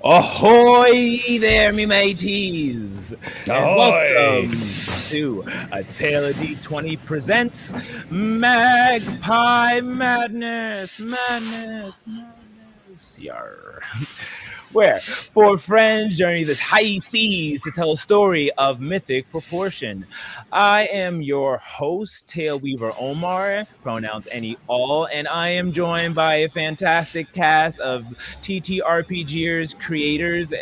Ahoy there, me mateys, and Ahoy! welcome to A Tale of D20 presents Magpie Madness, yar. Where four friends journey the high seas to tell a story of mythic proportion. I am your host, Tale Weaver Omar, pronouns any all, and I am joined by a fantastic cast of TTRPGers creators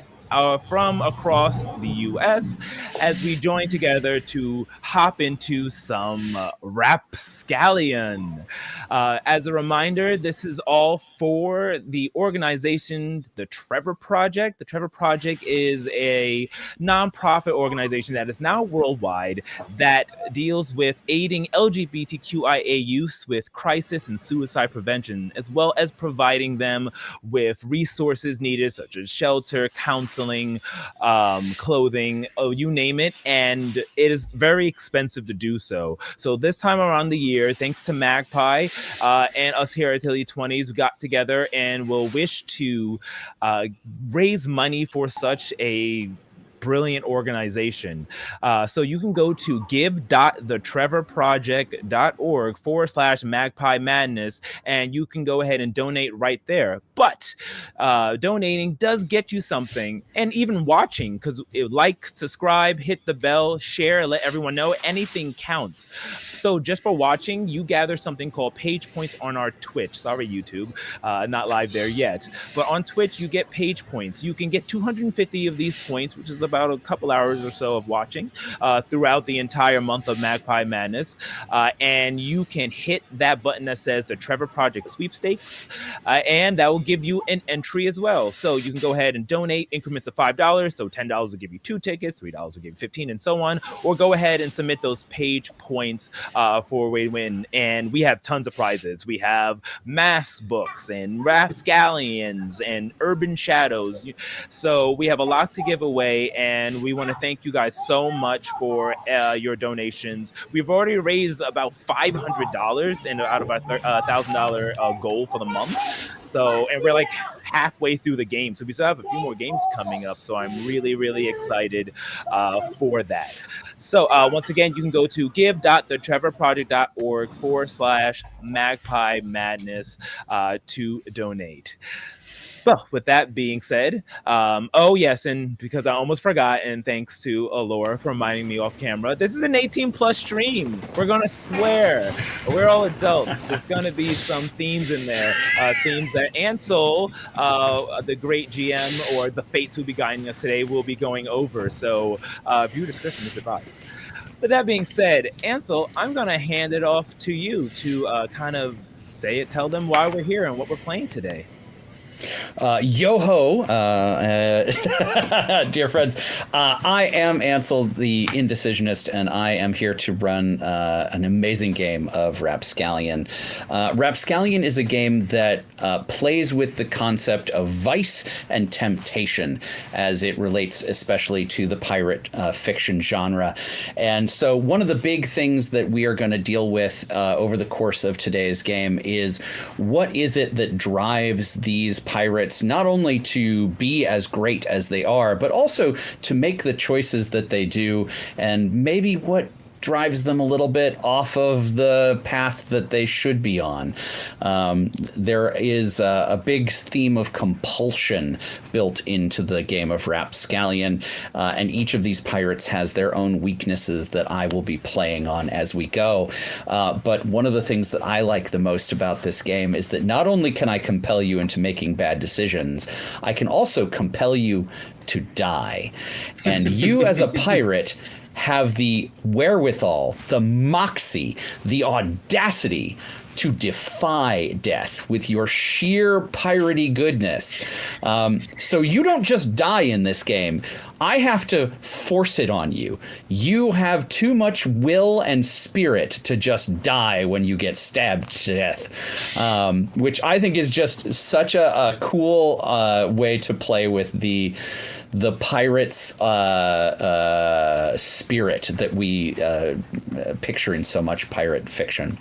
from across the US as we join together to hop into some Rapscallion. As a reminder, this is all for the organization, the Trevor Project. The Trevor Project is a nonprofit organization that is now worldwide that deals with aiding LGBTQIA youth with crisis and suicide prevention, as well as providing them with resources needed, such as shelter, counseling, clothing, oh, you name it. And it is very expensive to do so. So this time around the year, thanks to Magpie and us here at Tilly 20s, we got together and will wish to raise money for such a brilliant organization. So you can go to give.thetrevorproject.org/Magpie Madness, and you can go ahead and donate right there. But donating does get you something, and even watching, because like, subscribe, hit the bell, share, let everyone know, anything counts. So just for watching, you gather something called page points on our Twitch. Sorry, YouTube, not live there yet. But on Twitch, you get page points. You can get 250 of these points, which is about a couple hours or so of watching throughout the entire month of Magpie Madness. And you can hit that button that says the Trevor Project Sweepstakes, and that will give you an entry as well. So you can go ahead and donate increments of $5. So $10 will give you 2 tickets, $3 will give you 15, and so on. Or go ahead and submit those page points for a way to win. And we have tons of prizes. We have mass books and Rapscallions and Urban Shadows. So we have a lot to give away, and we want to thank you guys so much for your donations. We've already raised about $500 and out of our $1,000 goal for the month. So, and we're like halfway through the game, so we still have a few more games coming up. So I'm really, really excited for that. So once again, you can go to give.thetrevorproject.org/Magpie Madness to donate. Well, with that being said, oh yes, and because I almost forgot, and thanks to Alora for reminding me off camera, this is an 18+ stream. We're gonna swear. We're all adults. There's gonna be some themes in there, themes that Ansel, the great GM, or the Fates who will be guiding us today, will be going over. So viewer discretion is advised. With that being said, Ansel, I'm gonna hand it off to you to kind of tell them why we're here and what we're playing today. Yo ho, dear friends. I am Ansel, the Indecisionist, and I am here to run an amazing game of Rapscallion. Rapscallion is a game that plays with the concept of vice and temptation as it relates especially to the pirate fiction genre. And so one of the big things that we are going to deal with over the course of today's game is what is it that drives these pirates not only to be as great as they are, but also to make the choices that they do, and maybe what drives them a little bit off of the path that they should be on. There is a big theme of compulsion built into the game of Rapscallion, and each of these pirates has their own weaknesses that I will be playing on as we go. But one of the things that I like the most about this game is that not only can I compel you into making bad decisions, I can also compel you to die. And you as a pirate have the wherewithal, the moxie, the audacity to defy death with your sheer piratey goodness. So you don't just die in this game. I have to force it on you. You have too much will and spirit to just die when you get stabbed to death, which I think is just such a cool way to play with the pirates' spirit that we picture in so much pirate fiction.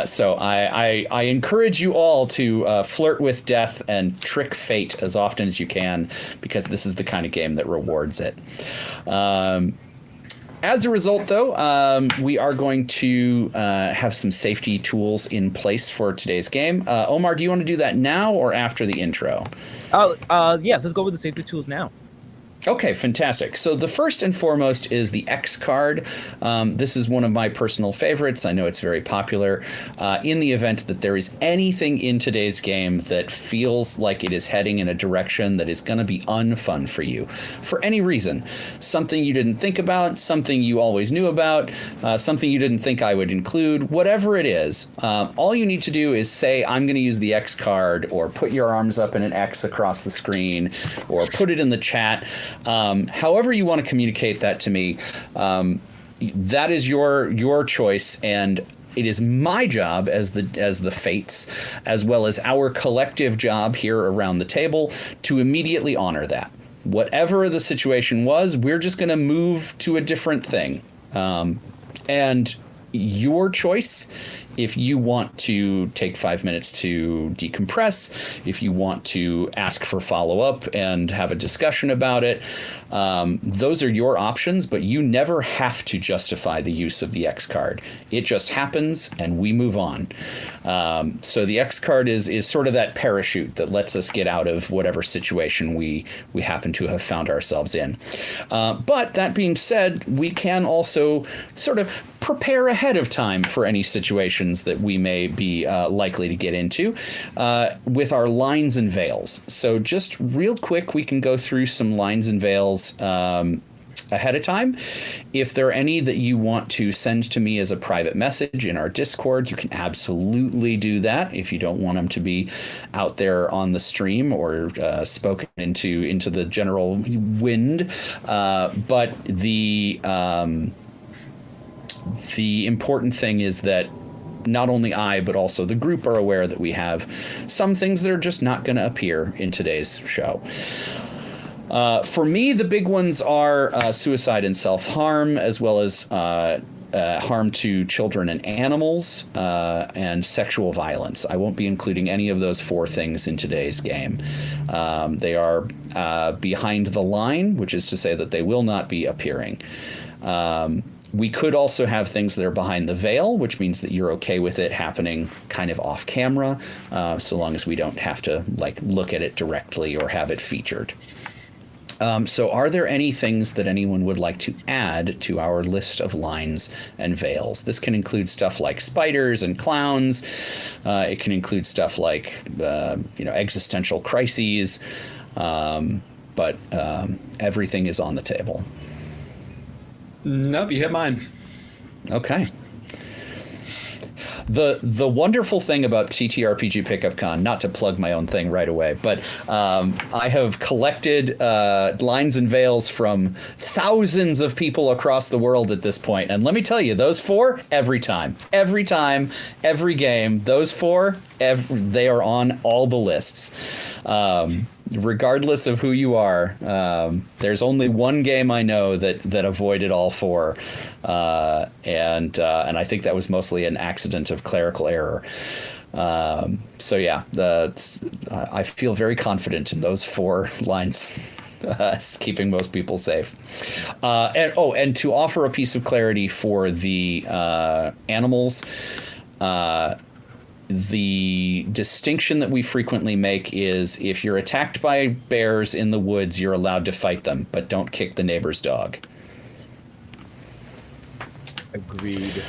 So I encourage you all to flirt with death and trick fate as often as you can, because this is the kind of game that rewards it. As a result, though, we are going to have some safety tools in place for today's game. Omar, do you want to do that now or after the intro? Yeah, let's go with the safety tools now. Okay, fantastic. So the first and foremost is the X card. This is one of my personal favorites. I know it's very popular. In the event that there is anything in today's game that feels like it is heading in a direction that is going to be unfun for you, for any reason, something you didn't think about, something you always knew about, something you didn't think I would include, whatever it is, all you need to do is say, I'm going to use the X card, or put your arms up in an X across the screen, or put it in the chat. However you want to communicate that to me, that is your choice, and it is my job as the Fates, as well as our collective job here around the table, to immediately honor that. Whatever the situation was, we're just going to move to a different thing. And your choice, if you want to take 5 minutes to decompress, if you want to ask for follow-up and have a discussion about it, those are your options, but you never have to justify the use of the X card. It just happens, and we move on. So the X card is sort of that parachute that lets us get out of whatever situation we happen to have found ourselves in. But that being said, we can also sort of prepare ahead of time for any situations that we may be likely to get into with our lines and veils. So just real quick, we can go through some lines and veils ahead of time. If there are any that you want to send to me as a private message in our Discord, you can absolutely do that if you don't want them to be out there on the stream or spoken into the general wind. But the important thing is that not only I, but also the group are aware that we have some things that are just not going to appear in today's show. For me, the big ones are suicide and self-harm, as well as harm to children and animals, and sexual violence. I won't be including any of those 4 things in today's game. They are behind the line, which is to say that they will not be appearing. We could also have things that are behind the veil, which means that you're okay with it happening kind of off camera, so long as we don't have to look at it directly or have it featured. So are there any things that anyone would like to add to our list of lines and veils? This can include stuff like spiders and clowns. It can include stuff like existential crises, but everything is on the table. Nope, you hit mine. Okay. The wonderful thing about TTRPG Pickup Con, not to plug my own thing right away, but I have collected lines and veils from thousands of people across the world at this point. And let me tell you, those 4, every time, every game, those 4, they are on all the lists. Regardless of who you are, there's only one game I know that avoided all 4, and I think that was mostly an accident of clerical error. So yeah, I feel very confident in those 4 lines, keeping most people safe. And to offer a piece of clarity for the animals. The distinction that we frequently make is if you're attacked by bears in the woods, you're allowed to fight them, but don't kick the neighbor's dog. Agreed.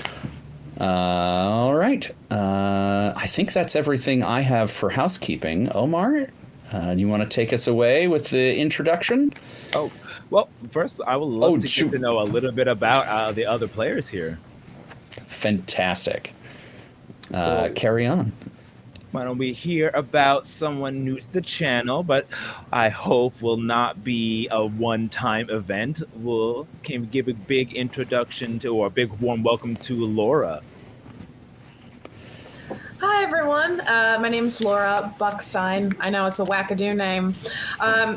All right. I think that's everything I have for housekeeping. Omar, do you want to take us away with the introduction? Oh, well, first, I would love to get to know a little bit about the other players here. Fantastic. Carry on. Why don't we hear about someone new to the channel, but I hope will not be a one-time event. We'll give a big introduction to, or a big warm welcome to Laura. Hi everyone, My name's Laura Bucksign. I know it's a wackadoo name.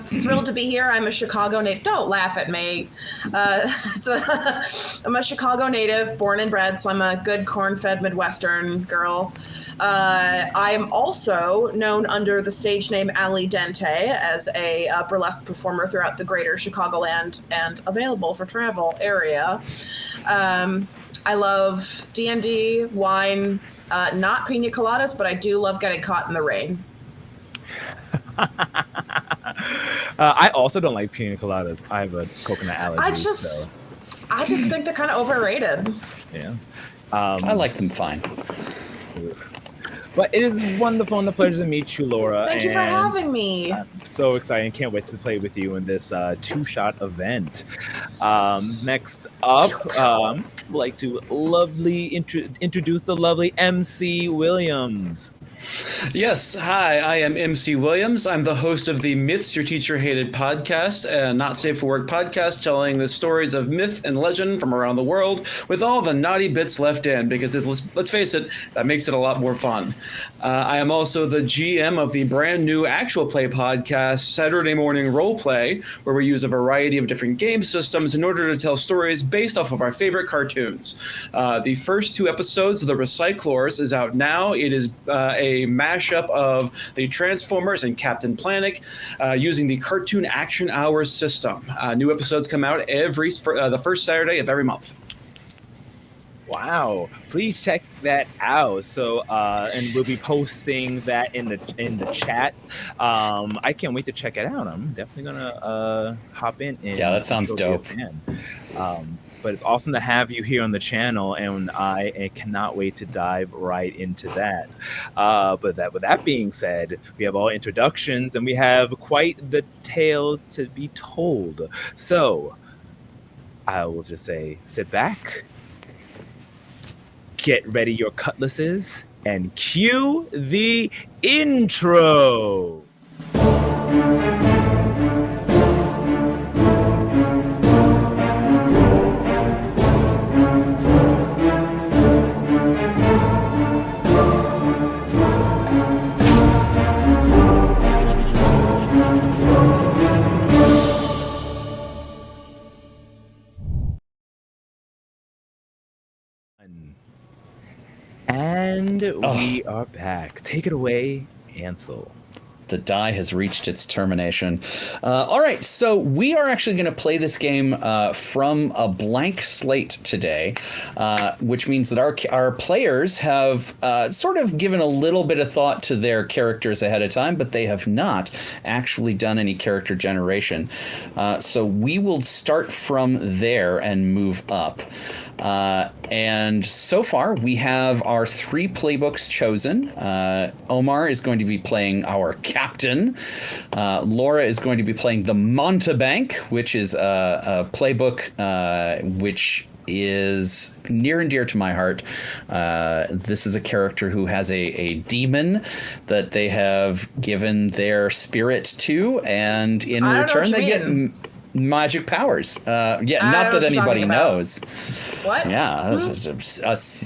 Thrilled to be here. I'm a Chicago native. Don't laugh at me. I'm a Chicago native, born and bred, so I'm a good corn-fed Midwestern girl. I am also known under the stage name Ali Dente as a burlesque performer throughout the greater Chicagoland and available for travel area. I love D&D, wine, not pina coladas, but I do love getting caught in the rain. I also don't like pina coladas. I have a coconut allergy. I just think they're kind of overrated. Yeah. I like them fine. But it is wonderful and a pleasure to meet you, Laura. Thank you for having me. I'm so excited. Can't wait to play with you in this two-shot event. Next up, I'd like to introduce the lovely MC Williams. Yes, hi, I am MC Williams. I'm the host of the Myths Your Teacher Hated podcast, a not safe for work podcast telling the stories of myth and legend from around the world with all the naughty bits left in, because let's face it, that makes it a lot more fun. I am also the GM of the brand new actual play podcast, Saturday Morning Roleplay, where we use a variety of different game systems in order to tell stories based off of our favorite cartoons. The first 2 episodes of The Recyclors is out now. It is a mashup of the Transformers and Captain Planet using the Cartoon Action Hours system. New episodes come out the first Saturday of every month. Wow! Please check that out. So, and we'll be posting that in the chat. I can't wait to check it out. I'm definitely gonna hop in. Yeah, that sounds dope. But it's awesome to have you here on the channel, and I cannot wait to dive right into that. With that being said, we have all introductions, and we have quite the tale to be told. So, I will just say, sit back, get ready your cutlasses, and cue the intro. And we are back. Take it away, Ansel. The die has reached its termination. All right, so we are actually going to play this game from a blank slate today, which means that our players have sort of given a little bit of thought to their characters ahead of time, but they have not actually done any character generation. So we will start from there and move up. And so far, we have our 3 playbooks chosen. Omar is going to be playing our captain. Laura is going to be playing the Montebank, which is a playbook which is near and dear to my heart. This is a character who has a demon that they have given their spirit to, and in return they get magic powers. Not that anybody knows. What? Yeah,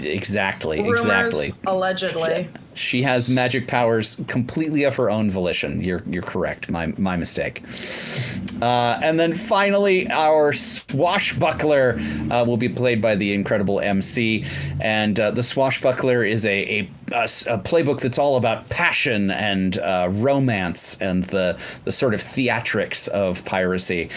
exactly. Rumors, exactly. Allegedly. She has magic powers completely of her own volition. You're correct. My mistake. And then finally, our swashbuckler will be played by the incredible MC. And the swashbuckler is a playbook that's all about passion and romance and the sort of theatrics of piracy.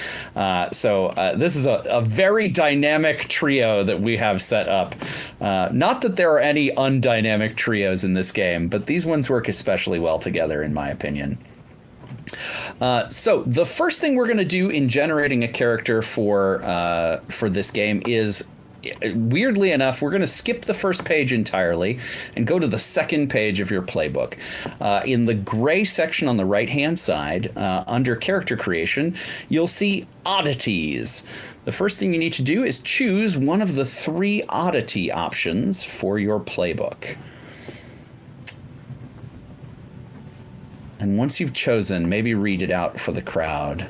So this is a very dynamic trio that we have set up. Not that there are any undynamic trios in this game, but these ones work especially well together, in my opinion. So the first thing we're going to do in generating a character for this game is, weirdly enough, we're going to skip the first page entirely and go to the second page of your playbook. In the gray section on the right-hand side, under character creation, you'll see oddities. The first thing you need to do is choose one of the 3 oddity options for your playbook. And once you've chosen, maybe read it out for the crowd.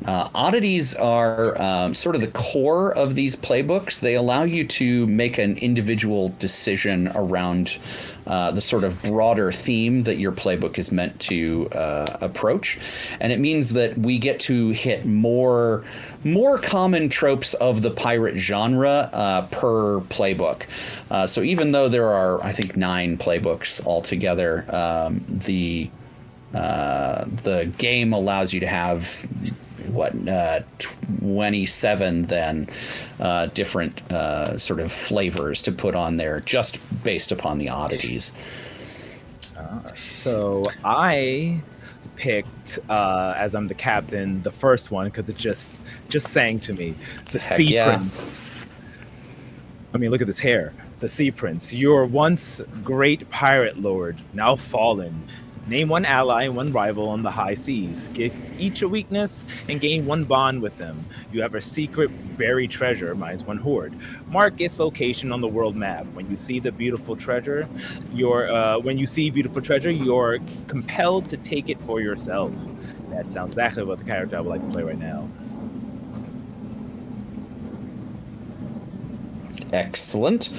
Oddities are sort of the core of these playbooks. They allow you to make an individual decision around the sort of broader theme that your playbook is meant to approach. And it means that we get to hit more common tropes of the pirate genre per playbook. So even though there are, I think, 9 playbooks altogether, the game allows you to have 27 then different sort of flavors to put on there just based upon the oddities. So I picked, as I'm the captain, the first one because it just sang to me, the Sea Prince. I mean, look at this hair. The Sea Prince, your once great pirate lord, now fallen. Name one ally and one rival on the high seas. Give each a weakness and gain one bond with them. You have a secret buried treasure minus one hoard. Mark its location on the world map. When you see beautiful treasure, you're compelled to take it for yourself. That sounds exactly what the character I would like to play right now. Excellent.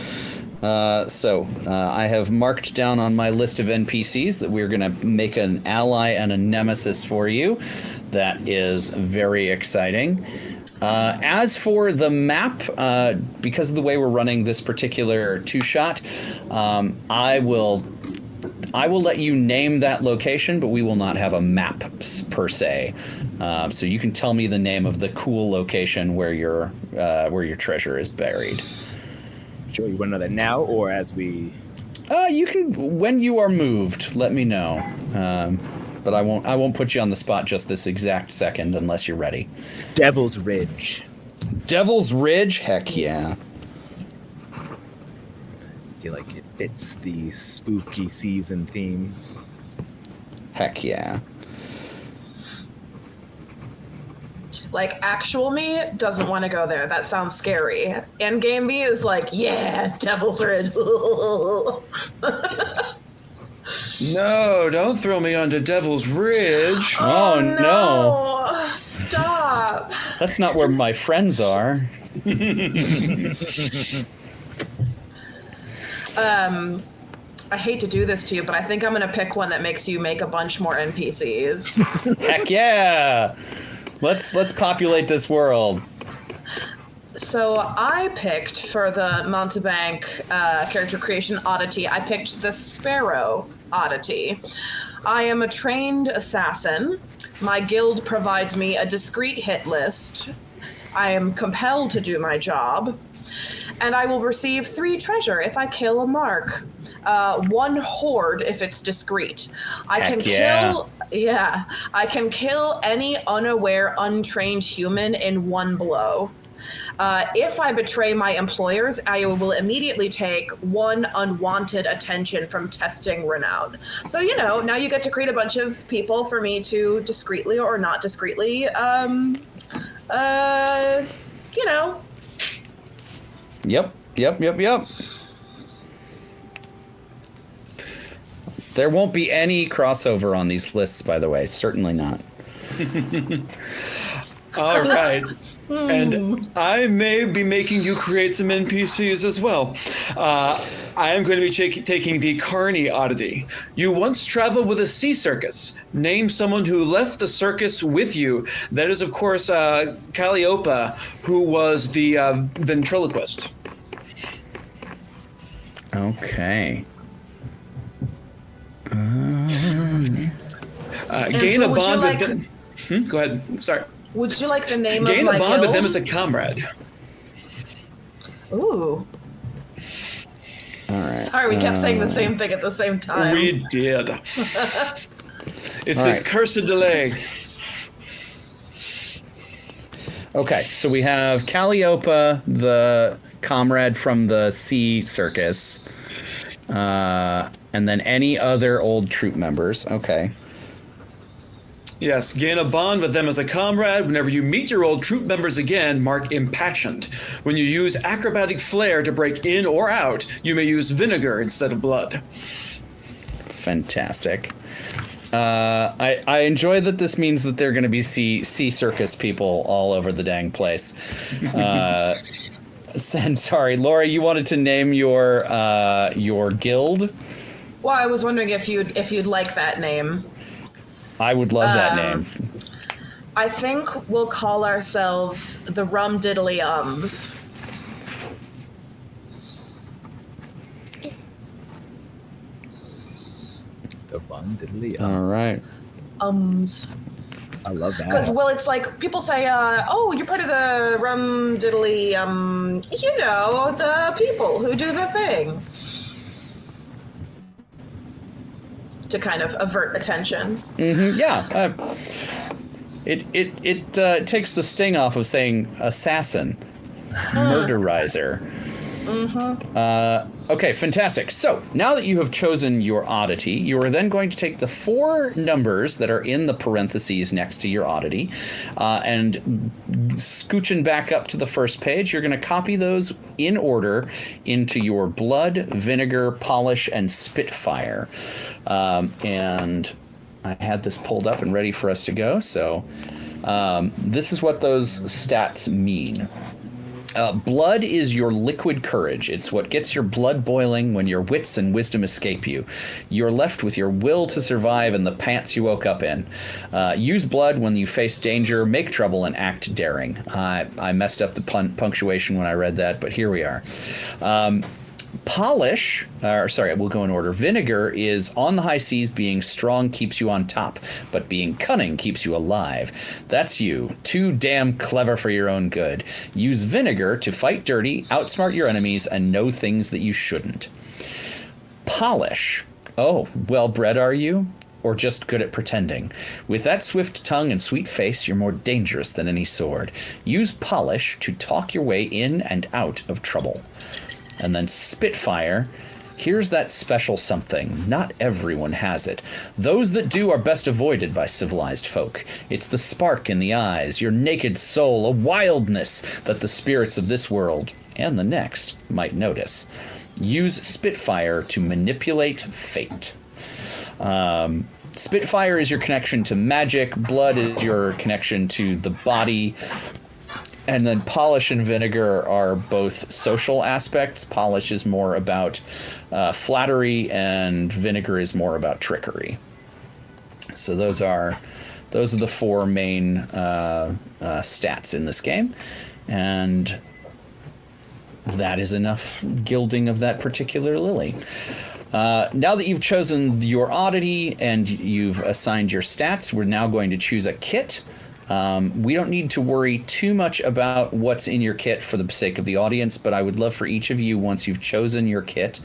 So I have marked down on my list of NPCs that we're going to make an ally and a nemesis for you. That is very exciting. As for the map, because of the way we're running this particular two-shot, I will let you name that location, but we will not have a map per se. So you can tell me the name of the cool location where your treasure is buried. Sure, you want to know that now or as we... You can, when you are moved, let me know. But I won't put you on the spot just this exact second unless you're ready. Devil's Ridge. Devil's Ridge? Heck yeah. I feel like it fits the spooky season theme. Heck yeah. Like, actual me doesn't want to go there. That sounds scary. Endgame me is like, yeah, Devil's Ridge. No, don't throw me onto Devil's Ridge. Oh no. Stop. That's not where my friends are. I hate to do this to you, but I think I'm going to pick one that makes you make a bunch more NPCs. Heck yeah. Let's populate this world. So I picked for the Montebank character creation oddity, I picked the Sparrow oddity. I am a trained assassin. My guild provides me a discrete hit list. I am compelled to do my job. And I will receive 3 treasure if I kill a mark. 1 hoard if it's discreet. I can kill any unaware, untrained human in 1 blow. If I betray my employers, I will immediately take 1 unwanted attention from testing renown. So, now you get to create a bunch of people for me to discreetly or not discreetly, Yep. There won't be any crossover on these lists, by the way. Certainly not. All right. And I may be making you create some NPCs as well. I am going to be taking the Carney oddity. You once traveled with a sea circus. Name someone who left the circus with you. That is, of course, Calliope, who was the ventriloquist. Okay. Gain a bond with them. Go ahead. Sorry. Would you like the name Gain of my a bond guild? with them as a comrade. Ooh. All right. Sorry, we kept saying the same thing at the same time. We did. It's All this right. cursed delay. Okay, so we have Calliope, the comrade from the sea circus, and then any other old troop members. Okay. Yes, gain a bond with them as a comrade. Whenever you meet your old troop members again, mark impassioned. When you use acrobatic flair to break in or out, you may use vinegar instead of blood. Fantastic. I enjoy that this means that there are going to be sea circus people all over the dang place. And sorry, Laura, you wanted to name your guild? Well, I was wondering if you'd like that name. I would love that name. I think we'll call ourselves the Rum Diddly Ums. The Rum Diddly. All right. Ums. I love that. Because, well, it's like people say, oh, you're part of the Rum Diddly, the people who do the thing. To kind of avert attention. Mm-hmm, yeah. It takes the sting off of saying assassin, murderizer. Mm-hmm. Okay, fantastic. So now that you have chosen your oddity, you are then going to take the 4 numbers that are in the parentheses next to your oddity, and scooching back up to the first page, you're going to copy those in order into your blood, vinegar, polish, and spitfire. And I had this pulled up and ready for us to go. So this is what those stats mean. Blood is your liquid courage. It's what gets your blood boiling when your wits and wisdom escape you. You're left with your will to survive and the pants you woke up in. Use blood when you face danger, make trouble, and act daring. I messed up the punctuation when I read that, but here we are. Polish, we'll go in order. Vinegar is on the high seas, being strong keeps you on top, but being cunning keeps you alive. That's you. Too damn clever for your own good. Use vinegar to fight dirty, outsmart your enemies, and know things that you shouldn't. Polish. Oh, well-bred are you? Or just good at pretending? With that swift tongue and sweet face, you're more dangerous than any sword. Use polish to talk your way in and out of trouble. And then Spitfire, here's that special something. Not everyone has it. Those that do are best avoided by civilized folk. It's the spark in the eyes, your naked soul, a wildness that the spirits of this world, and the next, might notice. Use Spitfire to manipulate fate. Spitfire is your connection to magic, blood is your connection to the body, and then polish and vinegar are both social aspects. Polish is more about flattery, and vinegar is more about trickery. So those are the 4 main stats in this game, and that is enough gilding of that particular lily. Now that you've chosen your oddity and you've assigned your stats, we're now going to choose a kit. We don't need to worry too much about what's in your kit for the sake of the audience, but I would love for each of you, once you've chosen your kit,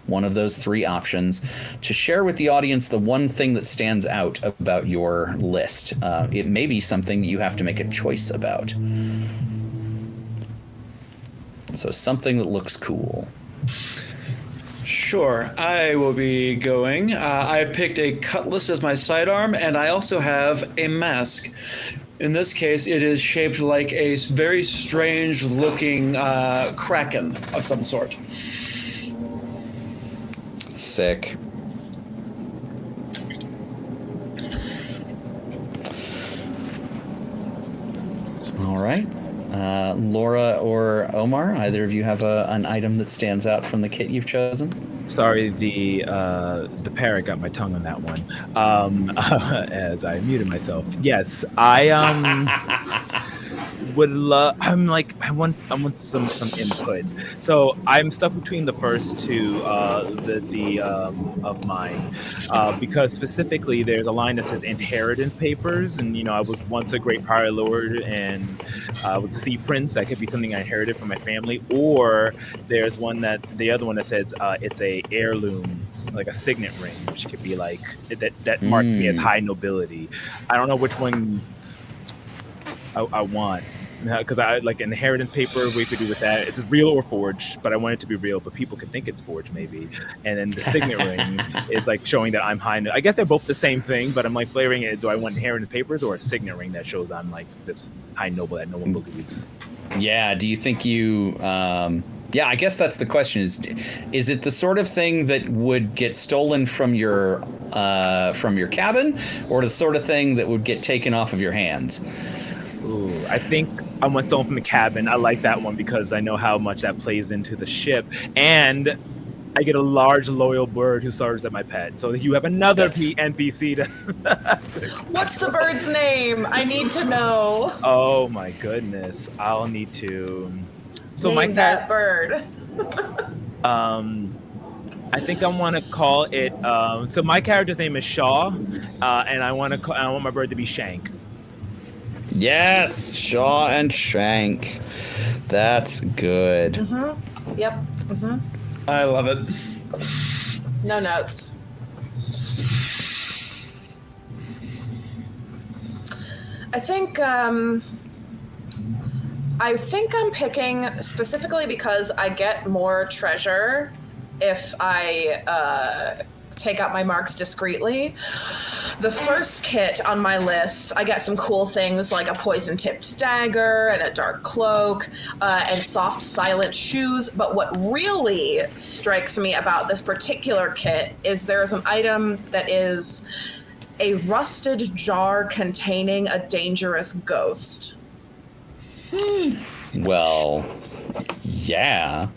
one of those 3 options, to share with the audience the one thing that stands out about your list. It may be something that you have to make a choice about. So something that looks cool. Sure, I will be going. I picked a cutlass as my sidearm, and I also have a mask. In this case, it is shaped like a very strange-looking kraken of some sort. Sick. All right. Laura or Omar, either of you have an item that stands out from the kit you've chosen? Sorry, the parrot got my tongue on that one. As I muted myself. Yes, I would love. I want some input. So I'm stuck between the first 2 of mine, because specifically there's a line that says inheritance papers, and I was once a great prior lord and with sea prince. That could be something I inherited from my family, or there's the other one that says it's a heirloom, like a signet ring, which could be like that marks me as high nobility. I don't know which one I want, because I like inheritance paper. We could do with that. It's real or forged, but I want it to be real. But people could think it's forged, maybe. And then the signet ring is like showing that I'm high. I guess they're both the same thing, but I'm like flavoring it. Do I want inheritance papers or a signet ring that shows I'm like this high noble that no one believes? Yeah. Do you think you Yeah, I guess that's the question: is it the sort of thing that would get stolen from your cabin, or the sort of thing that would get taken off of your hands? Ooh, I think I want stolen from the cabin. I like that one because I know how much that plays into the ship, and I get a large loyal bird who serves as my pet. So you have another NPC to. What's the bird's name? I need to know. Oh my goodness! I'll need to. So Name that bird. I think I want to call it. So my character's name is Shaw, and I want my bird to be Shank. Yes, Shaw and Shank. That's good. Mm-hmm. Yep. Mm-hmm. I love it. No notes. I think I'm picking specifically because I get more treasure if I take out my marks discreetly. The first kit on my list, I get some cool things like a poison-tipped dagger and a dark cloak and soft, silent shoes. But what really strikes me about this particular kit is there's an item that is a rusted jar containing a dangerous ghost. Well, yeah.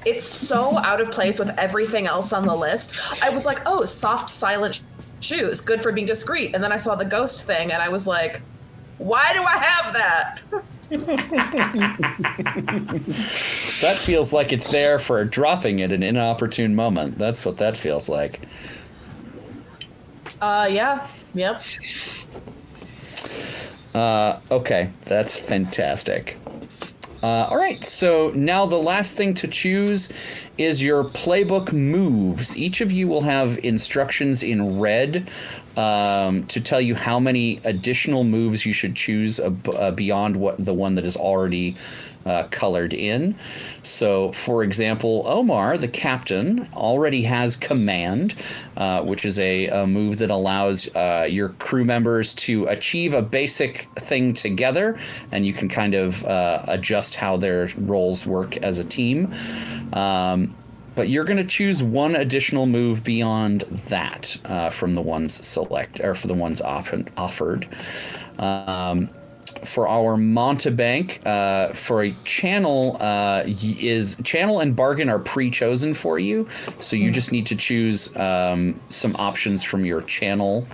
It's so out of place with everything else on the list. I was like, oh, soft, silent shoes, good for being discreet. And then I saw the ghost thing, and I was like, why do I have that? That feels like it's there for dropping at an inopportune moment. That's what that feels like. Yeah. Yep. Okay, that's fantastic. All right, so now the last thing to choose is your playbook moves. Each of you will have instructions in red to tell you how many additional moves you should choose beyond the one that is already colored in. So, for example, Omar, the captain, already has command, which is a move that allows your crew members to achieve a basic thing together, and you can kind of adjust how their roles work as a team. But you're going to choose one additional move beyond that from the ones for the ones offered. For our Montebank, for a channel, channel and bargain are pre-chosen for you, so you just need to choose some options from your channel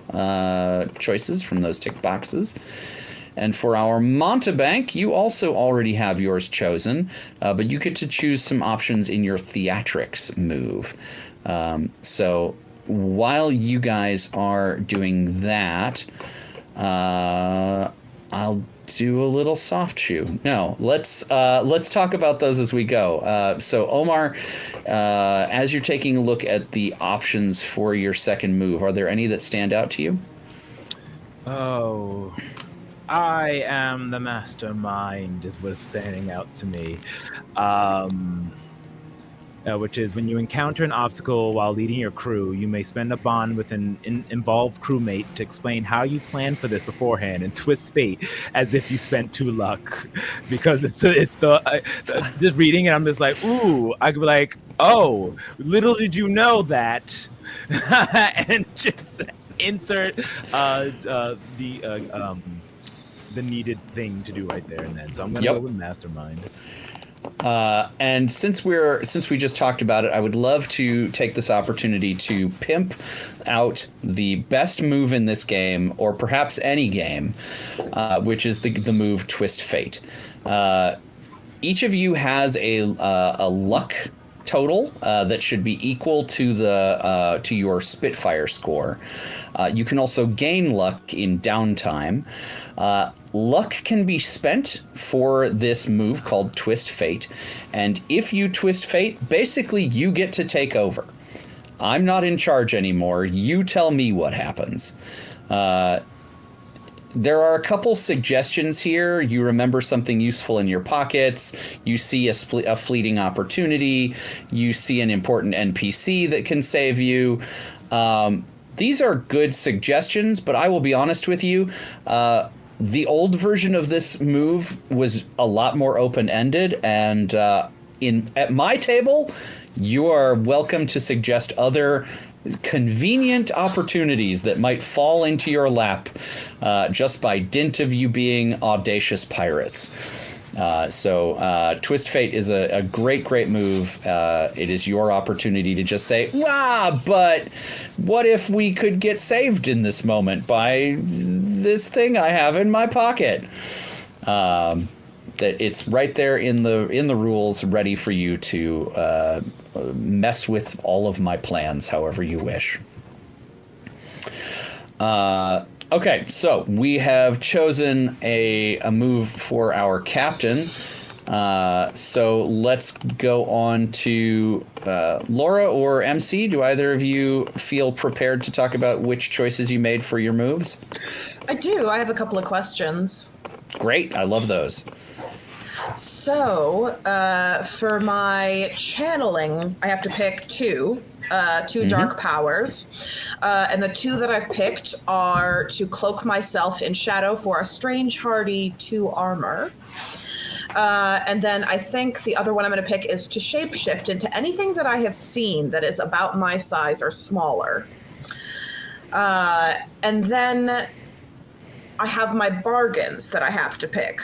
choices from those tick boxes. And for our Montebank, you also already have yours chosen, but you get to choose some options in your theatrics move. So while you guys are doing that, I'll do a little soft shoe. No, let's talk about those as we go. So Omar, as you're taking a look at the options for your second move, are there any that stand out to you? Oh, I am the mastermind is what's standing out to me. Which is when you encounter an obstacle while leading your crew, you may spend a bond with an involved crewmate to explain how you planned for this beforehand and twist fate as if you spent 2 luck. Because it's just reading it, I'm just like, ooh, I could be like, oh, little did you know that, and just insert the needed thing to do right there and then. So I'm gonna go with mastermind. And since we just talked about it, I would love to take this opportunity to pimp out the best move in this game, or perhaps any game, which is the move Twist Fate. Each of you has a luck total that should be equal to your Spitfire score. You can also gain luck in downtime. Luck can be spent for this move called Twist Fate, and if you Twist Fate, basically you get to take over. I'm not in charge anymore. You tell me what happens. There are a couple suggestions here. You remember something useful in your pockets. You see a fleeting opportunity. You see an important NPC that can save you. These are good suggestions, but I will be honest with you. The old version of this move was a lot more open-ended, and at my table, you are welcome to suggest other convenient opportunities that might fall into your lap just by dint of you being audacious pirates. So Twist Fate is a great move. It is your opportunity to just say, but what if we could get saved in this moment by this thing I have in my pocket? That it's right there in the rules, ready for you to mess with all of my plans however you wish. Okay, so we have chosen a move for our captain. So let's go on to Laura or MC. Do either of you feel prepared to talk about which choices you made for your moves? I do. I have a couple of questions. Great, I love those. So, for my channeling, I have to pick two dark powers. And the two that I've picked are to cloak myself in shadow for a strange, hardy 2 armor. And then I think the other one I'm going to pick is to shapeshift into anything that I have seen that is about my size or smaller. And then I have my bargains that I have to pick.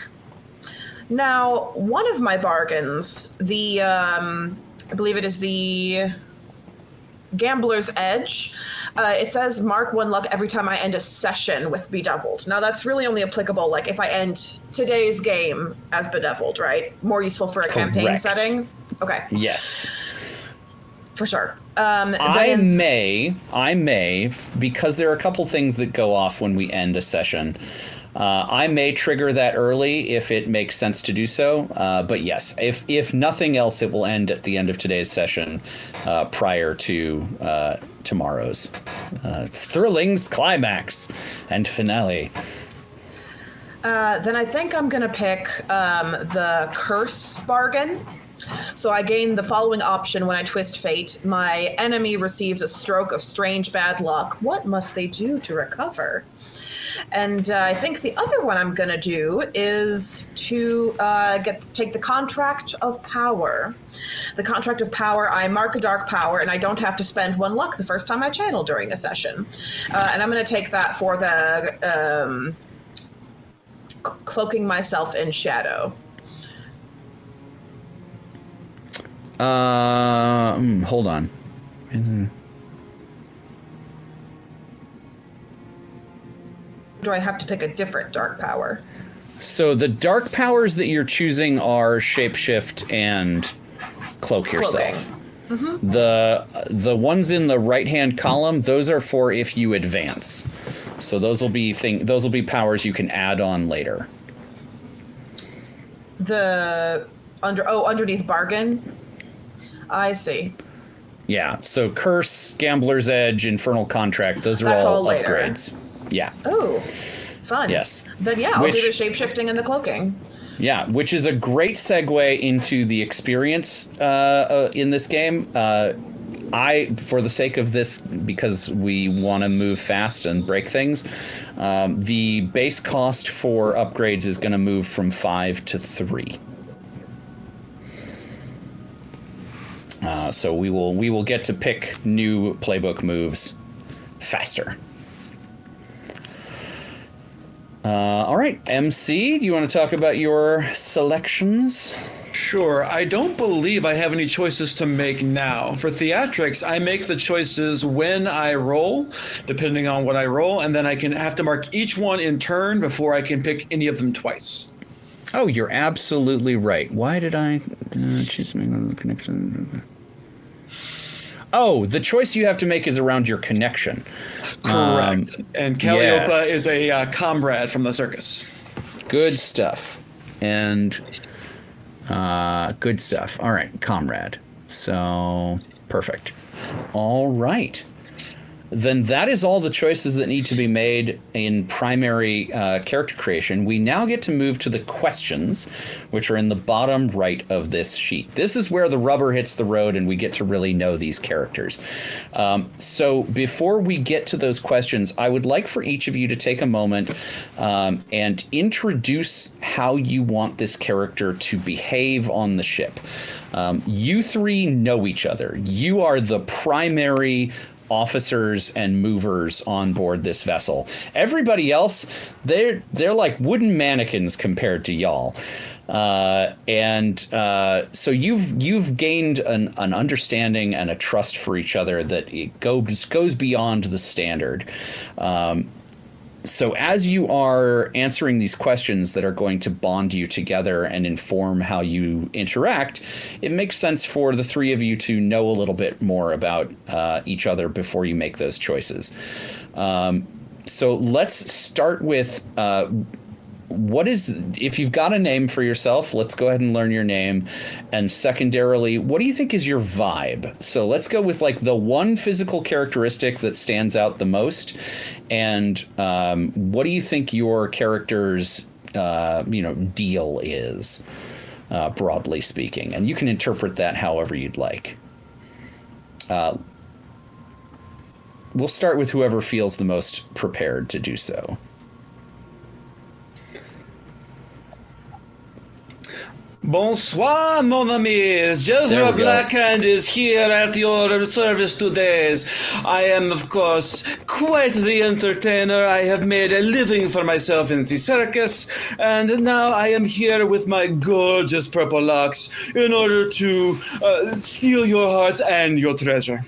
Now, one of my bargains, I believe it is the Gambler's Edge. It says mark 1 luck every time I end a session with Bedeviled. Now, that's really only applicable, like, if I end today's game as Bedeviled, right? More useful for a campaign setting? Okay. Yes. For sure. I may, because there are a couple things that go off when we end a session. I may trigger that early if it makes sense to do so. But yes, if nothing else, it will end at the end of today's session prior to tomorrow's thrilling climax and finale. Then I think I'm going to pick the Curse bargain. So I gain the following option when I twist fate. My enemy receives a stroke of strange bad luck. What must they do to recover? And I think the other one I'm going to do is to take the Contract of Power. The Contract of Power, I mark a dark power, and I don't have to spend 1 luck the first time I channel during a session. And I'm going to take that for the cloaking myself in shadow. Hold on. Do I have to pick a different dark power? So the dark powers that you're choosing are shapeshift and cloak yourself. Mm-hmm. The ones in the right-hand column, those are for if you advance. So those will be powers you can add on later. Underneath bargain. I see. Yeah. So Curse, Gambler's Edge, Infernal Contract, those are all upgrades. Yeah. Oh, fun. Yes. Then yeah, I'll do the shapeshifting and the cloaking. Yeah, which is a great segue into the experience in this game. For the sake of this, because we want to move fast and break things, the base cost for upgrades is going to move from 5 to 3. So we will get to pick new playbook moves faster. All right, MC, do you want to talk about your selections? Sure. I don't believe I have any choices to make now. For theatrics, I make the choices when I roll, depending on what I roll, and then I can have to mark each one in turn before I can pick any of them twice. Oh, you're absolutely right. Why did I choose the connection? Oh, the choice you have to make is around your connection. Correct. And Calliope is a comrade from the circus. Good stuff. And good stuff. All right, comrade. So, perfect. All right. then that is all the choices that need to be made in primary character creation. We now get to move to the questions, which are in the bottom right of this sheet. This is where the rubber hits the road and we get to really know these characters. So before we get to those questions, I would like for each of you to take a moment and introduce how you want this character to behave on the ship. You three know each other. You are the primary officers and movers on board this vessel. Everybody else, they're like wooden mannequins compared to y'all. So you've gained an understanding and a trust for each other that it goes beyond the standard. So as you are answering these questions that are going to bond you together and inform how you interact, it makes sense for the three of you to know a little bit more about each other before you make those choices. So let's start with if you've got a name for yourself, let's go ahead and learn your name. And secondarily, what do you think is your vibe? So let's go with like the one physical characteristic that stands out the most. And what do you think your character's deal is, broadly speaking? And you can interpret that however you'd like. We'll start with whoever feels the most prepared to do so. Bonsoir, mon amis. Jezra Blackhand is here at your service today. I am, of course, quite the entertainer. I have made a living for myself in the circus, and now I am here with my gorgeous purple locks in order to steal your hearts and your treasure.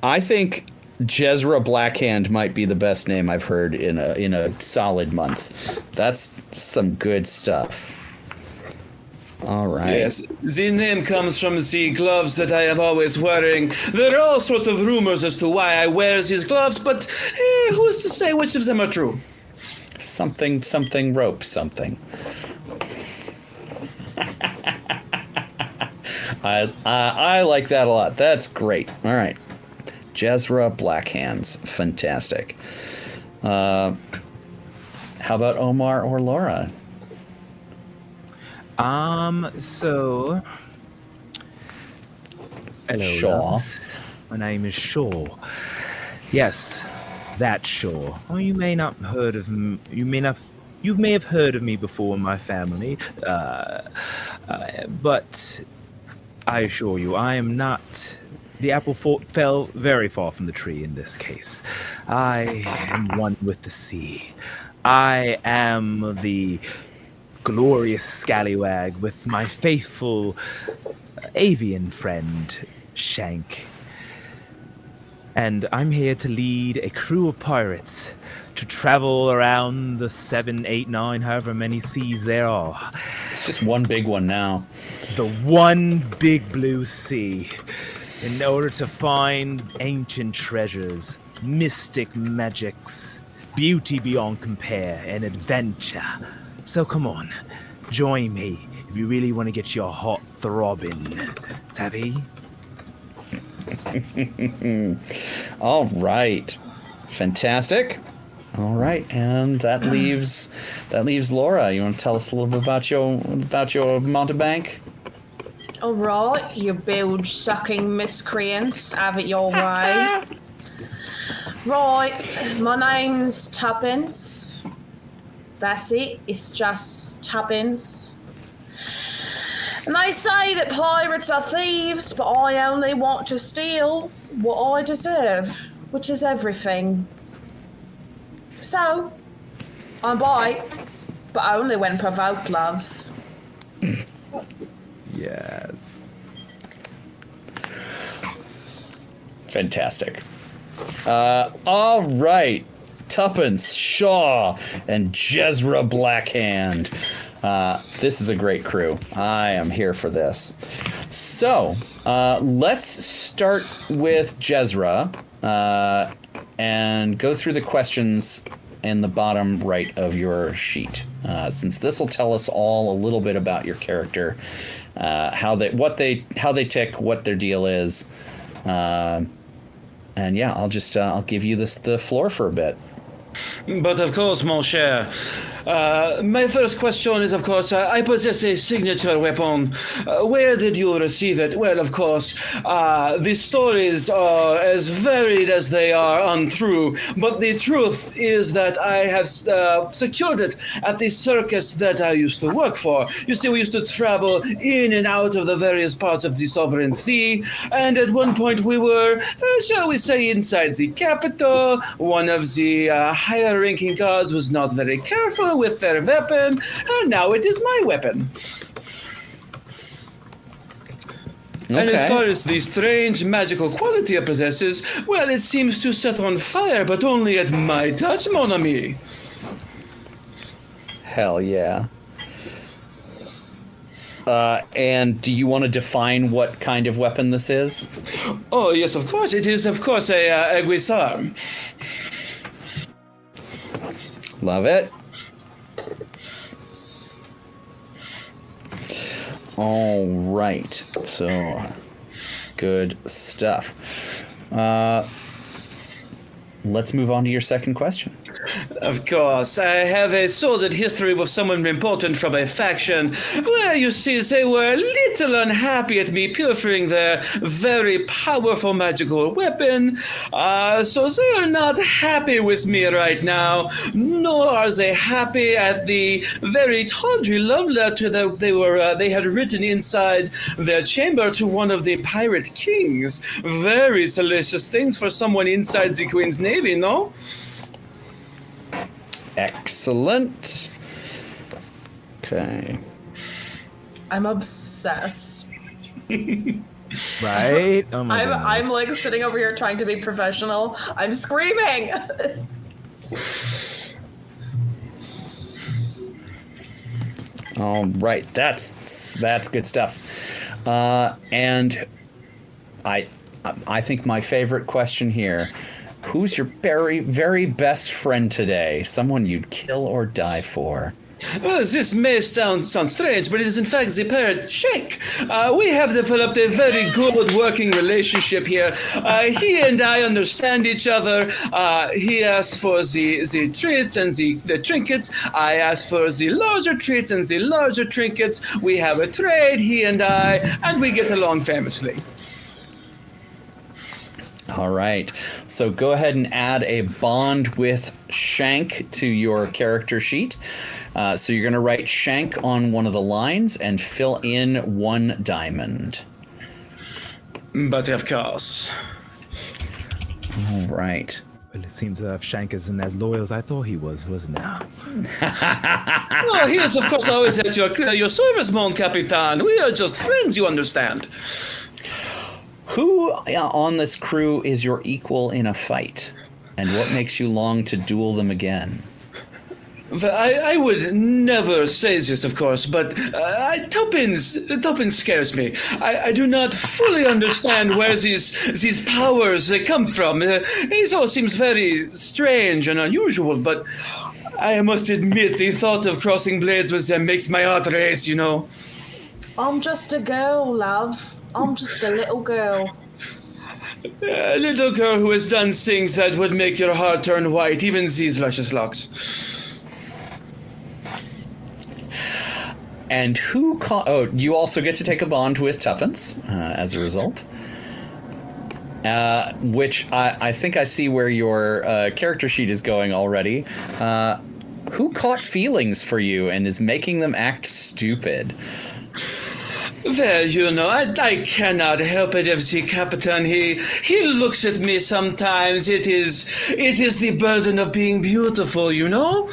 I think Jezra Blackhand might be the best name I've heard in a solid month. That's some good stuff. All right. Yes, the name comes from the gloves that I am always wearing. There are all sorts of rumors as to why I wear these gloves, but who's to say which of them are true? Something rope something. I like that a lot. That's great. All right. Jezra Blackhands. Fantastic. How about Omar or Laura? So hello, Shaw. loves. My name is Shaw. Yes, that Shaw. Oh, you may not have heard of me. You may have heard of me before in my family, but I assure you, I am not. The apple fell very far from the tree in this case. I am one with the sea. I am the glorious scallywag with my faithful avian friend, Shank. And I'm here to lead a crew of pirates to travel around the 7, 8, 9, however many seas there are. It's just one big one now. The one big blue sea. In order to find ancient treasures, mystic magics, beauty beyond compare, and adventure. So come on, join me if you really want to get your heart throbbing. Savvy? All right. Fantastic. All right, and that leaves Laura. You want to tell us a little bit about your mountebank? All right, you bilge-sucking miscreants, have it your way. Right, my name's Tuppence. That's it, it's just Tuppence. And they say that pirates are thieves, but I only want to steal what I deserve, which is everything. So, I bite, but only when provoked, loves. Yes. Fantastic. All right. Tuppence, Shaw, and Jezra Blackhand. This is a great crew. I am here for this. So, let's start with Jezra and go through the questions in the bottom right of your sheet, since this will tell us all a little bit about your character, how they tick, what their deal is, and yeah, I'll give you the floor for a bit. But of course, mon cher, my first question is, of course, I possess a signature weapon. Where did you receive it? Well, of course, the stories are as varied as they are untrue, but the truth is that I have secured it at the circus that I used to work for. You see, we used to travel in and out of the various parts of the Sovereign Sea, and at one point we were, shall we say, inside the capital. One of the higher-ranking guards was not very careful with their weapon, and now it is my weapon. Okay. And as far as the strange magical quality it possesses, well, it seems to set on fire, but only at my touch, mon ami. Hell yeah. And do you want to define what kind of weapon this is? Oh, yes, of course. It is, of course, a guisarme. Love it. All right. So, good stuff. Let's move on to your second question. Of course, I have a sordid history with someone important from a faction. Well, you see, they were a little unhappy at me pilfering their very powerful magical weapon. So they are not happy with me right now, nor are they happy at the very tawdry love letter that they had written inside their chamber to one of the pirate kings. Very salacious things for someone inside the Queen's Navy, no? Excellent. Okay. I'm obsessed. Right? Oh my I'm like sitting over here trying to be professional. I'm screaming. All right, that's good stuff. And I think my favorite question here: who's your very, very best friend today? Someone you'd kill or die for? Well, this may sound strange, but it is in fact the parrot Shank. We have developed a very good working relationship here. He and I understand each other. He asks for the treats and the trinkets. I ask for the larger treats and the larger trinkets. We have a trade, he and I, and we get along famously. All right. So go ahead and add a bond with Shank to your character sheet. So you're going to write Shank on one of the lines and fill in 1 diamond. But of course. All right. Well, it seems Shank isn't as loyal as I thought he was, wasn't he? Well, he is, of course, always at your service, mon capitan. We are just friends, you understand. Who on this crew is your equal in a fight? And what makes you long to duel them again? I would never say this, of course, but Tuppence scares me. I do not fully understand where these powers come from. It all seems very strange and unusual, but I must admit the thought of crossing blades with them makes my heart race, you know. I'm just a girl, love. I'm just a little girl. A little girl who has done things that would make your heart turn white, even these luscious locks. And who you also get to take a bond with Tuppence as a result. Which I think I see where your character sheet is going already. Who caught feelings for you and is making them act stupid? Well, you know, I cannot help it if the Captain, he looks at me sometimes. It is the burden of being beautiful, you know?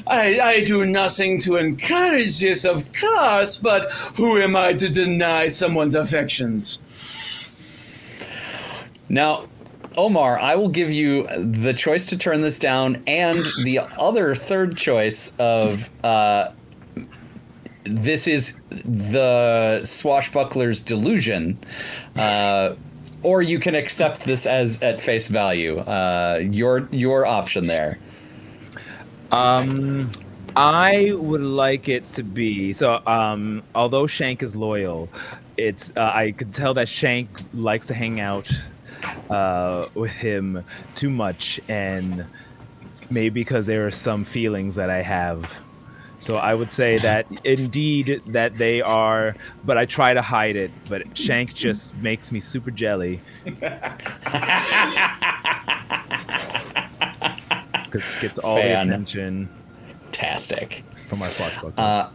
I do nothing to encourage this, of course, but who am I to deny someone's affections? Now, Omar, I will give you the choice to turn this down and the other third choice of... this is the swashbuckler's delusion, or you can accept this as at face value. Your option there. I would like it to be so. Although Shank is loyal, it's I could tell that Shank likes to hang out with him too much, and maybe because there are some feelings that I have. So I would say that indeed that they are, but I try to hide it. But Shank just makes me super jelly. Because gets all the attention. Fantastic. From our Foxbot.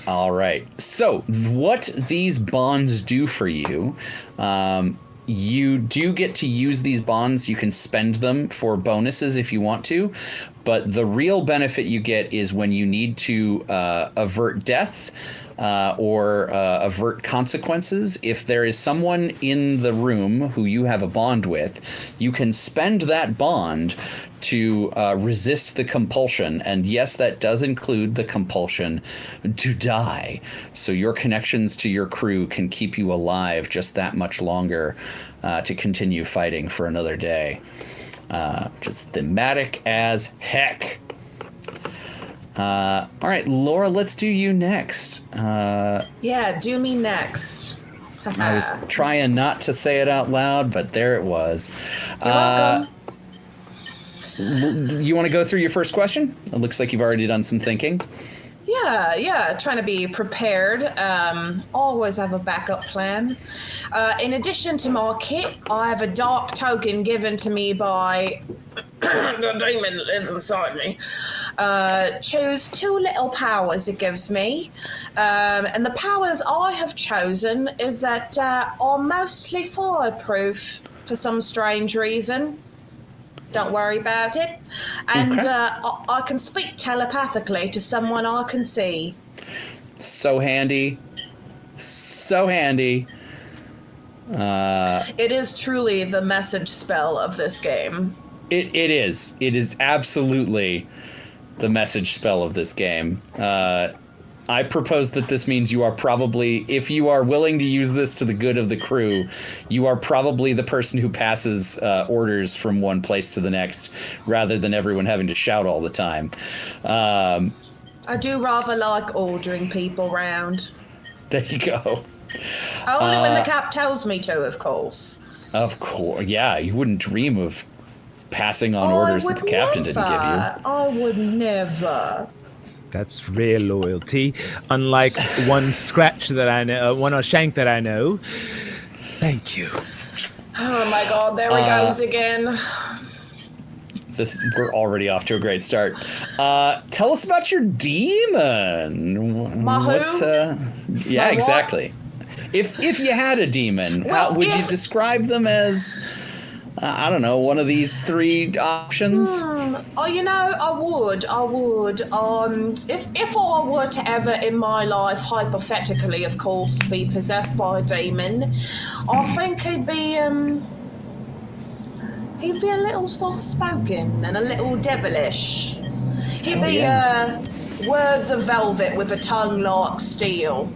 All right. So what these bonds do for you, you do get to use these bonds. You can spend them for bonuses if you want to. But the real benefit you get is when you need to avert death or avert consequences. If there is someone in the room who you have a bond with, you can spend that bond to resist the compulsion. And yes, that does include the compulsion to die. So your connections to your crew can keep you alive just that much longer to continue fighting for another day. Just thematic as heck. All right, Laura, let's do you next. Yeah, do me next. I was trying not to say it out loud, but there it was. You're welcome. You want to go through your first question? It looks like you've already done some thinking. Yeah, trying to be prepared. Always have a backup plan. In addition to my kit, I have a dark token given to me by the demon that lives inside me. Choose 2 little powers it gives me. And the powers I have chosen is that are mostly fireproof for some strange reason. Don't worry about it. And Okay. I can speak telepathically to someone I can see. So handy. So handy. It is truly the message spell of this game. It is. It is absolutely the message spell of this game. I propose that this means you are probably, if you are willing to use this to the good of the crew, you are probably the person who passes orders from one place to the next, rather than everyone having to shout all the time. I do rather like ordering people round. There you go. Only when the cap tells me to, of course. Of course. Yeah, you wouldn't dream of passing on orders that the captain didn't give you. I would never. That's real loyalty. Unlike one Scratch that I know, one Shank that I know. Thank you. Oh my god, there he goes again. We're already off to a great start. Tell us about your demon. My who? Yeah, My exactly. If you had a demon, Well, would you describe them as? I don't know, one of these 3 options? Oh, you know, I would. If I were to ever in my life, hypothetically, of course, be possessed by a demon, I think he'd be a little soft-spoken and a little devilish. He'd be words of velvet with a tongue like steel.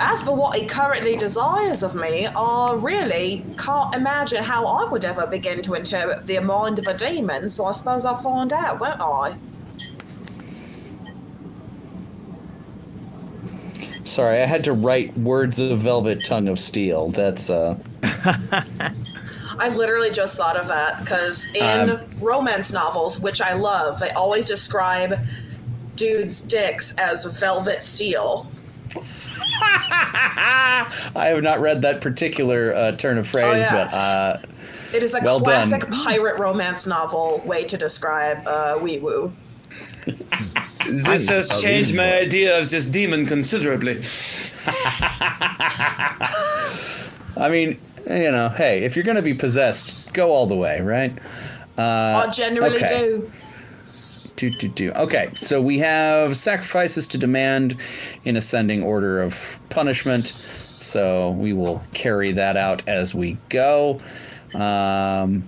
As for what he currently desires of me, I really can't imagine how I would ever begin to interpret the mind of a demon, so I suppose I'll find out, won't I? Sorry, I had to write words of velvet, tongue of steel. That's, I literally just thought of that, because in romance novels, which I love, they always describe dudes' dicks as velvet steel. I have not read that particular turn of phrase, but it is a well classic done. pirate romance novel way to describe wee woo. This has changed my idea of this demon considerably. I mean, you know, hey, if you're going to be possessed, go all the way, right? I generally okay. do. Okay, so we have sacrifices to demand in ascending order of punishment. So we will carry that out as we go. So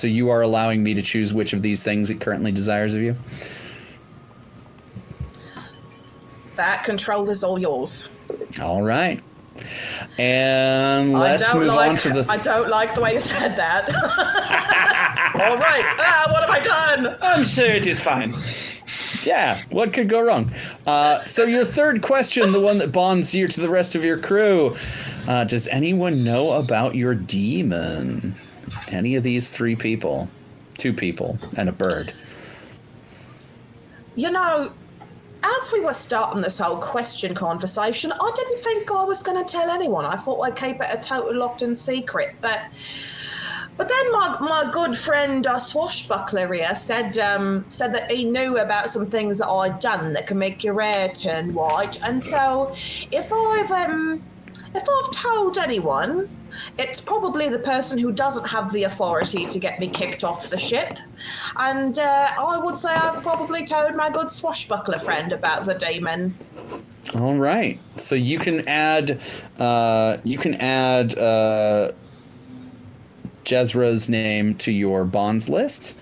you are allowing me to choose which of these things it currently desires of you. That control is all yours. All right. And let's move on to the... I don't like the way you said that. All right. What have I done? I'm sure it is fine. Yeah, what could go wrong? So your third question, the one that bonds you to the rest of your crew. Does anyone know about your demon? Any of these three people? Two people and a bird. You know, as we were starting this whole question conversation, I didn't think I was going to tell anyone. I thought I'd keep it a total locked-in secret. But then my good friend Swashbuckler here said that he knew about some things that I'd done that can make your hair turn white. And so if I've told anyone, it's probably the person who doesn't have the authority to get me kicked off the ship. And I would say I've probably told my good swashbuckler friend about the demon. All right. So you can add Jezra's name to your bonds list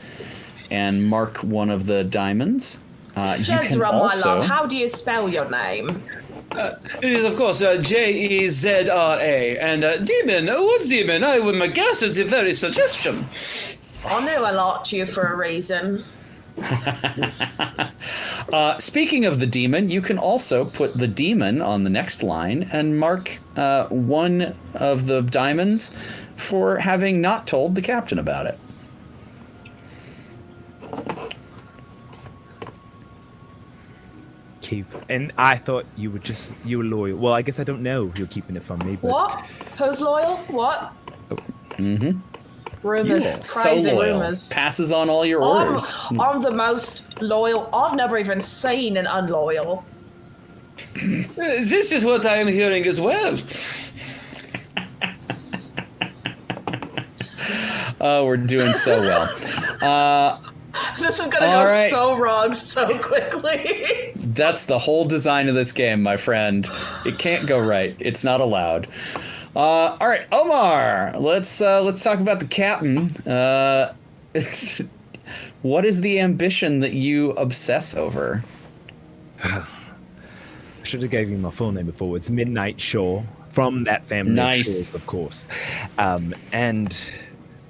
and mark one of the diamonds. Jezra, my love, how do you spell your name? It is, of course, Jezra. And demon, what demon? I would guess it's a very suggestion. I knew I liked you for a reason. Speaking of the demon, you can also put the demon on the next line and mark one of the diamonds for having not told the captain about it. And I thought you were loyal. Well, I guess I don't know if you're keeping it from me. But... What? Who's loyal? What? Mm-hmm. Rumors. Crazy so loyal. rumors. Passes on all your orders. I'm the most loyal. I've never even seen an unloyal. This is what I am hearing as well. Oh, we're doing so well. This is gonna go so wrong so quickly. That's the whole design of this game, my friend. It can't go right. It's not allowed. All right, Omar. Let's talk about the captain. What is the ambition that you obsess over? I should have gave you my full name before. It's Midnight Shore, from that family of shores, of course. And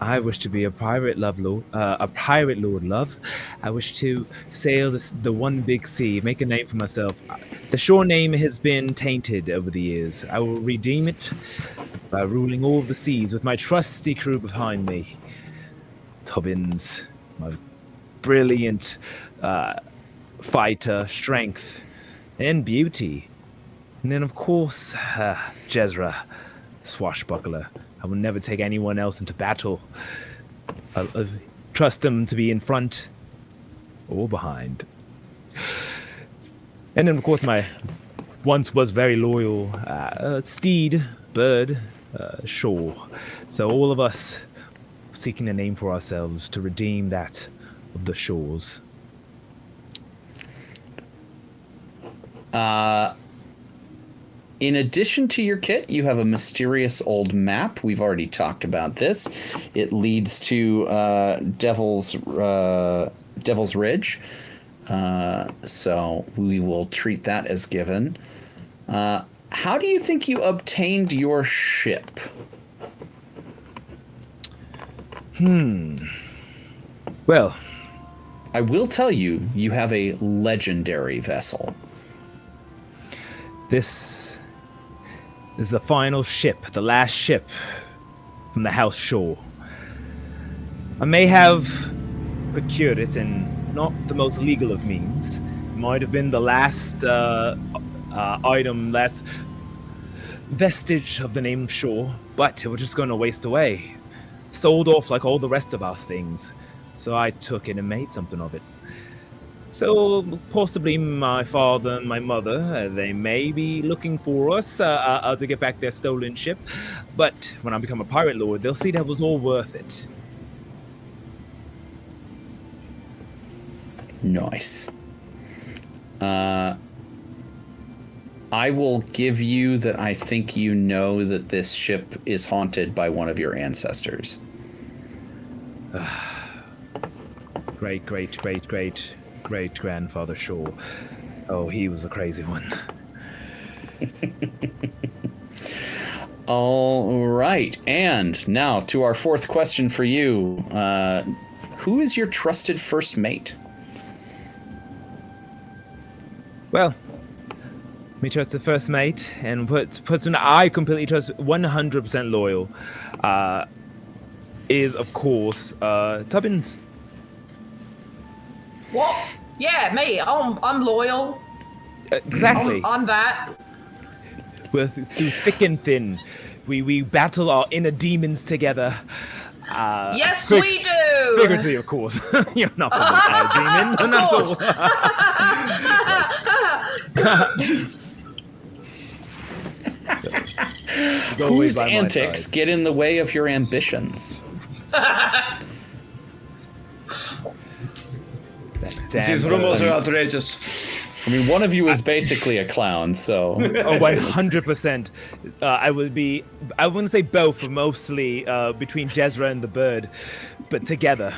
I wish to be a pirate lord, love. I wish to sail the one big sea, make a name for myself. The shore name has been tainted over the years. I will redeem it by ruling all of the seas with my trusty crew behind me. Tubbins, my brilliant fighter, strength, and beauty. And then, of course, Jezra, swashbuckler. I will never take anyone else into battle. I trust them to be in front or behind. And then, of course, my once was very loyal steed, bird, shore. So all of us seeking a name for ourselves to redeem that of the shores. In addition to your kit, you have a mysterious old map. We've already talked about this. It leads to Devil's Ridge. So we will treat that as given. How do you think you obtained your ship? Well, I will tell you, you have a legendary vessel. This is the final ship, the last ship from the House Shore. I may have procured it in not the most legal of means. It might have been the last item, last vestige of the name of Shore, but it was just going to waste away. Sold off like all the rest of our things. So I took it and made something of it. So possibly my father and my mother, they may be looking for us to get back their stolen ship. But when I become a pirate lord, they'll see that was all worth it. Nice. I will give you that I think you know that this ship is haunted by one of your ancestors. Great grandfather Shaw. Oh, he was a crazy one. All right. And now to our fourth question for you. Who is your trusted first mate? Well, me trust the first mate, and person I completely trust, 100% loyal, is of course Tubbins. What? Yeah, me. I'm loyal. Exactly. On that. Through thick and thin, we battle our inner demons together. Yes, we do. Figuratively, of course. You're not a demon. Of Not course. Whose antics get in the way of your ambitions? These rumors are outrageous. I mean, one of you is basically a clown, so... Oh, 100%. I wouldn't say both, but mostly between Jezra and the bird. But together.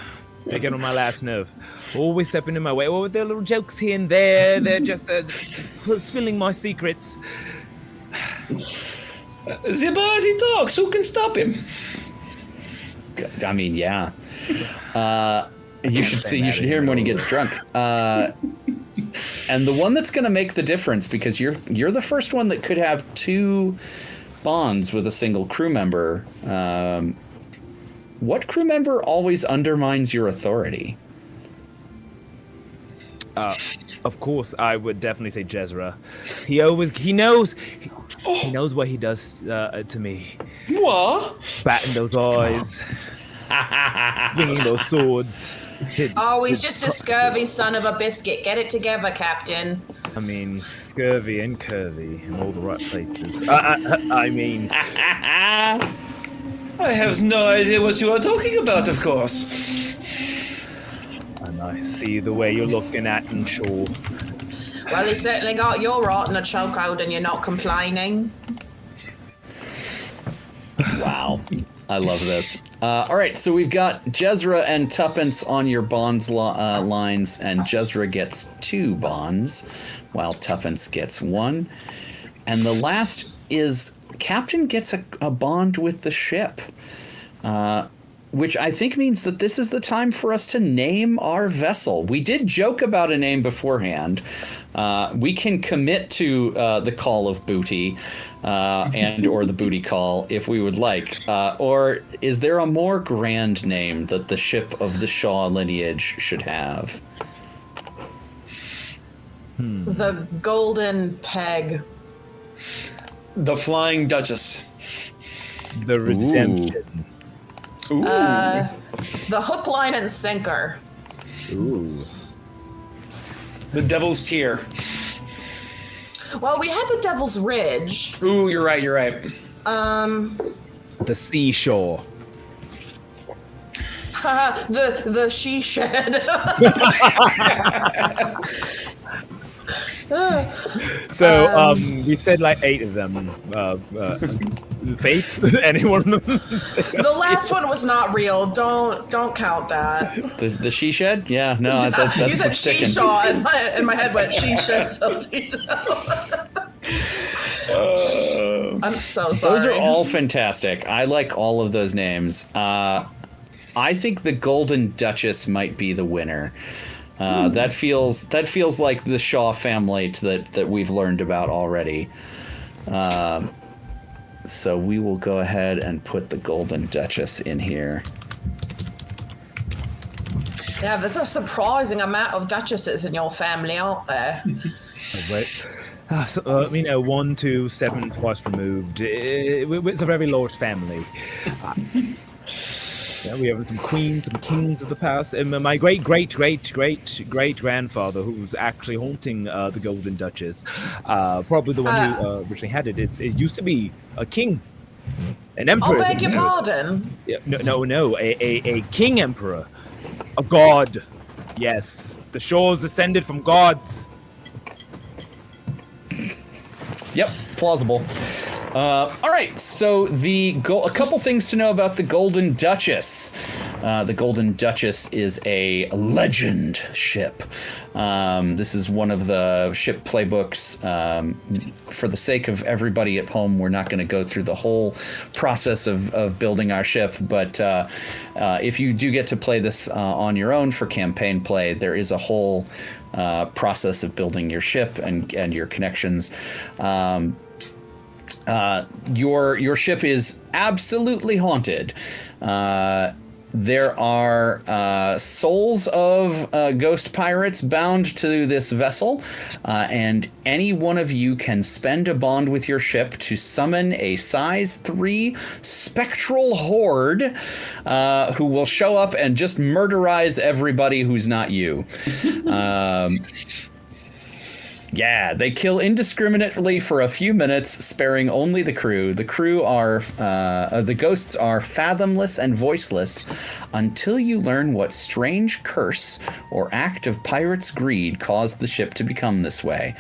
They get on my last nerve. Always stepping in my way. Oh, their little jokes here and there. They're just spilling my secrets. The bird, he talks. Who can stop him? I mean, yeah. You should hear him when he gets drunk. And the one that's going to make the difference, because you're the first one that could have two bonds with a single crew member. What crew member always undermines your authority? Of course, I would definitely say Jezra. He knows what he does to me. What? Batting those eyes, swinging those swords. He's just a scurvy son of a biscuit. Get it together, Captain. I mean, scurvy and curvy in all the right places. I mean... I have no idea what you are talking about, of course. And I see the way you're looking at him, sure. Well, he certainly got your rot in a chokehold and you're not complaining. Wow. I love this. All right, so we've got Jezra and Tuppence on your bonds lines, and Jezra gets 2 bonds, while Tuppence gets 1. And the last is Captain gets a bond with the ship, which I think means that this is the time for us to name our vessel. We did joke about a name beforehand. We can commit to the Call of Booty and or the Booty Call if we would like. Or is there a more grand name that the ship of the Shaw lineage should have? The Golden Peg. The Flying Duchess. The Redemption. Ooh. The Hook, Line, and Sinker. Ooh. The Devil's Tear. Well, we had the Devil's Ridge. Ooh, you're right. The Seashore. The She Shed. So we said like 8 of them. Fates? Anyone of them? The last one was not real. Don't count that. The She Shed? Yeah, no, that's You said what's sticking. She Shaw, and my head went She Shed sells seashell. I'm so sorry. Those are all fantastic. I like all of those names. I think the Golden Duchess might be the winner. That feels like the Shaw family that we've learned about already. So we will go ahead and put the Golden Duchess in here. Yeah, there's a surprising amount of duchesses in your family, aren't there? Right. 1, 2, 7, twice removed. It's a very large family. Yeah, we have some queens, some kings of the past, and my great grandfather, who's actually haunting the Golden Duchess, probably the one who originally had it. It used to be a king, an emperor. Oh, beg your pardon. Yeah, no, a king emperor, a god. Yes, the shores descended from gods. Yep, plausible. All right, so a couple things to know about the Golden Duchess. The Golden Duchess is a legend ship. This is one of the ship playbooks. For the sake of everybody at home, we're not going to go through the whole process of building our ship, but if you do get to play this on your own for campaign play, there is a whole process of building your ship and your connections. Your ship is absolutely haunted. There are souls of ghost pirates bound to this vessel, and any one of you can spend a bond with your ship to summon a size 3 spectral horde who will show up and just murderize everybody who's not you. Yeah, they kill indiscriminately for a few minutes, sparing only the crew. The crew are, the ghosts are fathomless and voiceless until you learn what strange curse or act of pirates' greed caused the ship to become this way.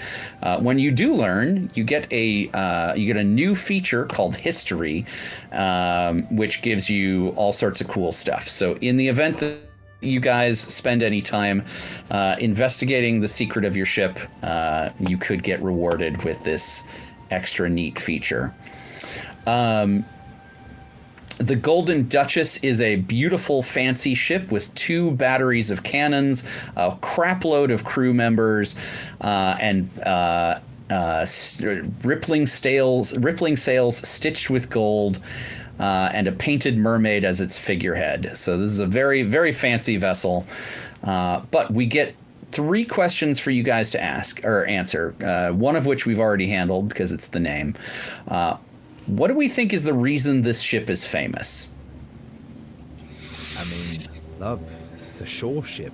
When you do learn, you get a new feature called History, which gives you all sorts of cool stuff. So in the event that you guys spend any time investigating the secret of your ship, you could get rewarded with this extra neat feature. The Golden Duchess is a beautiful, fancy ship with 2 batteries of cannons, a crapload of crew members, and rippling sails stitched with gold. And a painted mermaid as its figurehead. So this is a very, very fancy vessel. But we get 3 questions for you guys to ask or answer, one of which we've already handled because it's the name. What do we think is the reason this ship is famous? I mean, love. It's a shore ship.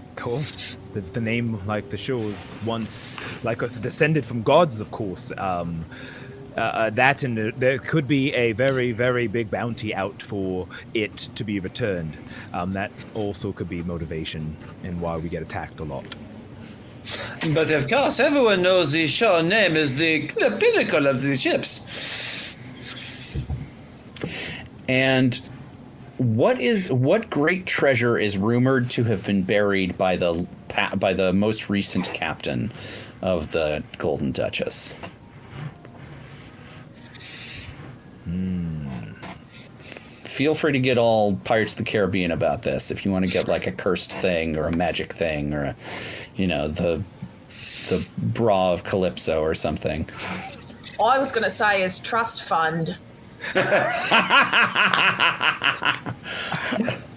Of course. The name, like the shore, was once, like us, descended from gods, of course. That and there could be a very, very big bounty out for it to be returned. That also could be motivation and why we get attacked a lot. But of course, everyone knows the shore name is the pinnacle of the ships. And what great treasure is rumored to have been buried by the most recent captain of the Golden Duchess? Feel free to get all Pirates of the Caribbean about this if you want to get like a cursed thing or a magic thing or the bra of Calypso or something. All I was going to say is trust fund.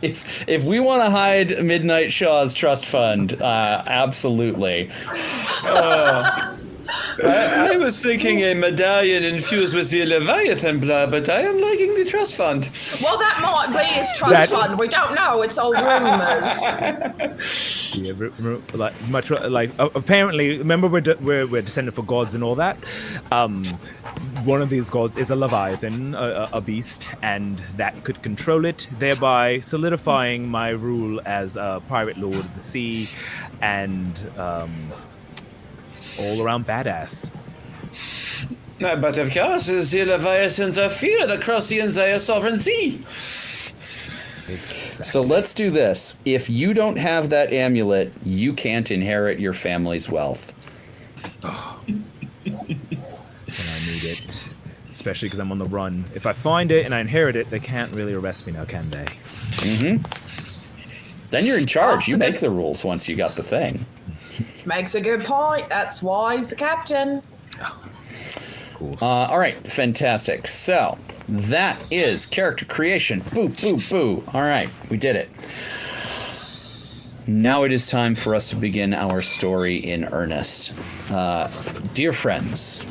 If we want to hide Midnight Shaw's trust fund, absolutely. I was thinking a medallion infused with the Leviathan blood, but I am liking the trust fund. Well, that might be his trust fund. We don't know. It's all rumors. Yeah, apparently, remember we're descended for gods and all that. One of these gods is a Leviathan, a beast, and that could control it, thereby solidifying my rule as a pirate lord of the sea, and all-around badass. But of course, the Leviathans are feared across the entire Sovereign Sea. Exactly. So let's do this. If you don't have that amulet, you can't inherit your family's wealth. When I need it. Especially because I'm on the run. If I find it and I inherit it, they can't really arrest me now, can they? Mm-hmm. Then you're in charge. You make the rules once you got the thing. Makes a good point. That's why he's the captain. Cool. All right, fantastic. So that is character creation. Boo, boo, boo. All right, we did it. Now it is time for us to begin our story in earnest. Dear friends,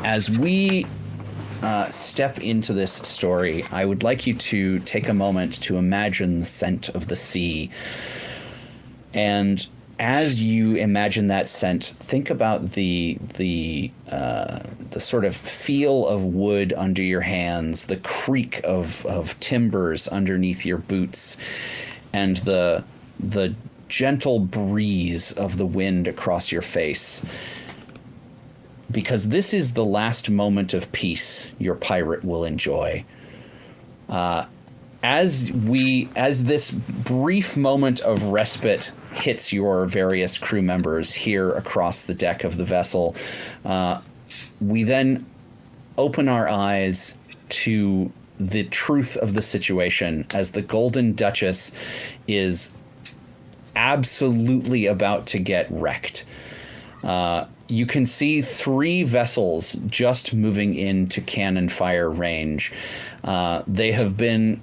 as we step into this story, I would like you to take a moment to imagine the scent of the sea. And as you imagine that scent, think about the sort of feel of wood under your hands, the creak of timbers underneath your boots, and the gentle breeze of the wind across your face. Because this is the last moment of peace your pirate will enjoy. as this brief moment of respite hits your various crew members here across the deck of the vessel, we then open our eyes to the truth of the situation as the Golden Duchess is absolutely about to get wrecked. You can see 3 vessels just moving into cannon fire range. They have been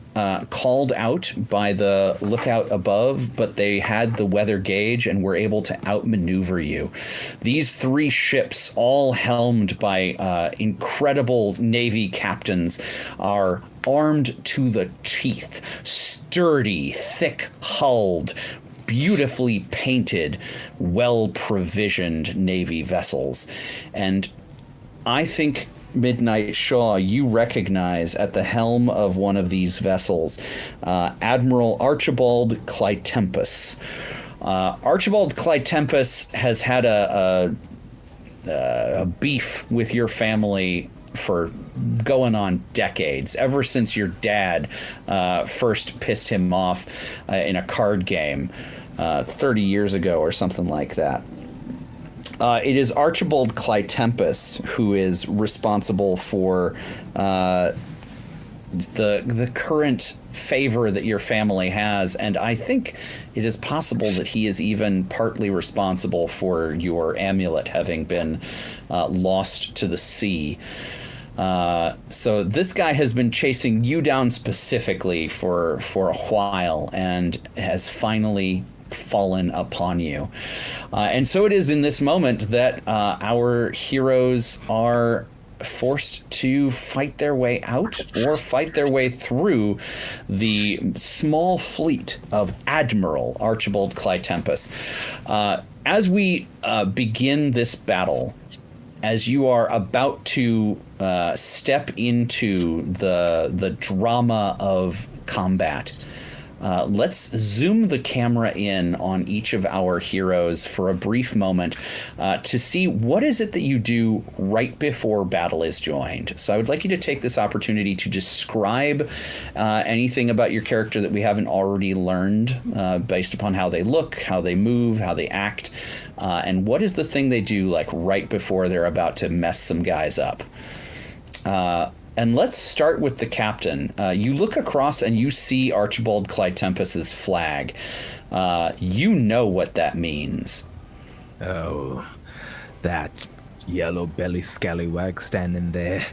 called out by the lookout above, but they had the weather gauge and were able to outmaneuver you. These 3 ships, all helmed by incredible Navy captains, are armed to the teeth, sturdy, thick-hulled, beautifully painted, well-provisioned Navy vessels. And I think, Midnight Shaw, you recognize at the helm of one of these vessels Admiral Archibald Clytempus. Archibald Clytempus has had a beef with your family for going on decades, ever since your dad first pissed him off in a card game 30 years ago or something like that. It is Archibald Clytempus who is responsible for the current favor that your family has, and I think it is possible that he is even partly responsible for your amulet having been lost to the sea. So this guy has been chasing you down specifically for a while and has finally fallen upon you. And so it is in this moment that our heroes are forced to fight their way out or fight their way through the small fleet of Admiral Archibald Clytempus. As we begin this battle, as you are about to step into the drama of combat, let's zoom the camera in on each of our heroes for a brief moment to see what is it that you do right before battle is joined. So I would like you to take this opportunity to describe anything about your character that we haven't already learned based upon how they look, how they move, how they act, and what is the thing they do like right before they're about to mess some guys up. And let's start with the captain. You look across and you see Archibald Clytempus's flag. You know what that means. Oh, that yellow belly scallywag standing there,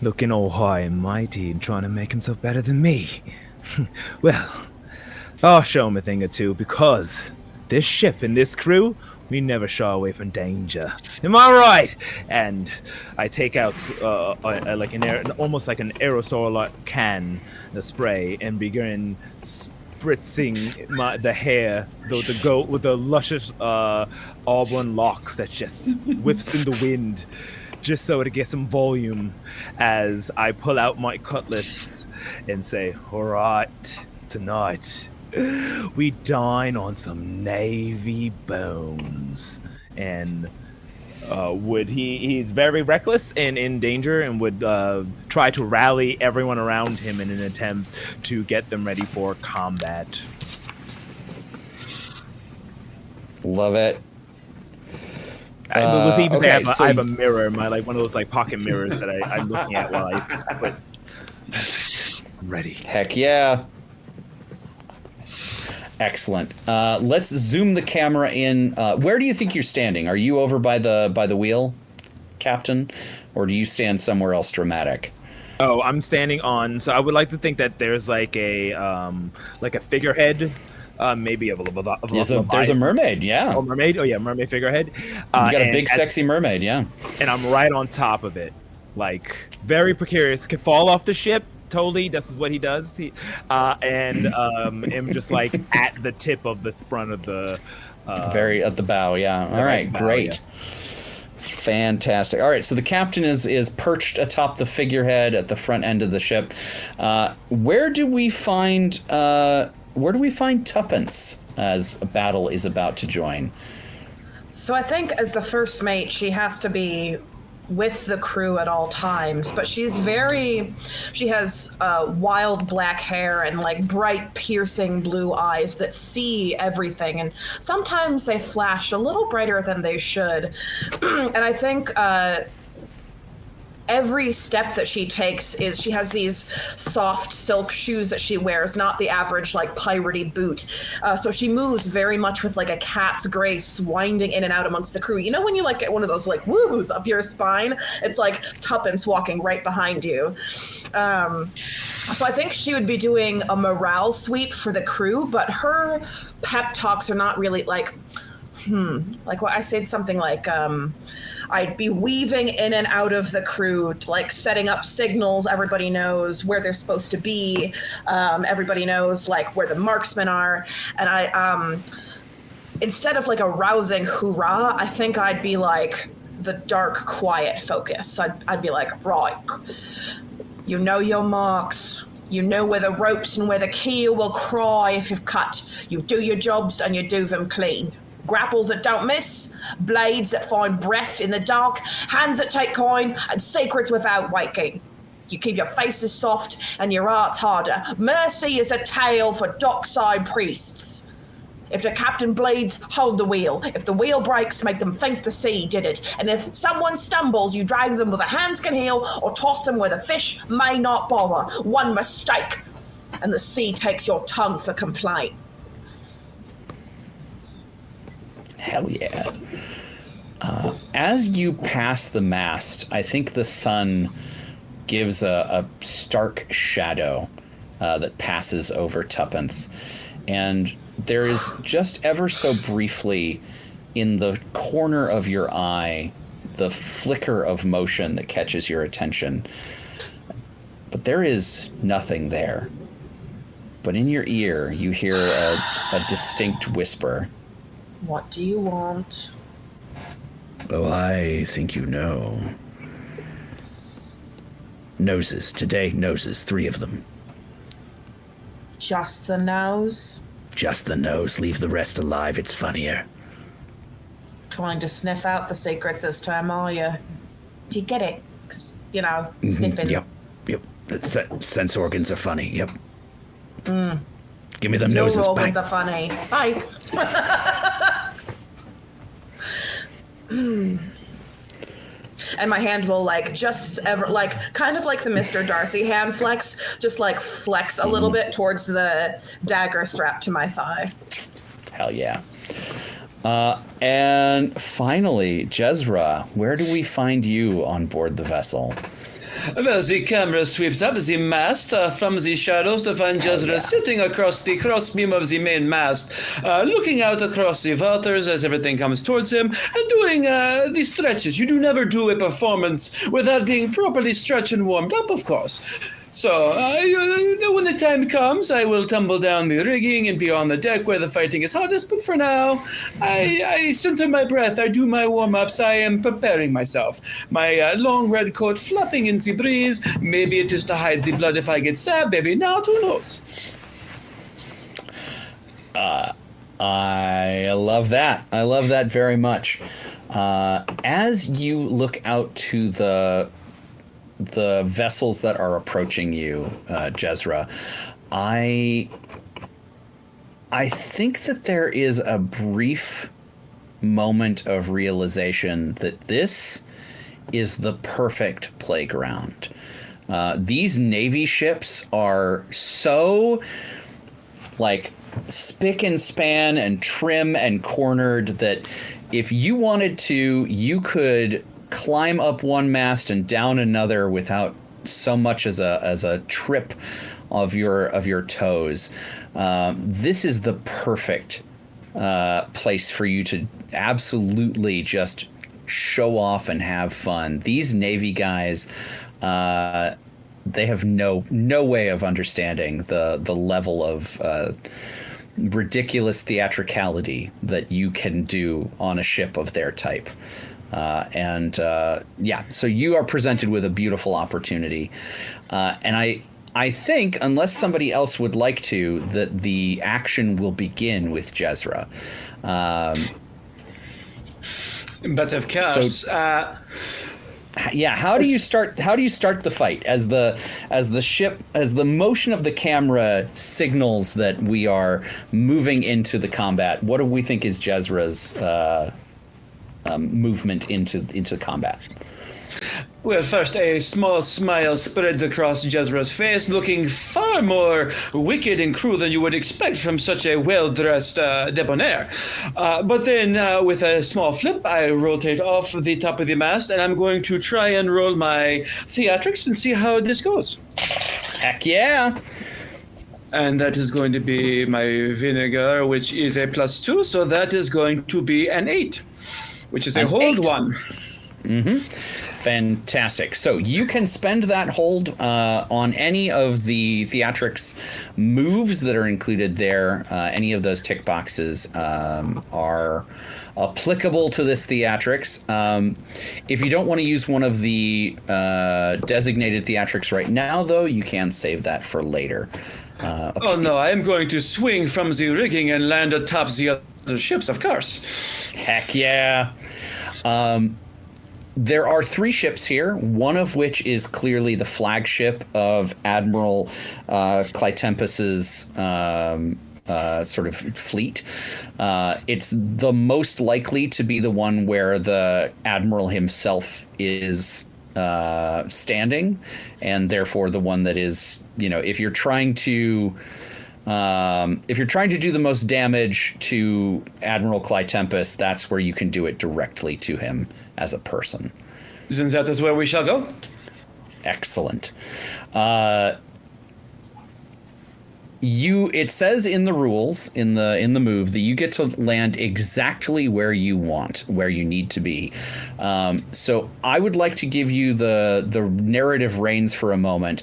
looking all high and mighty and trying to make himself better than me. Well, I'll show him a thing or two, because this ship and this crew, we never shy away from danger. Am I right? And I take out almost like an aerosol can, the spray, and begin spritzing the hair, the goat with the luscious auburn locks that just whiffs in the wind, just so to get some volume. As I pull out my cutlass and say, "All right, tonight we dine on some Navy bones." And he's very reckless and in danger, and would try to rally everyone around him in an attempt to get them ready for combat. Love it. I was even say I have a mirror, my one of those pocket mirrors that I'm looking at while I put. Ready. Heck yeah. Excellent. Let's zoom the camera in. Where do you think you're standing? Are you over by the wheel, Captain, or do you stand somewhere else dramatic? Oh, I'm standing on. So I would like to think that there's a figurehead, maybe of there's a mermaid. Yeah. Oh, mermaid. Oh yeah, mermaid figurehead. You got a big sexy mermaid. Yeah. And I'm right on top of it, very precarious. Could fall off the ship. Totally, this is what he does. And am just at the tip of the front of the very at the bow. Yeah. All right. Bow, great. Yeah. Fantastic. All right. So the captain is perched atop the figurehead at the front end of the ship. Where do we find Tuppence as a battle is about to join? So I think as the first mate, she has to be with the crew at all times, but she has wild black hair and like bright piercing blue eyes that see everything, and sometimes they flash a little brighter than they should. And I think every step that she takes is she has these soft silk shoes that she wears, not the average like piratey boot. So she moves very much with like a cat's grace, winding in and out amongst the crew. You know when you like get one of those like woos up your spine? It's like Tuppence walking right behind you. So I think she would be doing a morale sweep for the crew, but her pep talks are not really like what I said, something like I'd be weaving in and out of the crew, like setting up signals. Everybody knows where they're supposed to be. Everybody knows like where the marksmen are. And I, instead of like a rousing hoorah, I think I'd be like the dark, quiet focus. I'd be like, right, you know your marks. You know where the ropes and where the keel will cry if you've cut. You do your jobs and you do them clean. Grapples that don't miss, blades that find breath in the dark, hands that take coin, and secrets without waking. You keep your faces soft and your hearts harder. Mercy is a tale for dockside priests. If the captain bleeds, hold the wheel. If the wheel breaks, make them think the sea did it. And if someone stumbles, you drag them where the hands can heal or toss them where the fish may not bother. One mistake, and the sea takes your tongue for complaint. Hell yeah. As you pass the mast, I think the sun gives a stark shadow that passes over Tuppence. And there is just ever so briefly in the corner of your eye the flicker of motion that catches your attention. But there is nothing there. But in your ear, you hear a distinct whisper. What do you want? Oh, I think you know. Noses. Today, noses. 3 of them. Just the nose? Just the nose. Leave the rest alive. It's funnier. Trying to sniff out the secrets this time, are you? Do you get it? 'Cause, sniffing. Yep. The sense organs are funny. Yep. Give me them Your noses organs back. are funny. Bye. And my hand will kind of like the Mr. Darcy hand flex, just like flex a little bit towards the dagger strapped to my thigh. Hell yeah. And finally, Jezra, where do we find you on board the vessel? Well, the camera sweeps up the mast from the shadows to find Jezra sitting across the crossbeam of the main mast, looking out across the waters as everything comes towards him, and doing the stretches. You do never do a performance without being properly stretched and warmed up, of course. So, when the time comes, I will tumble down the rigging and be on the deck where the fighting is hottest. But for now, I center my breath. I do my warm-ups. I am preparing myself. My long red coat flapping in the breeze. Maybe it is to hide the blood if I get stabbed. Maybe not. Who knows? I love that. I love that very much. As you look out to the vessels that are approaching you, Jezra, I think that there is a brief moment of realization that this is the perfect playground. These Navy ships are so like spick and span and trim and cornered that if you wanted to, you could climb up one mast and down another without so much as a trip of your toes. This is the perfect place for you to absolutely just show off and have fun. These Navy guys, they have no way of understanding the level of ridiculous theatricality that you can do on a ship of their type. So you are presented with a beautiful opportunity. And I think, unless somebody else would like to, that the action will begin with Jezra. But of course, Yeah, how do you start the fight as the motion of the camera signals that we are moving into the combat? What do we think is Jezra's movement into combat? Well, first, a small smile spreads across Jezra's face, looking far more wicked and cruel than you would expect from such a well-dressed debonair. But then, with a small flip, I rotate off the top of the mast, and I'm going to try and roll my theatrics and see how this goes. Heck yeah! And that is going to be my vinegar, which is a +2, so that is going to be an 8, which is a hold 1. Mm-hmm. Fantastic. So you can spend that hold on any of the theatrics moves that are included there. Any of those tick boxes are applicable to this theatrics. If you don't want to use one of the designated theatrics right now, though, you can save that for later. Oh no, I am going to swing from the rigging and land atop the other ships, of course. Heck yeah. There are 3 ships here, one of which is clearly the flagship of Admiral Clytempus's sort of fleet. It's the most likely to be the one where the Admiral himself is standing, and therefore the one that is, if you're trying to do the most damage to Admiral Clytempus, that's where you can do it directly to him as a person. Then that is where we shall go. Excellent. It says in the rules, in the move, that you get to land exactly where you need to be. So I would like to give you the narrative reins for a moment,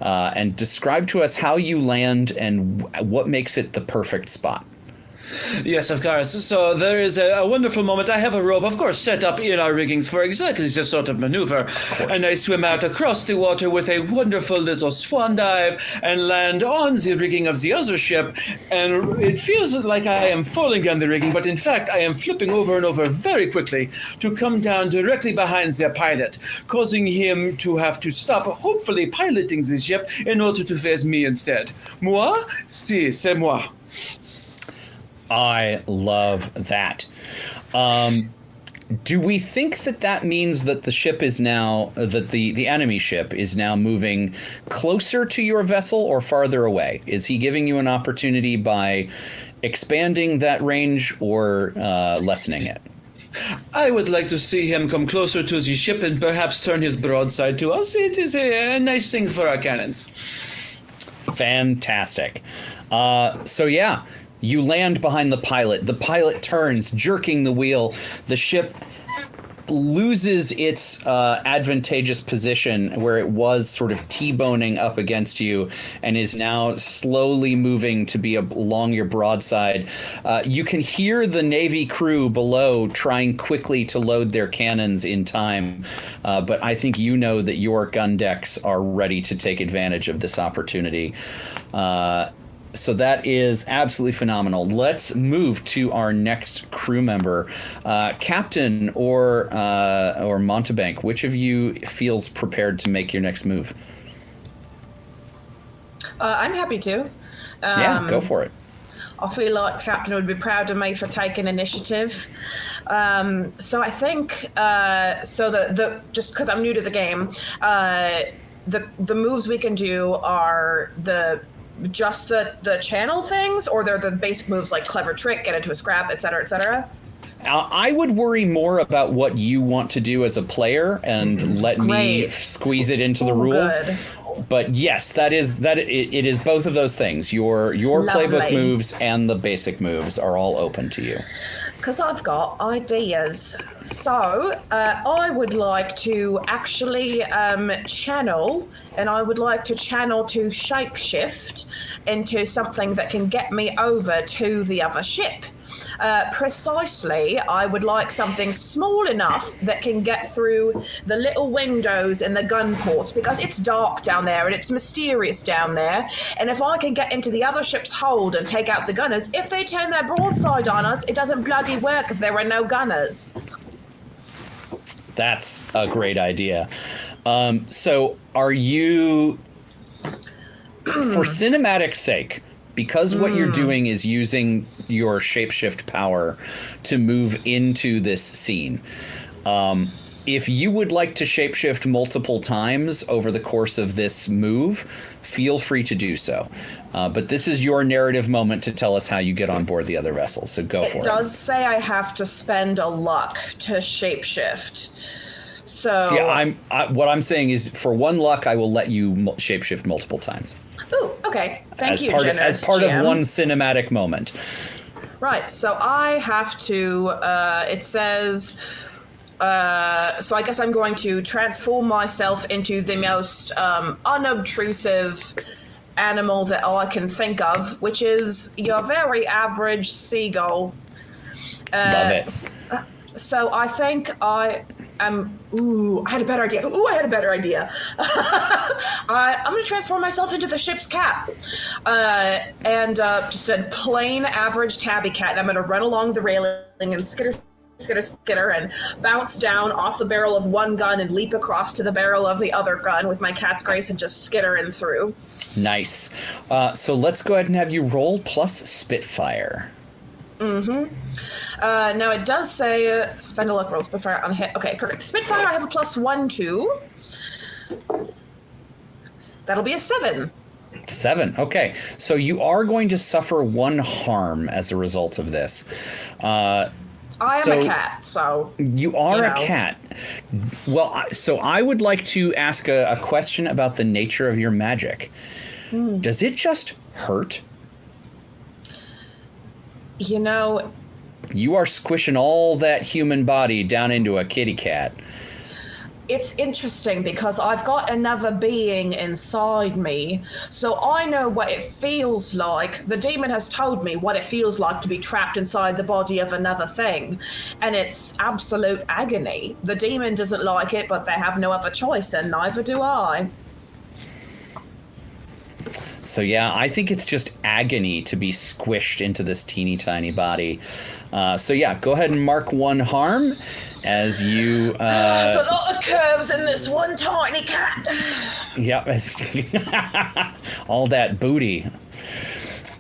and describe to us how you land and what makes it the perfect spot. Yes, of course. So there is a wonderful moment. I have a rope, of course, set up in our riggings for exactly this sort of maneuver. And I swim out across the water with a wonderful little swan dive and land on the rigging of the other ship. And it feels like I am falling down the rigging, but in fact, I am flipping over and over very quickly to come down directly behind the pilot, causing him to have to stop, hopefully piloting the ship in order to face me instead. Moi? Si, c'est moi. I love that. Do we think that means that the ship is now, that the enemy ship is now moving closer to your vessel or farther away? Is he giving you an opportunity by expanding that range or lessening it? I would like to see him come closer to the ship and perhaps turn his broadside to us. It is a nice thing for our cannons. Fantastic. So yeah. You land behind the pilot. The pilot turns, jerking the wheel. The ship loses its advantageous position where it was sort of T-boning up against you and is now slowly moving to be along your broadside. You can hear the Navy crew below trying quickly to load their cannons in time, but I think you know that your gun decks are ready to take advantage of this opportunity. So that is absolutely phenomenal. Let's move to our next crew member, Captain or Montebank. Which of you feels prepared to make your next move? I'm happy to. Yeah, go for it. I feel like the captain would be proud of me for taking initiative. So I think just because I'm new to the game, the moves we can do are just the channel things, or they're the basic moves like clever trick, get into a scrap, etc., etc.? I would worry more about what you want to do as a player and let me squeeze it into the rules. Good. But yes, it is both of those things. Your playbook moves and the basic moves are all open to you. Because I've got ideas. So I would like to actually channel, and I would like to channel to shapeshift into something that can get me over to the other ship. Precisely, I would like something small enough that can get through the little windows in the gun ports, because it's dark down there and it's mysterious down there. And if I can get into the other ship's hold and take out the gunners, if they turn their broadside on us, it doesn't bloody work if there are no gunners. That's a great idea. So are you, for cinematic sake, because what you're doing is using your shapeshift power to move into this scene, if you would like to shapeshift multiple times over the course of this move, feel free to do so. But this is your narrative moment to tell us how you get on board the other vessel, so go for it. It does say I have to spend a luck to shapeshift. So yeah, what I'm saying is, for 1 luck, I will let you shapeshift multiple times. Ooh, okay. Thank you, As part GM. of one cinematic moment. Right, so I have to, it says, so I guess I'm going to transform myself into the most unobtrusive animal that I can think of, which is your very average seagull. Love it. So I think I am. I had a better idea. I'm going to transform myself into the ship's cat, and just a plain average tabby cat. And I'm going to run along the railing and skitter, and bounce down off the barrel of one gun and leap across to the barrel of the other gun with my cat's grace and just skitter in through. Nice. So let's go ahead and have you roll plus Spitfire. Now it does say spend a luck roll Spitfire on hit. Okay, perfect. Spitfire, I have a +1/2. That'll be a 7. 7. Okay. So you are going to suffer 1 harm as a result of this. I am a cat, so... You are a cat. Well, so I would like to ask a question about the nature of your magic. Does it just hurt? You know... You are squishing all that human body down into a kitty cat. It's interesting because I've got another being inside me, so I know what it feels like. The demon has told me what it feels like to be trapped inside the body of another thing, and it's absolute agony. The demon doesn't like it, but they have no other choice, and neither do I. So yeah, I think it's just agony to be squished into this teeny tiny body. So yeah, go ahead and mark 1 harm as you... There's a lot of curves in this one tiny cat. Yep. All that booty.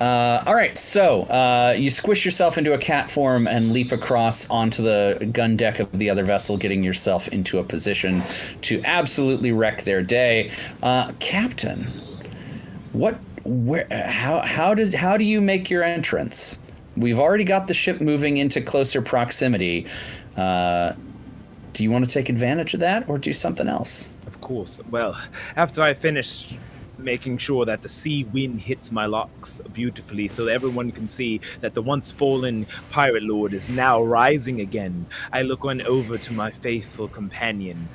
All right, so you squish yourself into a cat form and leap across onto the gun deck of the other vessel, getting yourself into a position to absolutely wreck their day. Captain, how do you make your entrance? We've already got the ship moving into closer proximity. Do you want to take advantage of that or do something else? Of course. Well, after I finish making sure that the sea wind hits my locks beautifully so that everyone can see that the once fallen pirate lord is now rising again, I look on over to my faithful companion.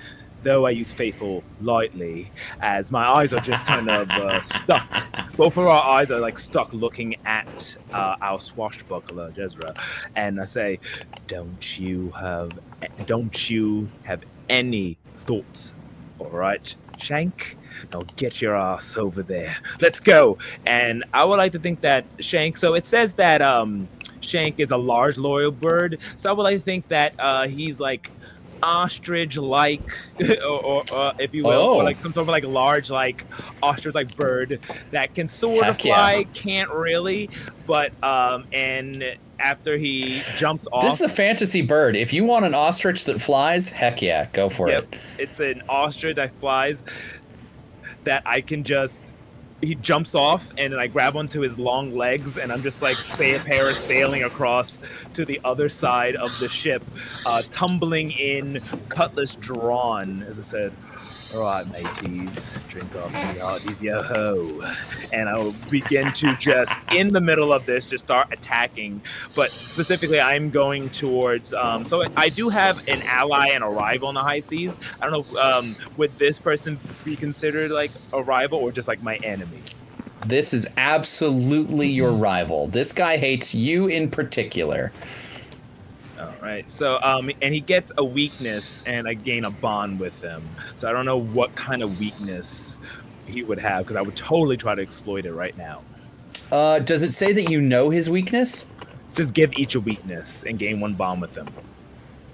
Though I use faithful lightly, as my eyes are just kind of stuck. Both of our eyes are like stuck looking at our swashbuckler, Jezra. And I say, don't you have any thoughts? All right, Shank? Now get your ass over there. Let's go. And I would like to think that Shank, so it says that Shank is a large loyal bird. So I would like to think that he's like ostrich-like, or if you will, or like some sort of like large, like ostrich-like bird that can sort of fly, can't really, but and after he jumps off. This is a fantasy bird. If you want an ostrich that flies, heck yeah, go for it. It's an ostrich that flies that I can just. He jumps off, and then I grab onto his long legs, and I'm just like parasailing across to the other side of the ship, tumbling in, cutlass drawn, as I said. All right, mateys, drink off the hearties, yo-ho. And I will begin to just, in the middle of this, just start attacking. But specifically, I'm going towards, so I do have an ally and a rival in the high seas. I don't know, would this person be considered like a rival or just like my enemy? This is absolutely your rival. This guy hates you in particular. All right. So, and he gets a weakness, and I gain a bond with him. So I don't know what kind of weakness he would have, because I would totally try to exploit it right now. Does it say that you know his weakness? Just give each a weakness and gain 1 bond with him.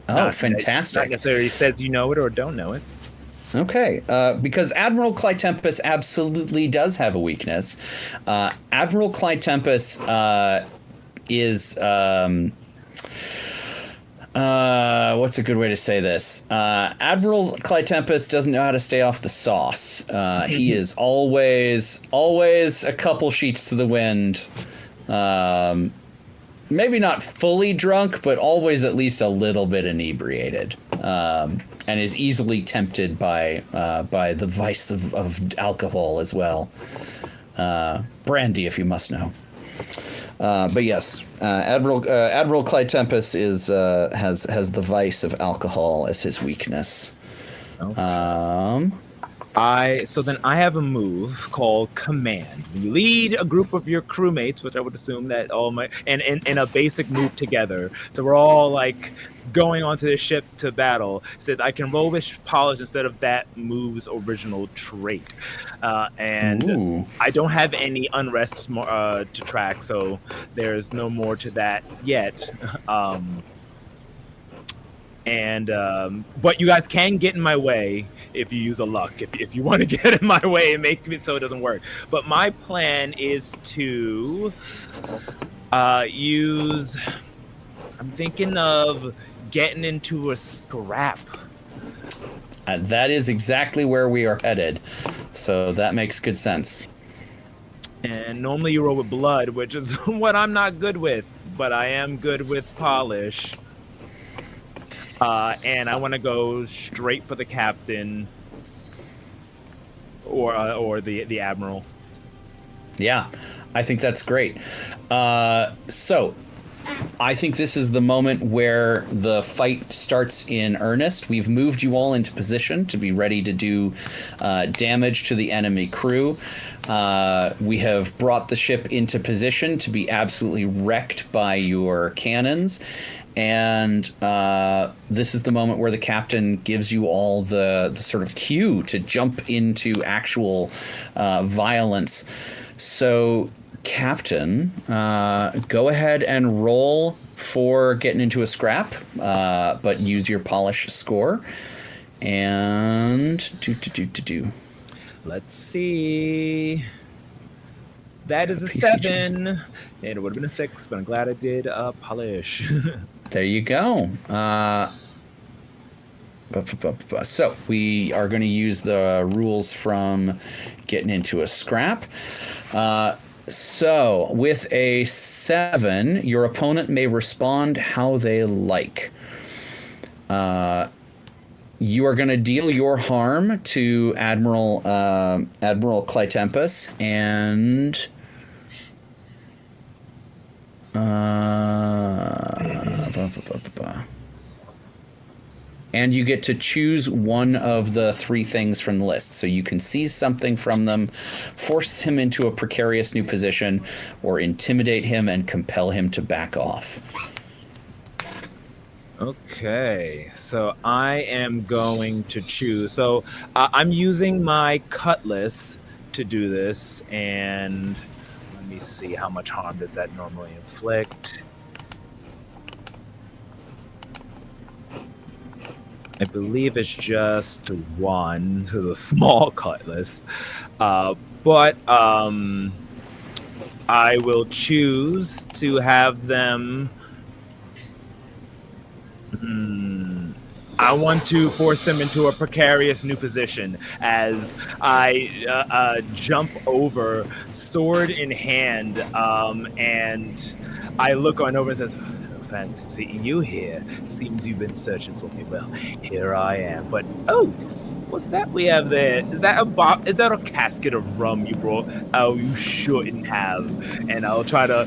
Oh, fantastic. Not necessarily says you know it or don't know it. Okay, because Admiral Clytempus absolutely does have a weakness. Admiral Clytempus is what's a good way to say this? Admiral Clytempus doesn't know how to stay off the sauce. He is always a couple sheets to the wind. Maybe not fully drunk, but always at least a little bit inebriated. And is easily tempted by the vice of alcohol as well. Brandy, if you must know. But yes, Admiral Clytempus has the vice of alcohol as his weakness. Okay. So then I have a move called Command. You lead a group of your crewmates, which I would assume that in a basic move together. So we're all like going onto the ship to battle. Said I can roll with polish instead of that move's original trait, and Ooh. I don't have any unrest to track, so there's no more to that yet. But you guys can get in my way if you use a luck. If you want to get in my way and make it so it doesn't work. But my plan is to use. I'm thinking of getting into a scrap. That is exactly where we are headed. So that makes good sense. And normally you roll with blood, which is what I'm not good with, but I am good with polish. And I want to go straight for the captain or the admiral. Yeah, I think that's great. So I think this is the moment where the fight starts in earnest. We've moved you all into position to be ready to do damage to the enemy crew. We have brought the ship into position to be absolutely wrecked by your cannons. And this is the moment where the captain gives you all the sort of cue to jump into actual violence. So, Captain, go ahead and roll for getting into a scrap, but use your polish score. And Let's see. That is a 7. And it would have been a 6, but I'm glad I did polish. There you go. So we are going to use the rules from getting into a scrap. So with a 7, your opponent may respond how they like. You are going to deal your harm to Admiral Clytempus, and and you get to choose one of the 3 things from the list. So you can seize something from them, force him into a precarious new position, or intimidate him and compel him to back off. Okay, so I am going to choose. So I'm using my cutlass to do this, and let me see how much harm does that normally inflict. I believe it's just 1. This is a small cutlass, but I will choose to have them. I want to force them into a precarious new position as I jump over, sword in hand, and I look on over and says, "Fancy seeing you here. Seems you've been searching for me. Well, here I am. But what's that we have there? Is that a casket of rum you brought? Oh, you shouldn't have." And I'll try to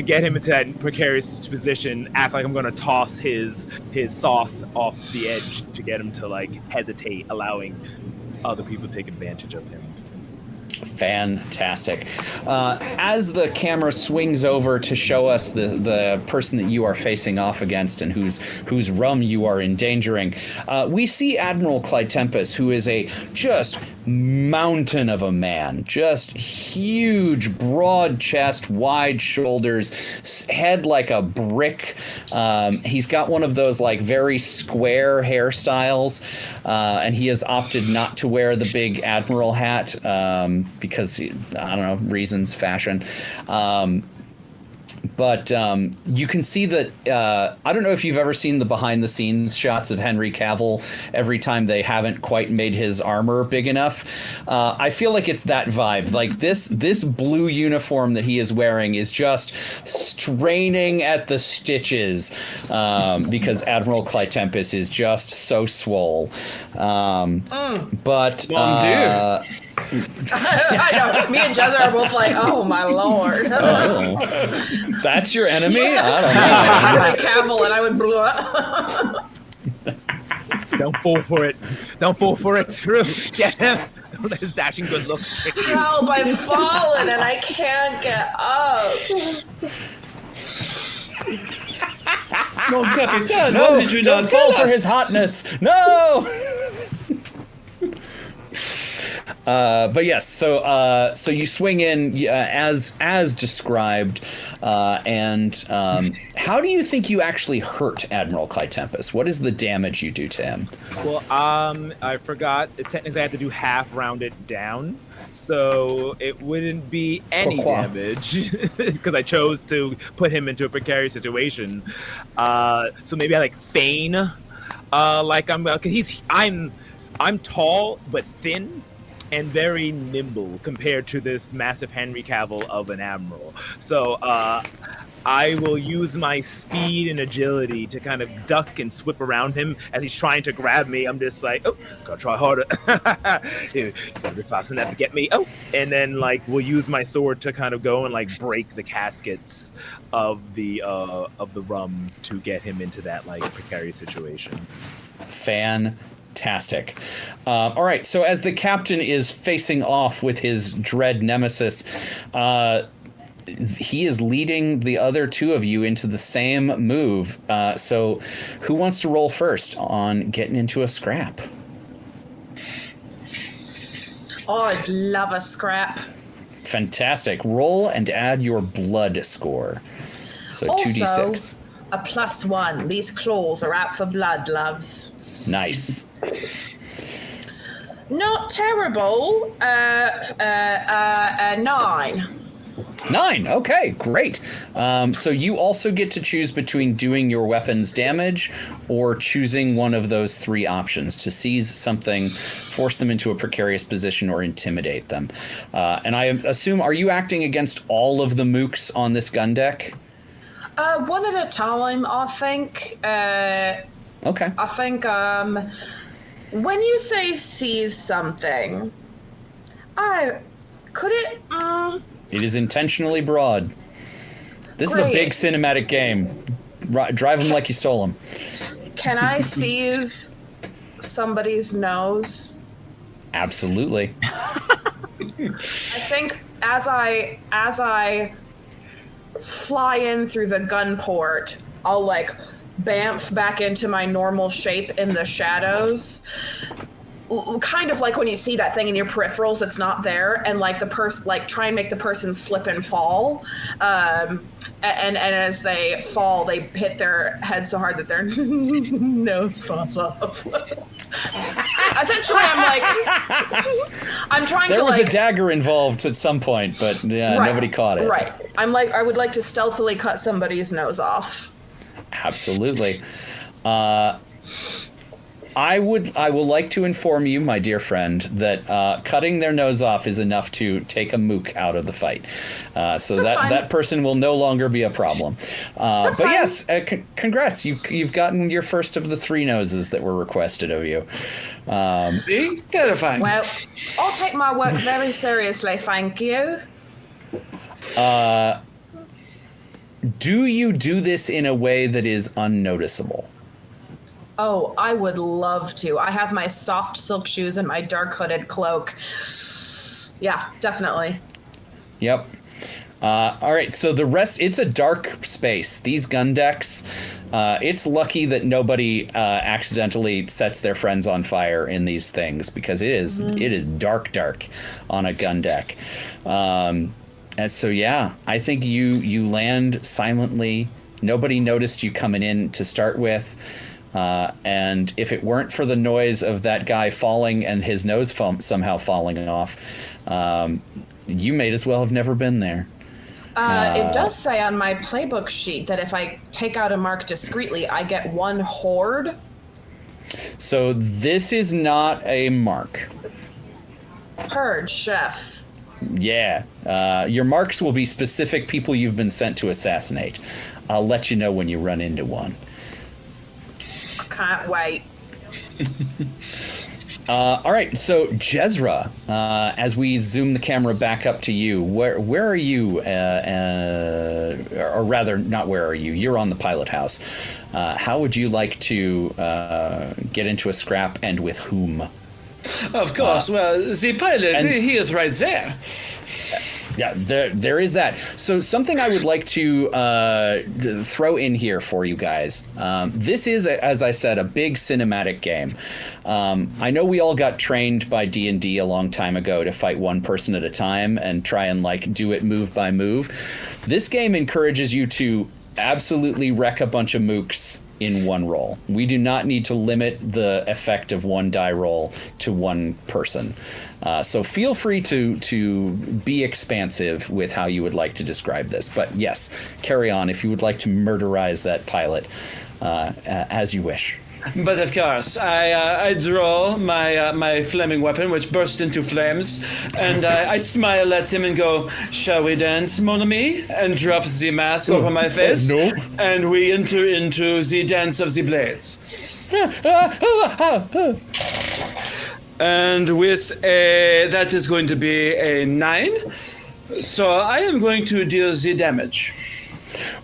get him into that precarious position, act like I'm going to toss his sauce off the edge to get him to like hesitate, allowing other people to take advantage of him. Fantastic. As the camera swings over to show us the person that you are facing off against and whose rum you are endangering, we see Admiral Clytempus, who is a just mountain of a man, just huge, broad chest, wide shoulders, head like a brick. He's got one of those like very square hairstyles, and he has opted not to wear the big admiral hat because, I don't know, reasons, fashion. But you can see that, I don't know if you've ever seen the behind-the-scenes shots of Henry Cavill every time they haven't quite made his armor big enough. I feel like it's that vibe. Like, this blue uniform that he is wearing is just straining at the stitches because Admiral Clytempus is just so swole. But... Mon Dieu. I know. Me and Jezza are both like, oh my lord. That's your enemy? I don't know. Henry Cavill, and I would blow up. Don't fall for it. Don't fall for it. Screw. Get him. Don't let his dashing good look. Help, I'm falling and I can't get up. No, Capitan, No, why did you don't not fall tell for us? his hotness. No! But yes, so you swing in as described, and how do you think you actually hurt Admiral Clytempus? What is the damage you do to him? Well, I forgot. Technically, I have to do half rounded down, so it wouldn't be any Pourquoi? damage because I chose to put him into a precarious situation. So maybe I like feign, like I'm tall but thin and very nimble compared to this massive Henry Cavill of an admiral. So I will use my speed and agility to kind of duck and whip around him as he's trying to grab me. I'm just like, oh, gotta try harder. You gotta be fast enough to get me. Oh, and then like we'll use my sword to kind of go and like break the caskets of the rum to get him into that like precarious situation. Fantastic. All right, so as the captain is facing off with his dread nemesis, he is leading the other two of you into the same move. So who wants to roll first on getting into a scrap? Oh, I'd love a scrap. Fantastic. Roll and add your blood score. So Also, 2d6. a +1. These claws are out for blood, loves. Nice. Not terrible. 9. 9. Okay, great. So you also get to choose between doing your weapon's damage or choosing one of those three options to seize something, force them into a precarious position, or intimidate them. And I assume, are you acting against all of the mooks on this gun deck? One at a time, I think. Okay. I think when you say seize something, could it? It is intentionally broad. This is a Great. big cinematic game. Drive them like you stole them. Can I seize somebody's nose? Absolutely. I think as I fly in through the gun port, I'll like bamf back into my normal shape in the shadows. Kind of like when you see that thing in your peripherals that's not there, and like the person, like try and make the person slip and fall. And as they fall, they hit their head so hard that their nose falls off. Essentially, I'm trying There to was like a dagger involved at some point, but yeah, Right, nobody caught it. Right. I would like to stealthily cut somebody's nose off. Absolutely. I will like to inform you, my dear friend, that cutting their nose off is enough to take a mook out of the fight. So that person will no longer be a problem. But fine. yes, congrats. You've gotten your first of the 3 noses that were requested of you. See? Terrifying. Well, I'll take my work very seriously, thank you. Do you do this in a way that is unnoticeable? Oh, I would love to. I have my soft silk shoes and my dark hooded cloak. Yeah, definitely. Yep. All right, so the rest, it's a dark space. These gun decks, it's lucky that nobody accidentally sets their friends on fire in these things, because it is dark on a gun deck. And so, yeah, I think you land silently. Nobody noticed you coming in to start with. And if it weren't for the noise of that guy falling and his nose somehow falling off, you may as well have never been there. It does say on my playbook sheet that if I take out a mark discreetly, I get 1 horde. So this is not a mark. Heard, chef. Yeah. Your marks will be specific people you've been sent to assassinate. I'll let you know when you run into one. Can't wait. All right, so Jezra, as we zoom the camera back up to you, where are you? Or rather, not where are you? You're on the pilot house. How would you like to get into a scrap, and with whom? Of course. Well, the pilot, he is right there. Yeah, there is that. So something I would like to throw in here for you guys. This is, as I said, a big cinematic game. I know we all got trained by D&D a long time ago to fight one person at a time and try and do it move by move. This game encourages you to absolutely wreck a bunch of mooks in one roll. We do not need to limit the effect of one die roll to one person. So feel free to be expansive with how you would like to describe this. But yes, carry on if you would like to murderize that pilot as you wish. But of course, I draw my flaming weapon, which bursts into flames, and I smile at him and go, "Shall we dance, mon ami?" and drop the mask over my face, no. and we enter into the dance of the blades. And with that is going to be a 9, so I am going to deal the damage.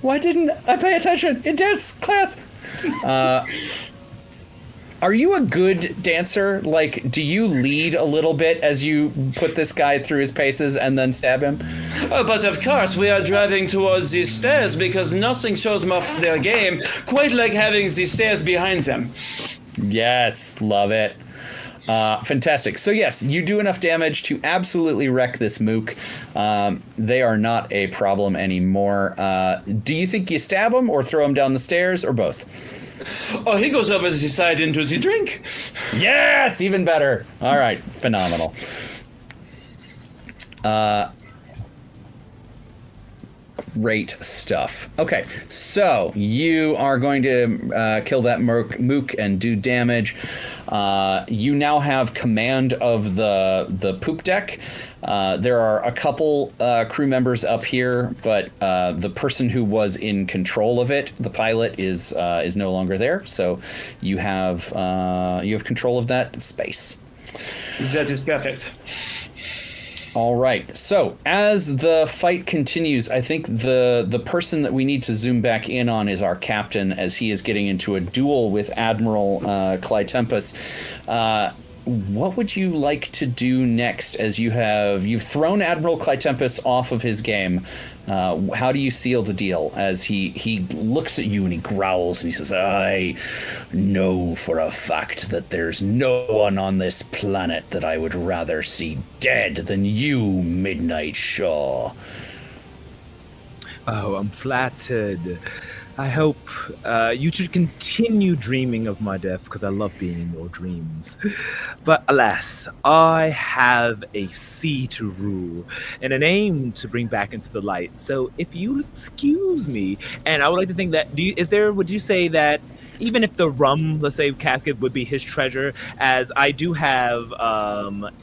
Why didn't I pay attention in dance class? Are you a good dancer? Do you lead a little bit as you put this guy through his paces and then stab him? Oh, but of course, we are driving towards these stairs because nothing shows them off their game quite like having the stairs behind them. Yes, love it. Fantastic. So yes, you do enough damage to absolutely wreck this mook. They are not a problem anymore. Do you think you stab him or throw him down the stairs or both? Oh, he goes over the side into the drink. Yes, even better. All right, phenomenal. Great stuff. Okay, so you are going to kill that mook and do damage. You now have command of the poop deck. There are a couple crew members up here, but the person who was in control of it, the pilot, is no longer there. So you have control of that space. That is perfect. All right. So as the fight continues, I think the person that we need to zoom back in on is our captain, as he is getting into a duel with Admiral Clytempus. What would you like to do next, as you've thrown Admiral Clytempus off of his game? How do you seal the deal? As he looks at you and he growls and he says, "I know for a fact that there's no one on this planet that I would rather see dead than you, Midnight Shaw." Oh, I'm flattered. I hope you should continue dreaming of my death, because I love being in your dreams. But alas, I have a sea to rule and an aim to bring back into the light. So if you'll excuse me, and I would like to think that, would you say that even if the rum, let's say, casket would be his treasure, as I do have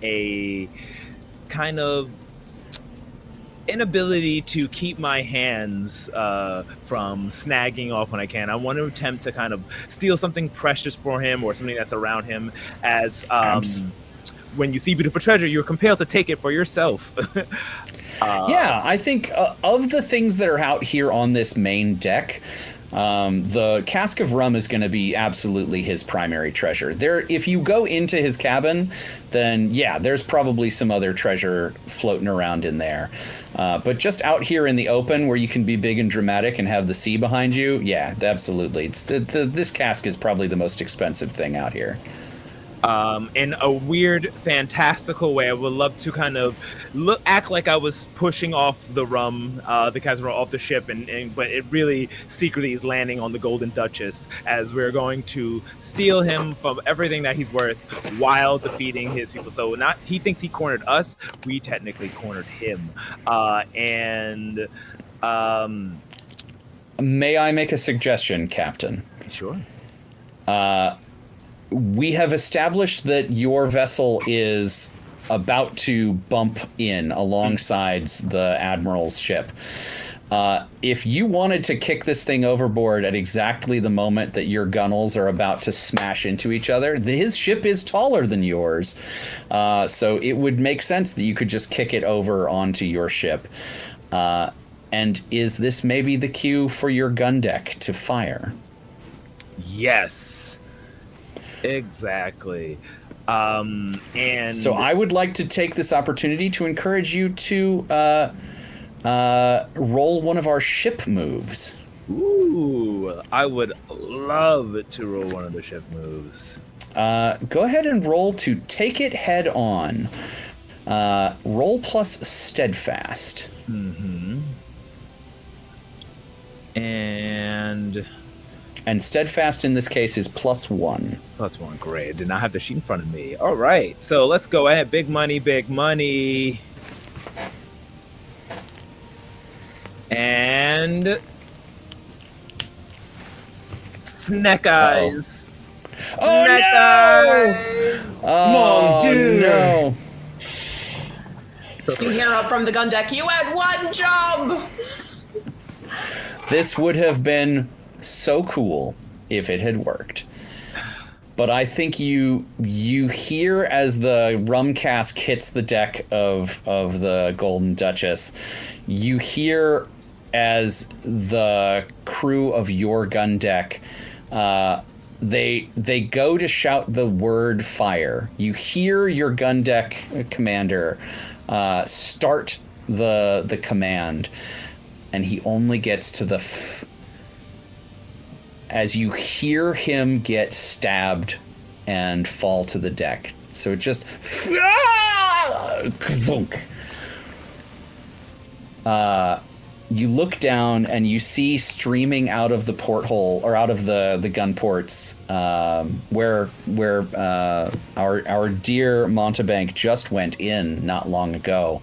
a kind of inability to keep my hands from snagging off when I can. I want to attempt to kind of steal something precious for him or something that's around him, as when you see beautiful treasure, you're compelled to take it for yourself. Yeah, I think of the things that are out here on this main deck, The cask of rum is going to be absolutely his primary treasure. If you go into his cabin, then yeah, there's probably some other treasure floating around in there. But just out here in the open where you can be big and dramatic and have the sea behind you, yeah, absolutely. This cask is probably the most expensive thing out here. In a weird, fantastical way, I would love to kind of act like I was pushing off the rum, the Casserole off the ship, but it really secretly is landing on the Golden Duchess as we're going to steal him from everything that he's worth while defeating his people. So he thinks he cornered us, we technically cornered him. May I make a suggestion, Captain? Sure. We have established that your vessel is about to bump in alongside the Admiral's ship. If you wanted to kick this thing overboard at exactly the moment that your gunnels are about to smash into each other, his ship is taller than yours. So it would make sense that you could just kick it over onto your ship. And is this maybe the cue for your gun deck to fire? Yes. Exactly. And so I would like to take this opportunity to encourage you to roll one of our ship moves. Ooh, I would love to roll one of the ship moves. Go ahead and roll to take it head on. Roll plus steadfast. Mm-hmm. And steadfast in this case is +1. +1, great. I did not have the sheet in front of me. All right, so let's go ahead. Big money, big money. And Snack Eyes. Oh, Snack Eyes. Come on, dude. No. You hear up from the gun deck, you had one job! This would have been so cool if it had worked. But I think you hear as the rum cask hits the deck of the Golden Duchess, you hear as the crew of your gun deck, they go to shout the word fire. You hear your gun deck commander start the command, and he only gets to the as you hear him get stabbed and fall to the deck. So it just you look down and you see streaming out of the porthole, or out of the gun ports, where our dear Montebank just went in not long ago,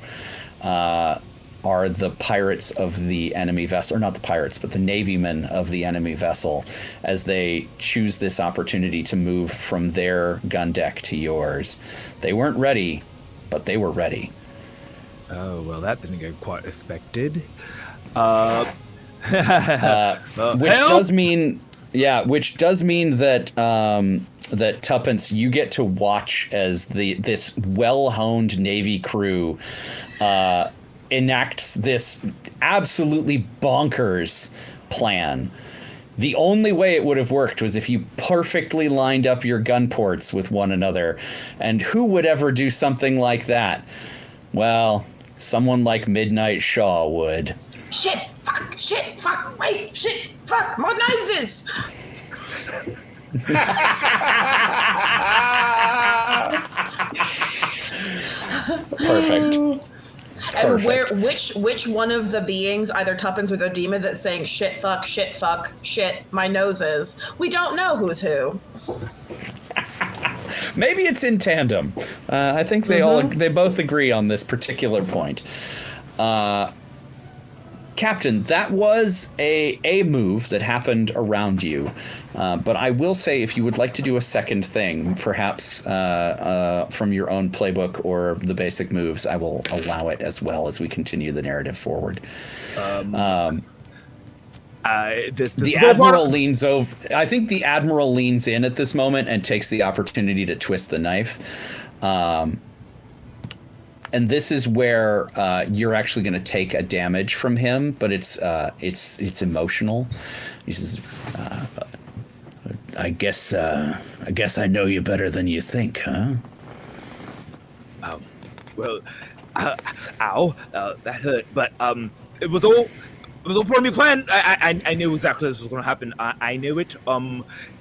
are the pirates of the enemy vessel, or not the pirates, but the navymen of the enemy vessel, as they choose this opportunity to move from their gun deck to yours. They weren't ready, but they were ready. Oh, well, that didn't get quite expected. Which does mean that that Tuppence, you get to watch as this well-honed Navy crew enacts this absolutely bonkers plan. The only way it would have worked was if you perfectly lined up your gun ports with one another. And who would ever do something like that? Well, someone like Midnight Shaw would. Shit, fuck, wait, shit, fuck, more noises! Perfect. And which one of the beings, either Tuppence or the demon, that's saying shit, fuck, my noses? We don't know who's who. Maybe it's in tandem. I think they both agree on this particular point. Captain, that was a move that happened around you. But I will say, if you would like to do a second thing, perhaps from your own playbook or the basic moves, I will allow it as well as we continue the narrative forward. The Admiral leans over. I think the Admiral leans in at this moment and takes the opportunity to twist the knife. And this is where you're actually going to take a damage from him, but it's emotional. He says, I guess I know you better than you think, huh? Well, ow, that hurt. But it was all part of my plan. I knew exactly this was going to happen. I knew it.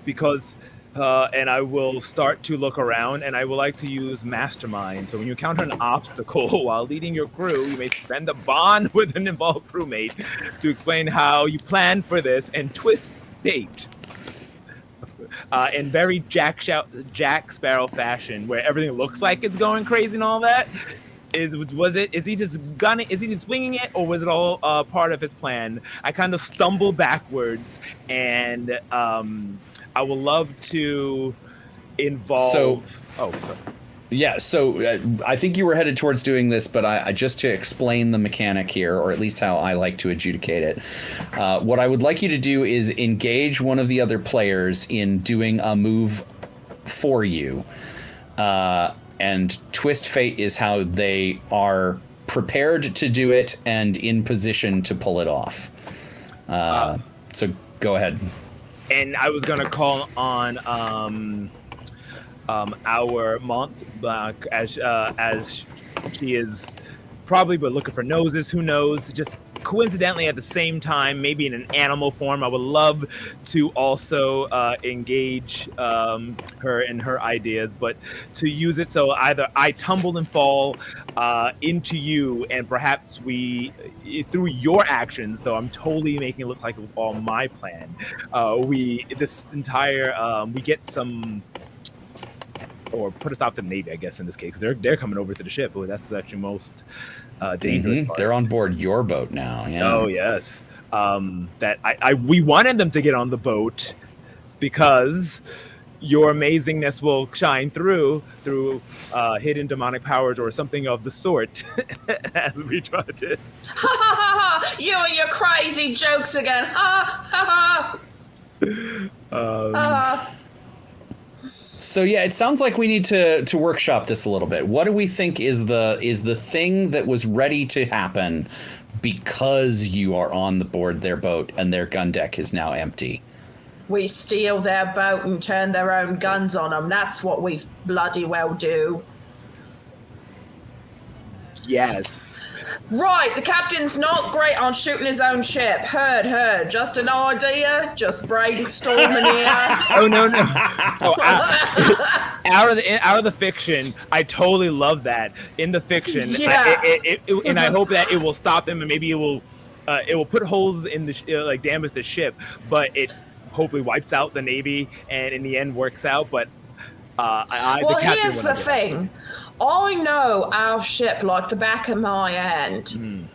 Because. And I will start to look around, and I would like to use Mastermind. So when you encounter an obstacle while leading your crew, you may spend a bond with an involved crewmate to explain how you plan for this and twist fate. In very Jack Sparrow fashion, where everything looks like it's going crazy and all that. Is he just winging it, or was it all part of his plan? I kind of stumble backwards, and I would love to involve. So I think you were headed towards doing this, but I just to explain the mechanic here, or at least how I like to adjudicate it. What I would like you to do is engage one of the other players in doing a move for you, and twist fate is how they are prepared to do it and in position to pull it off. So go ahead. And I was gonna call on our Mont as she is probably but looking for noses. Who knows? Just coincidentally at the same time, maybe in an animal form. I would love to also engage her in her ideas, but to use it so either I tumble and fall into you, and perhaps we, through your actions, though I'm totally making it look like it was all my plan, we get some, or put a stop to the Navy, I guess, in this case. They're coming over to the ship. That's actually most dangerous part. They're on board your boat now. Yeah. Oh, yes. We wanted them to get on the boat because your amazingness will shine through hidden demonic powers or something of the sort as we try to. You and your crazy jokes again. So yeah, it sounds like we need to workshop this a little bit. What do we think is the thing that was ready to happen because you are on the board their boat and their gun deck is now empty? We steal their boat and turn their own guns on them. That's what we bloody well do. Yes. Right, the captain's not great on shooting his own ship. Heard. Just an idea. Just brainstorming here. Oh no. Oh, out of the fiction, I totally love that. In the fiction, yeah. And I hope that it will stop them, and maybe it will put holes in the damage the ship, but it hopefully wipes out the Navy, and in the end works out. But here's the thing. I know our ship like the back of my hand.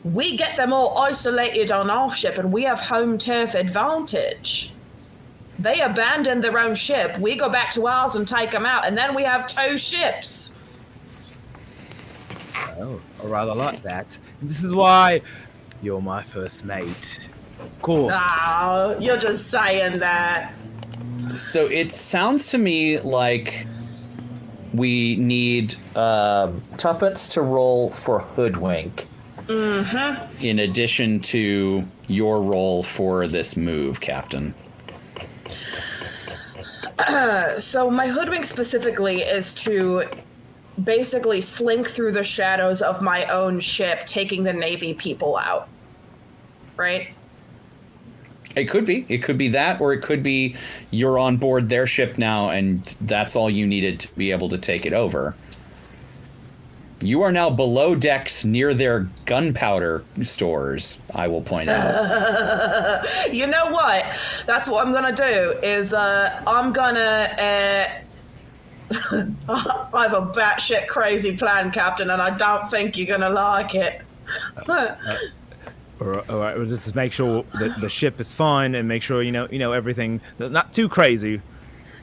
We get them all isolated on our ship, and we have home turf advantage. They abandon their own ship. We go back to ours and take them out, and then we have 2 ships. Oh, I rather like that. And this is why you're my first mate. Of course. Oh, you're just saying that. So it sounds to me like we need tuppence to roll for hoodwink. Mm-hmm. In addition to your role for this move, Captain. So my hoodwink specifically is to basically slink through the shadows of my own ship, taking the Navy people out. Right? It could be. It could be that, or it could be you're on board their ship now, and that's all you needed to be able to take it over. You are now below decks near their gunpowder stores, I will point out. You know what? That's what I'm going to do, is I'm going to... I have a batshit crazy plan, Captain, and I don't think you're going to like it. All right, we'll just make sure that the ship is fine, and make sure you know everything, not too crazy.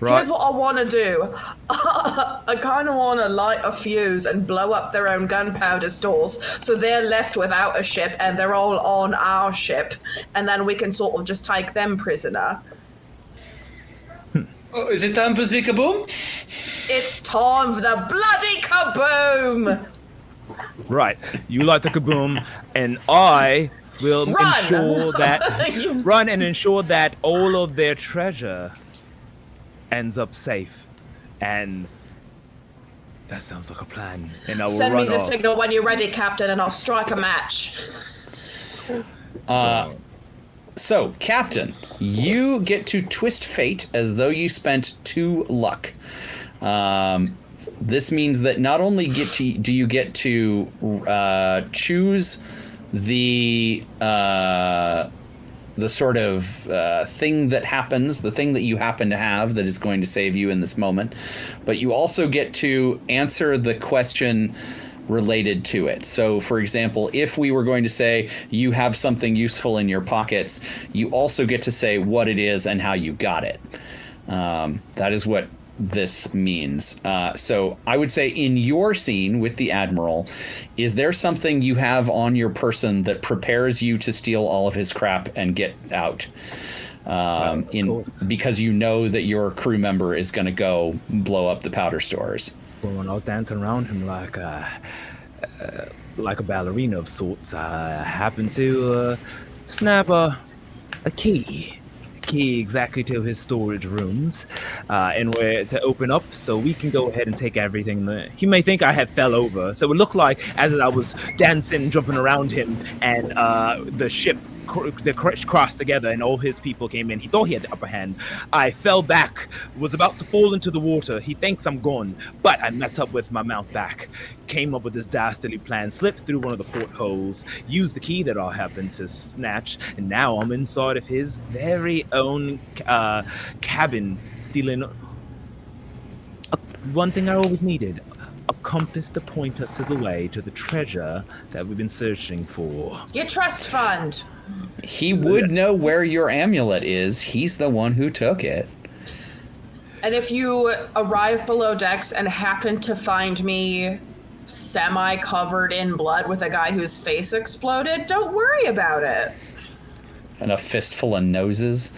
Right. Here's what I want to do. I kind of want to light a fuse and blow up their own gunpowder stores, so they're left without a ship, and they're all on our ship, and then we can sort of just take them prisoner. Oh, is it time for the kaboom? It's time for the bloody kaboom! Right. You light the kaboom, and I will Run! ensure that run and ensure that all of their treasure ends up safe. And that sounds like a plan. And I will Send me run the off. signal when you're ready, Captain, and I'll strike a match. So, Captain, you get to twist fate as though you spent 2 luck. This means that not only do you get to choose the sort of thing that happens, the thing that you happen to have that is going to save you in this moment, but you also get to answer the question related to it. So, for example, if we were going to say you have something useful in your pockets, you also get to say what it is and how you got it. That is what this means. So I would say in your scene with the Admiral, is there something you have on your person that prepares you to steal all of his crap and get out? Because you know that your crew member is going to go blow up the powder stores. Well, when I was dancing around him like a ballerina of sorts, I happened to snap a key exactly to his storage rooms, and where to open up, so we can go ahead and take everything there. He may think I had fell over, so it looked like as I was dancing, jumping around him, and the ship crossed together and all his people came in. He thought he had the upper hand. I fell back, was about to fall into the water. He thinks I'm gone, but I met up with my mount back, came up with this dastardly plan, slipped through one of the portholes, used the key that I happened to snatch, and now I'm inside of his very own cabin, stealing one thing I always needed, a compass to point us to the way to the treasure that we've been searching for. Your trust fund. He would know where your amulet is. He's the one who took it. And if you arrive below decks and happen to find me semi-covered in blood with a guy whose face exploded, don't worry about it. And a fistful of noses.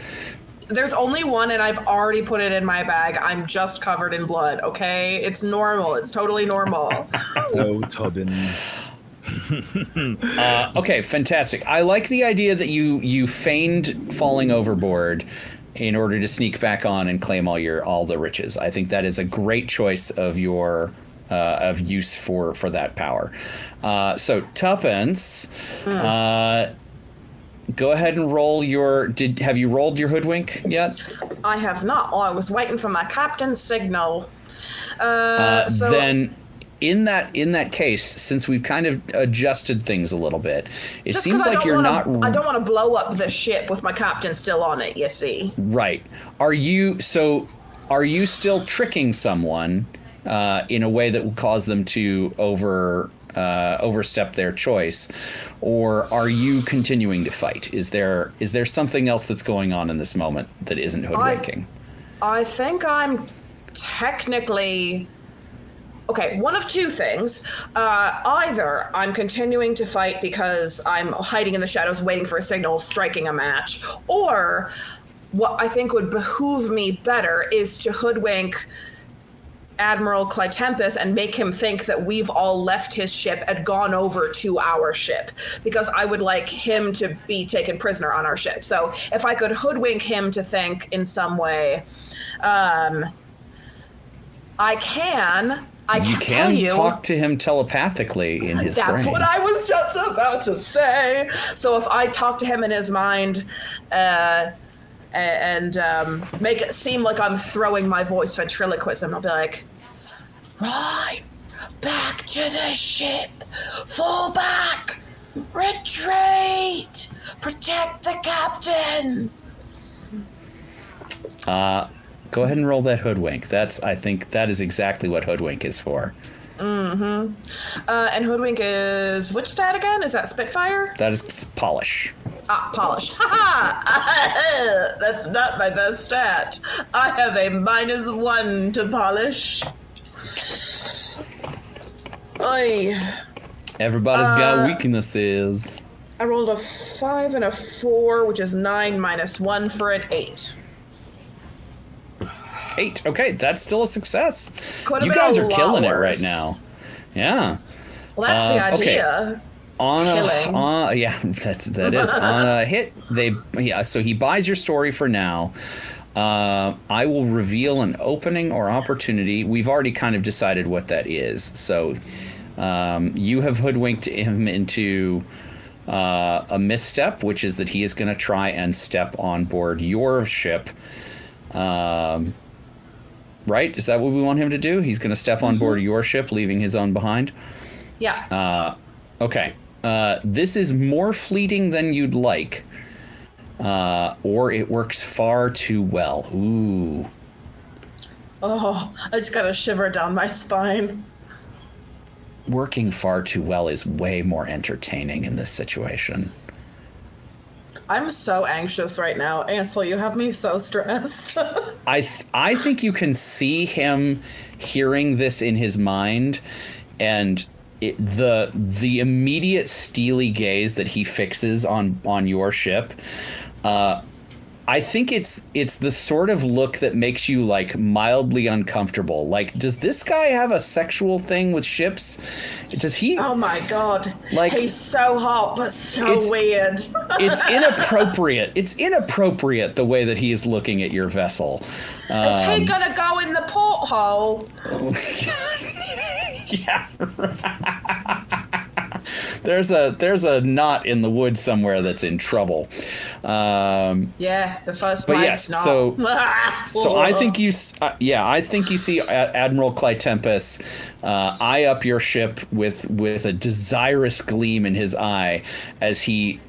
There's only one, and I've already put it in my bag. I'm just covered in blood, okay? It's normal. It's totally normal. Oh, Tubbins. Okay, fantastic. I like the idea that you feigned falling overboard in order to sneak back on and claim all the riches. I think that is a great choice of your of use for that power. So Tuppence, go ahead and roll your. Have you rolled your hoodwink yet? I have not. Oh, I was waiting for my captain's signal. Then, in that case, since we've kind of adjusted things a little bit, it seems like you're not. I don't want to blow up the ship with my captain still on it. You see. Right. Are you still tricking someone in a way that will cause them to overstep their choice, or are you continuing to fight? Is there something else that's going on in this moment that isn't hoodwinking? I think I'm technically okay. One of two things: either I'm continuing to fight because I'm hiding in the shadows, waiting for a signal, striking a match, or what I think would behoove me better is to hoodwink Admiral Clytempus and make him think that we've all left his ship and gone over to our ship, because I would like him to be taken prisoner on our ship. So if I could hoodwink him to think in some way, I can tell you, talk to him telepathically in his brain. That's what I was just about to say. So if I talk to him in his mind, and make it seem like I'm throwing my voice ventriloquism, I'll be like, right, back to the ship, fall back, retreat, protect the captain. Go ahead and roll that hoodwink. I think that is exactly what hoodwink is for. Mm-hmm. And hoodwink is which stat again? Is that Spitfire? That is polish. Polish. Ha! That's not my best stat. I have a -1 to polish. Oy. Everybody's got weaknesses. I rolled a 5 and a 4, which is 9 -1 for an 8. 8. Okay, that's still a success. Could've You been guys a are lot killing it worse. right now. Yeah. Well, that's the Okay. idea. That is on a hit. So he buys your story for now. I will reveal an opening or opportunity. We've already kind of decided what that is. So you have hoodwinked him into a misstep, which is that he is going to try and step on board your ship. Right? Is that what we want him to do? He's going to step on board your ship, leaving his own behind? Yeah. Okay. This is more fleeting than you'd like. Or it works far too well. Ooh. Oh, I just got a shiver down my spine. Working far too well is way more entertaining in this situation. I'm so anxious right now. Ansel, you have me so stressed. I think you can see him hearing this in his mind, and the immediate steely gaze that he fixes on your ship. I think it's the sort of look that makes you like mildly uncomfortable. Like, does this guy have a sexual thing with ships? Does he? Oh my god! Like, he's so hot, but so weird. It's inappropriate. It's inappropriate the way that he is looking at your vessel. Is he gonna go in the porthole? Yeah. There's a knot in the wood somewhere that's in trouble. Yeah, the first but mate's yes, not. so I think you see Admiral Clytempus eye up your ship with a desirous gleam in his eye as he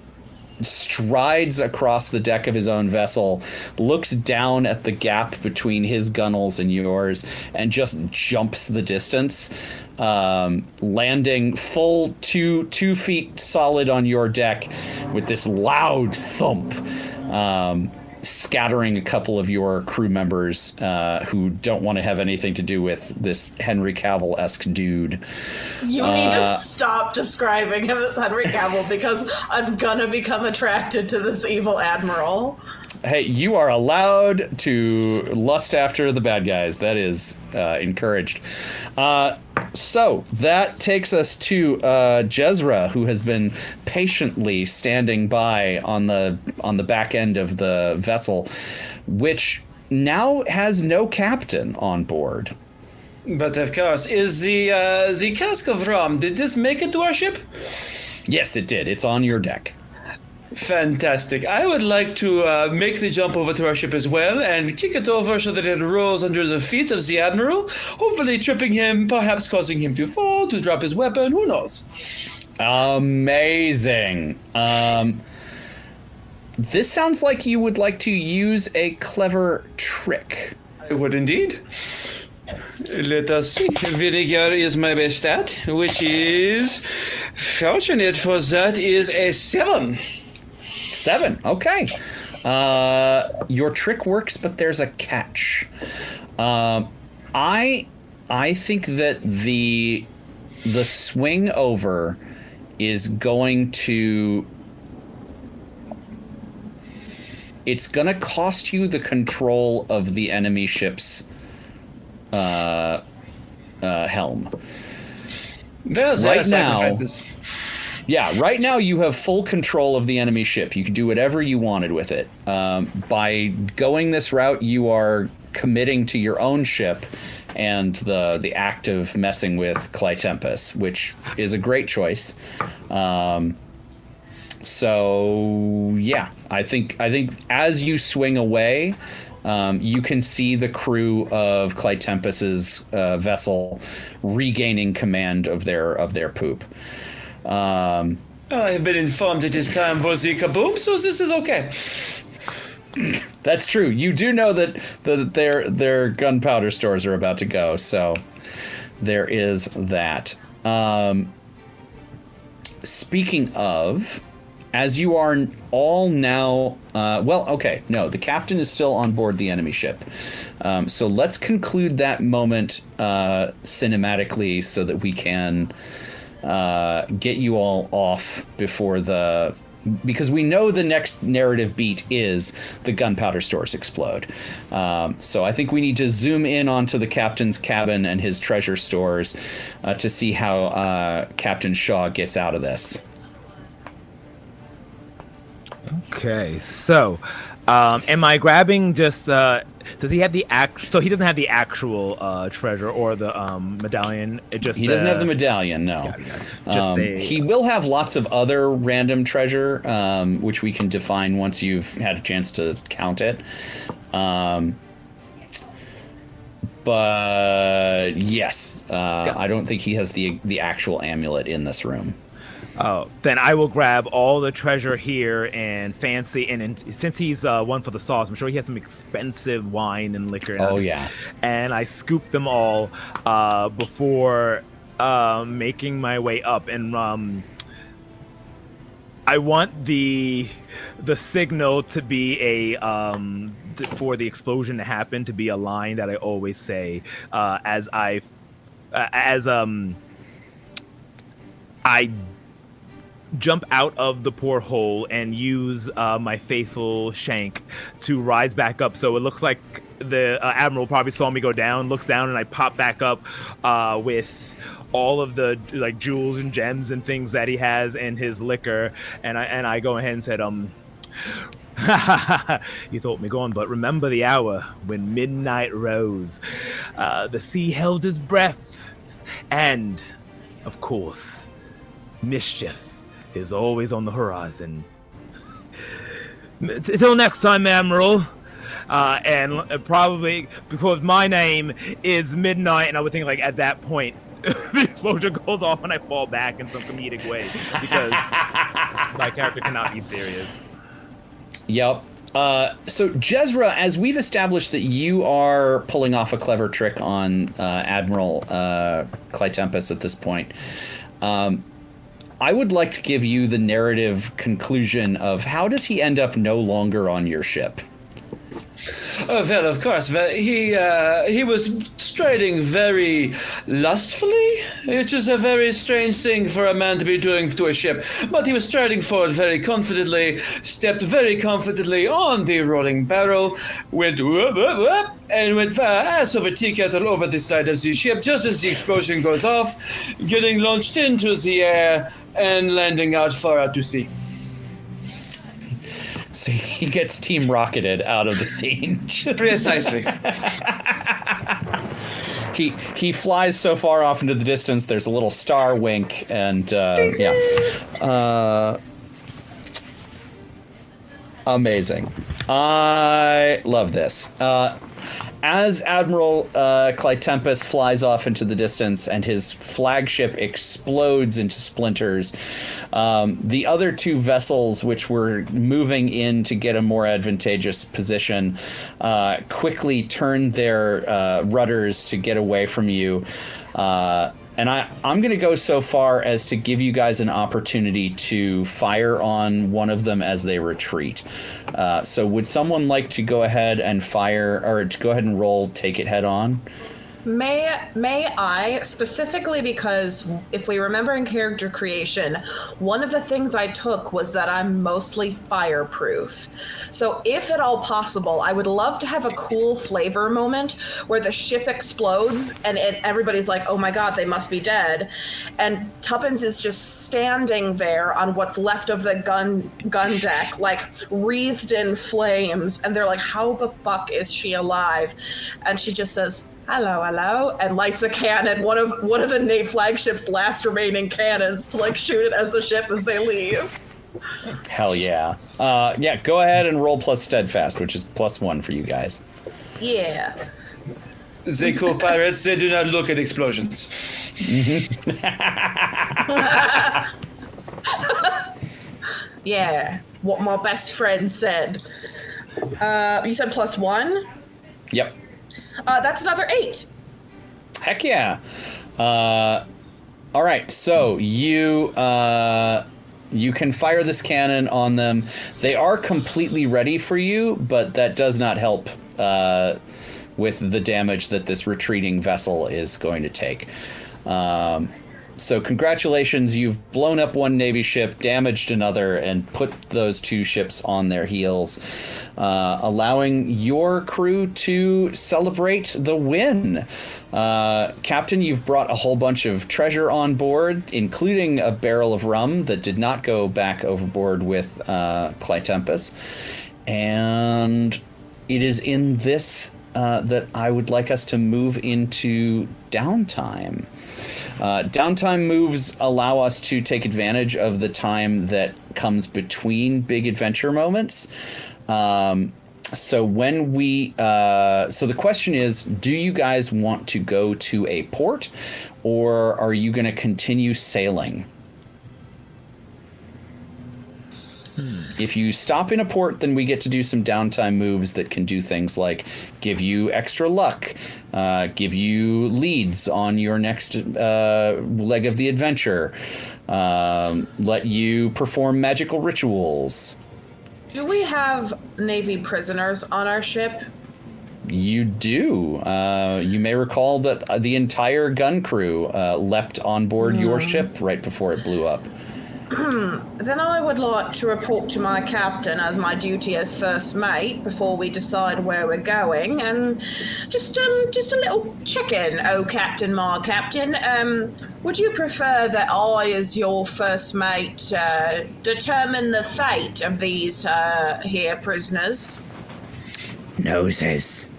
strides across the deck of his own vessel, looks down at the gap between his gunnels and yours, and just jumps the distance, landing full two feet solid on your deck with this loud thump, scattering a couple of your crew members who don't want to have anything to do with this Henry Cavill-esque dude. You need to stop describing him as Henry Cavill because I'm gonna become attracted to this evil admiral. Hey, you are allowed to lust after the bad guys. That is encouraged. So that takes us to Jezra, who has been patiently standing by on the back end of the vessel, which now has no captain on board. But of course, is the cask of rum, did this make it to our ship? Yes, it did. It's on your deck. Fantastic. I would like to make the jump over to our ship as well and kick it over so that it rolls under the feet of the Admiral, hopefully tripping him, perhaps causing him to fall, to drop his weapon, who knows? Amazing. This sounds like you would like to use a clever trick. I would indeed. Let us see. Vinegar is my best stat, which is, fortunate for that, is a 7. 7. Okay. Your trick works, but there's a catch. I think that the swing over is going to... It's going to cost you the control of the enemy ship's helm. There's right sacrifices. Right now you have full control of the enemy ship. You can do whatever you wanted with it. By going this route, you are committing to your own ship and the act of messing with Clytempus, which is a great choice. So yeah, I think as you swing away, you can see the crew of Clytempus's vessel regaining command of their poop. I have been informed it is time for the kaboom, so this is okay. That's true. You do know that their gunpowder stores are about to go, so there is that. Speaking of, as you are all now... the captain is still on board the enemy ship. So let's conclude that moment cinematically so that we can get you all off before the because we know the next narrative beat is the gunpowder stores explode. So I think we need to zoom in onto the captain's cabin and his treasure stores to see how Captain Shaw gets out of this. Okay, so am I grabbing just the? Does he have the So he doesn't have the actual treasure or the medallion. It just he doesn't have the medallion. No, just he will have lots of other random treasure, which we can define once you've had a chance to count it. But yes, I don't think he has the actual amulet in this room. Oh, then I will grab all the treasure here and fancy, and since he's one for the sauce, I'm sure he has some expensive wine and liquor. And I scoop them all before making my way up, and I want the signal to be a for the explosion to happen to be a line that I always say as I jump out of the porthole and use my faithful shank to rise back up. So it looks like the admiral probably saw me go down, looks down, and I pop back up with all of the like jewels and gems and things that he has in his liquor, and I go ahead and said, you thought me gone, but remember the hour when midnight rose. The sea held his breath, and of course, mischief is always on the horizon. Till next time, Admiral. And probably because my name is Midnight, and I would think like at that point the explosion goes off and I fall back in some comedic way because my character cannot be serious. Yep. So Jezra, as we've established that you are pulling off a clever trick on Admiral Clytempus at this point, I would like to give you the narrative conclusion of how does he end up no longer on your ship? Oh, well, of course. Well, he was striding very lustfully, which is a very strange thing for a man to be doing to a ship. But he was striding forward very confidently, stepped very confidently on the rolling barrel, went whoop, whoop, whoop, and went ass over tea kettle over the side of the ship just as the explosion goes off, getting launched into the air and landing out far out to sea. So he gets team rocketed out of the scene. Precisely. He flies so far off into the distance, there's a little star wink, and amazing. I love this. As Admiral Clytempus flies off into the distance and his flagship explodes into splinters, the other two vessels, which were moving in to get a more advantageous position, quickly turn their rudders to get away from you. And I'm going to go so far as to give you guys an opportunity to fire on one of them as they retreat. So would someone like to go ahead and fire, or to go ahead and roll Take It Head On? May I, specifically because if we remember in character creation, one of the things I took was that I'm mostly fireproof. So if at all possible, I would love to have a cool flavor moment where the ship explodes and everybody's like, oh my God, they must be dead. And Tuppence is just standing there on what's left of the gun deck, like wreathed in flames. And they're like, how the fuck is she alive? And she just says, hello, hello, and lights a cannon, one of the flagship's last remaining cannons, to like shoot it as the ship as they leave. Hell yeah. Yeah, go ahead and roll plus steadfast, which is +1 for you guys. Yeah. The co-pirates, they do not look at explosions. Yeah, what my best friend said. You said +1? Yep. That's another 8. Heck yeah. All right, so you can fire this cannon on them. They are completely ready for you, but that does not help with the damage that this retreating vessel is going to take. So congratulations, you've blown up one Navy ship, damaged another, and put those 2 ships on their heels, allowing your crew to celebrate the win. Captain, you've brought a whole bunch of treasure on board, including a barrel of rum that did not go back overboard with Clytempus. And it is in this that I would like us to move into downtime. Downtime moves allow us to take advantage of the time that comes between big adventure moments. So when we, so the question is, do you guys want to go to a port, or are you going to continue sailing? If you stop in a port, then we get to do some downtime moves that can do things like give you extra luck, give you leads on your next leg of the adventure, let you perform magical rituals. Do we have Navy prisoners on our ship? You do. You may recall that the entire gun crew leapt on board your ship right before it blew up. Then I would like to report to my captain as my duty as first mate before we decide where we're going, and just a little check-in, Captain, my captain. Would you prefer that I, as your first mate, determine the fate of these here prisoners? Noses.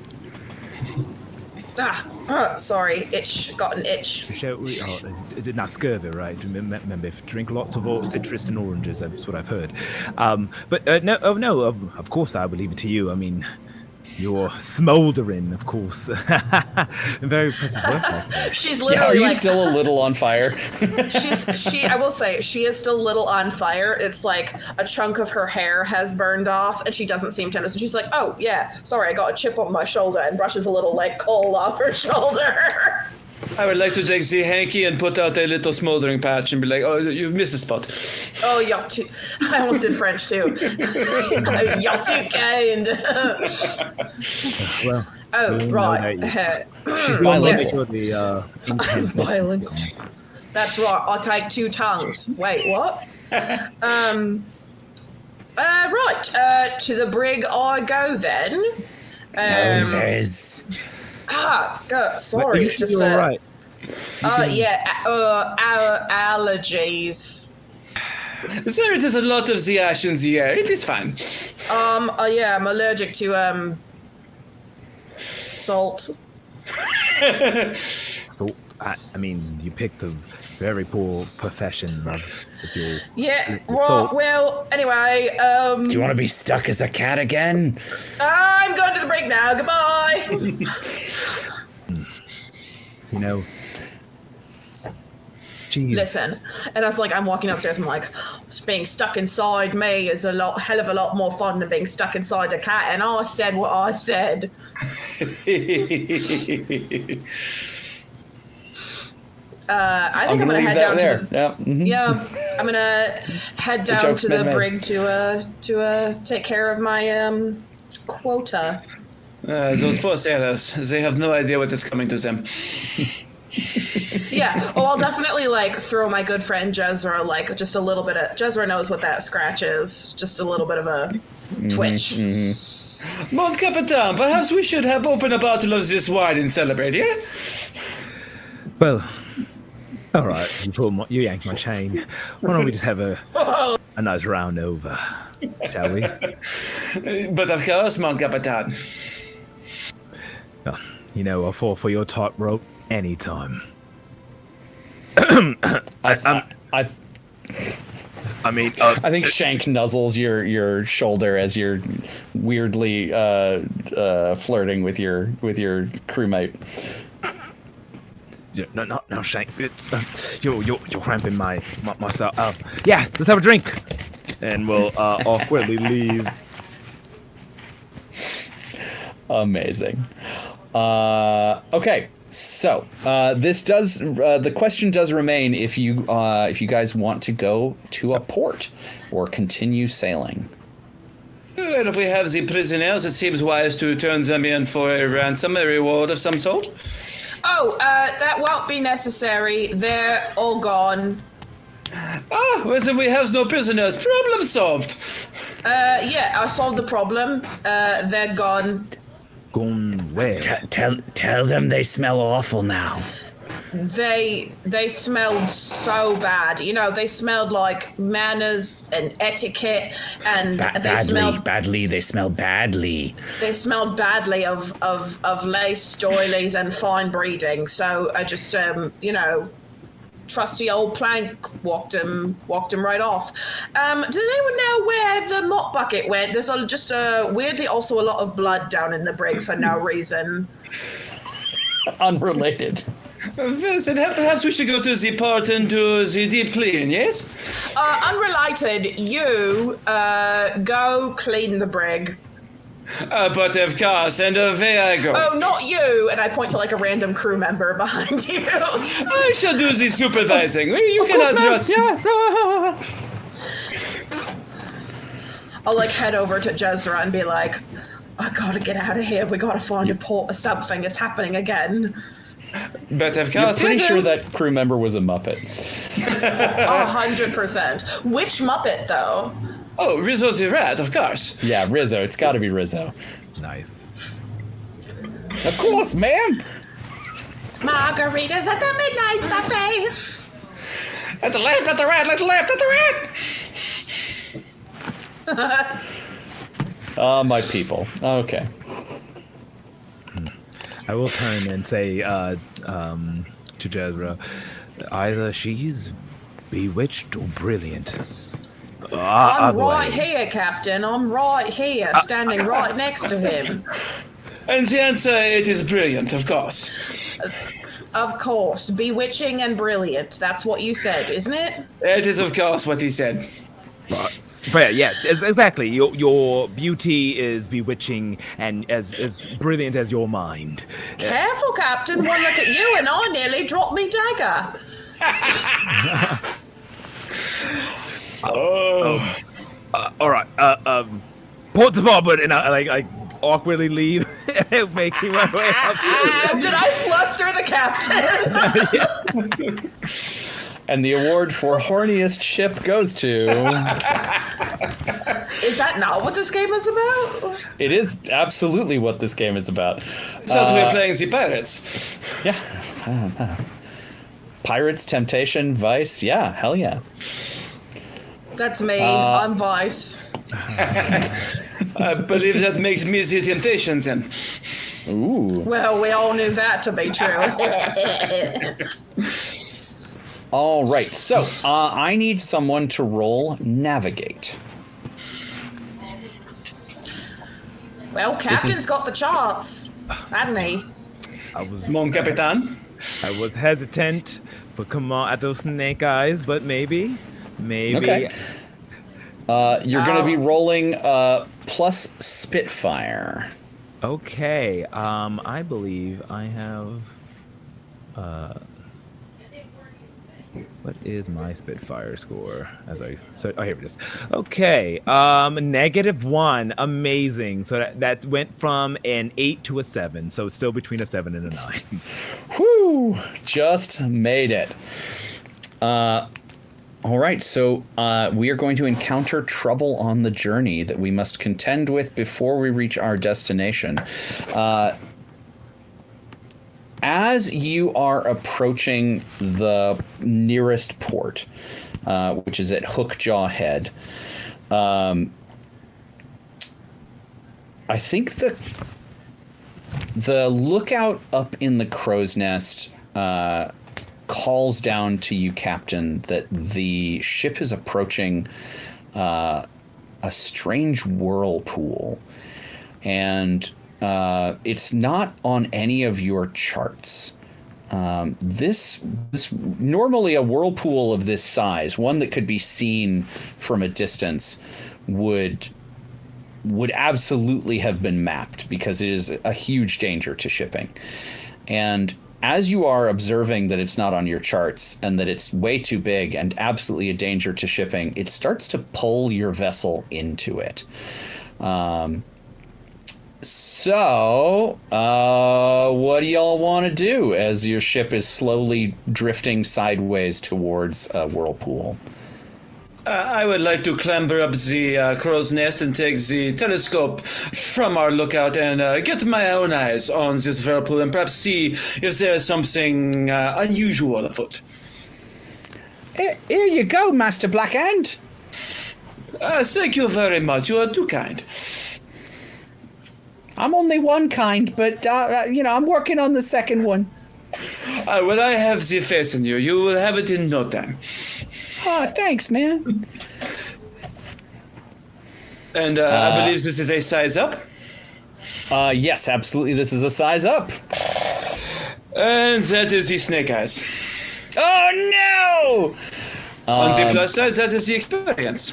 Sorry, got an itch. Is it not scurvy, right? Remember, if you drink lots of citrus and oranges, that's what I've heard. No, of course I will leave it to you. I mean, you're smoldering, of course. Very impressive work. She's Yeah, literally are you still a little on fire? I will say, she is still a little on fire. It's like a chunk of her hair has burned off, and she doesn't seem to understand. She's like, oh, yeah, sorry, I got a chip on my shoulder, and brushes a little, coal off her shoulder. I would like to take the hanky and put out a little smoldering patch and be like, oh, you've missed a spot. Oh, you're too... I almost did French, too. You're too kind. Well, right. She's bilingual. Bilingual. That's right, I take 2 tongues. Wait, what? Right, to the brig I go then. Noses. Sorry, you it's just all right. our allergies. There it is a lot of the ash in the air. It is fine. Yeah, I'm allergic to salt. So, I mean, you picked a very poor profession with your... Yeah, salt. well, anyway, Do you want to be stuck as a cat again? I'm going to the break now. Goodbye. You know, jeez. Listen, and I was like, I'm walking downstairs. I'm like, being stuck inside me is hell of a lot more fun than being stuck inside a cat. And I said what I said. I think I'm gonna head down there. to the, Yeah. Mm-hmm. yeah. I'm gonna head down joke's to the been made. brig to take care of my quota. Those poor sailors, they have no idea what is coming to them. Yeah. Oh, I'll definitely throw my good friend Jezra just a little bit of. Jezra knows what that scratch is. Just a little bit of a twitch. Mon Capitan, perhaps we should have opened a bottle of this wine and celebrate, yeah? Well, all right. You yanked my chain. Why don't we just have a nice round over, shall we? But of course, Mon Capitan. You know, I'll fall for your tightrope anytime. I think Shank nuzzles your shoulder as you're weirdly flirting with your crewmate. Yeah, no, Shank. It's you're cramping my myself. Yeah, let's have a drink, and we'll awkwardly leave. Amazing. Okay, so this does the question does remain if you guys want to go to a port or continue sailing. Well, if we have the prisoners, it seems wise to turn them in for a ransom, a reward of some sort. Oh, that won't be necessary. They're all gone. Ah, well, then we have no prisoners. Problem solved. Yeah, I solved the problem. They're gone. Gone where? Tell them they smell awful now. They smelled so bad. You know, they smelled like manners and etiquette, and they smelled badly. They smell badly. They smelled badly of lace, doilies, and fine breeding. So I just, trusty old Plank walked him right off. Did anyone know where the mop bucket went? There's just weirdly also a lot of blood down in the brig for no reason. Unrelated. Vincent, perhaps we should go to the part and do the deep clean, yes? Unrelated, you go clean the brig. But of course, and away I go. Oh, not you! And I point to like a random crew member behind you. I shall do the supervising. You cannot just... Yeah. I'll like head over to Jezra and be like, I gotta get out of here. We gotta find a port or something. It's happening again. But of You're course, pretty sure that crew member was a Muppet. 100%. Which Muppet, though? Oh, Rizzo the Rat, of course. Yeah, Rizzo. It's got to be Rizzo. Nice. Of course, ma'am. Margaritas at the midnight buffet. Let the lamp, let the rat, let the lamp, let the rat! My people. Okay. I will turn and say to Jezra, either she's bewitched or brilliant. I'm right here, Captain. I'm right here, standing right next to him. And the answer, it is brilliant, of course. Of course. Bewitching and brilliant. That's what you said, isn't it? It is, of course, what he said. But yeah, exactly. Your beauty is bewitching and as brilliant as your mind. Careful, Captain. One look at you and I nearly dropped me dagger. All right. Port to starboard, and I awkwardly leave, making my way up. Did I fluster the captain? And the award for horniest ship goes to... Is that not what this game is about? It is absolutely what this game is about. So we're playing the pirates. Yeah. Pirates, Temptation, Vice. Yeah, hell yeah. That's me. I'm Vice. I believe that makes me the temptation then. Ooh. Well, we all knew that to be true. All right, so I need someone to roll Navigate. Well, Captain's got the charts, hasn't he? Mon Capitan. I was hesitant, but come on, at those snake eyes, but maybe. Okay. You're going to be rolling plus Spitfire. Okay. I believe I have. What is my Spitfire score? Oh, here it is. Okay. -1. Amazing. So that went from an 8 to a 7. So it's still between a 7 and a 9. Whew! Just made it. All right, so we are going to encounter trouble on the journey that we must contend with before we reach our destination. As you are approaching the nearest port, which is at Hookjaw Head, I think the lookout up in the crow's nest calls down to you, Captain, that the ship is approaching a strange whirlpool, and it's not on any of your charts. This normally a whirlpool of this size, one that could be seen from a distance, would absolutely have been mapped because it is a huge danger to shipping. And as you are observing that it's not on your charts and that it's way too big and absolutely a danger to shipping, it starts to pull your vessel into it. So, what do y'all want to do as your ship is slowly drifting sideways towards a whirlpool? I would like to clamber up the crow's nest and take the telescope from our lookout and get my own eyes on this whirlpool and perhaps see if there is something unusual afoot. Here you go, Master Blackhand. Thank you very much. You are too kind. I'm only one kind, but, I'm working on the second one. Well, I have the faith in you. You will have it in no time. Oh, thanks, man. And I believe this is a size up. Yes, absolutely. This is a size up. And that is the snake eyes. Oh, no! On the plus side, that is the experience.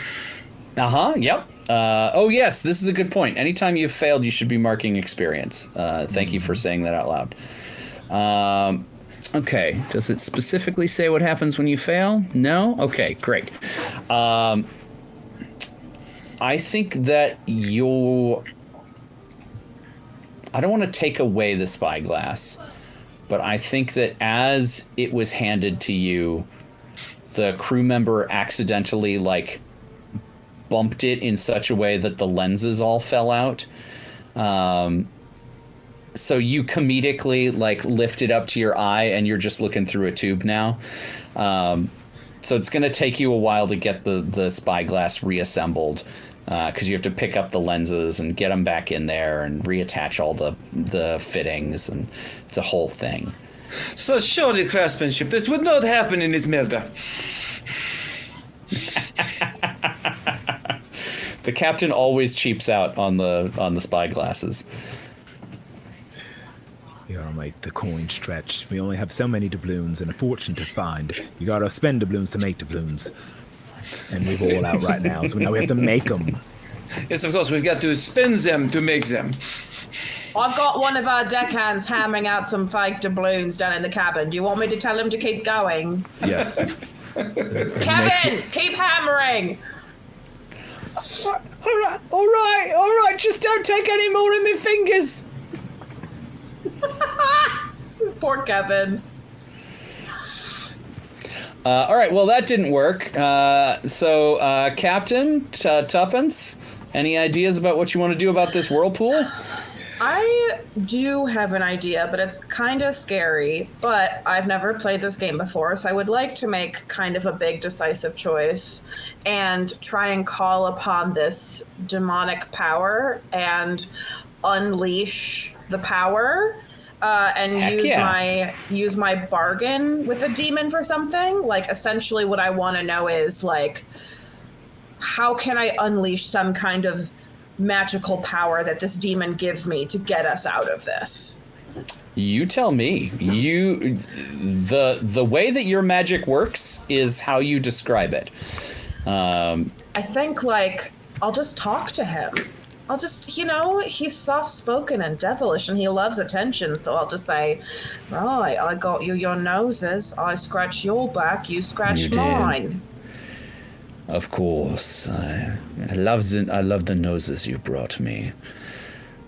Yep. Oh, yes, this is a good point. Anytime you've failed, you should be marking experience. Thank you for saying that out loud. Okay, does it specifically say what happens when you fail? No? Okay, great. I think that I don't want to take away the spyglass, but I think that as it was handed to you, the crew member accidentally, bumped it in such a way that the lenses all fell out. So you comedically lift it up to your eye and you're just looking through a tube now. So it's going to take you a while to get the spyglass reassembled because you have to pick up the lenses and get them back in there and reattach all the fittings, and it's a whole thing. So surely craftsmanship. This would not happen in Ismerda. The captain always cheaps out on the spyglasses. You gotta make the coin stretch. We only have so many doubloons and a fortune to find. You gotta spend doubloons to make doubloons. And we've all out right now, so now we have to make them. Yes, of course, we've got to spend them to make them. I've got one of our deckhands hammering out some fake doubloons down in the cabin. Do you want me to tell him to keep going? Yes. Kevin, keep hammering! All right, just don't take any more of my fingers. Poor Kevin. All right, well, that didn't work. So, Captain Tuppence, any ideas about what you want to do about this whirlpool? I do have an idea, but it's kind of scary. But I've never played this game before, so I would like to make kind of a big decisive choice and try and call upon this demonic power and unleash the power and use my bargain with a demon for something. Essentially what I want to know is how can I unleash some kind of magical power that this demon gives me to get us out of this? You tell me. The way that your magic works is how you describe it. I think I'll just talk to him. I'll just, he's soft-spoken and devilish and he loves attention, so I'll just say, right, I got you your noses, I scratch your back, you scratch mine. Of course, I love the noses you brought me.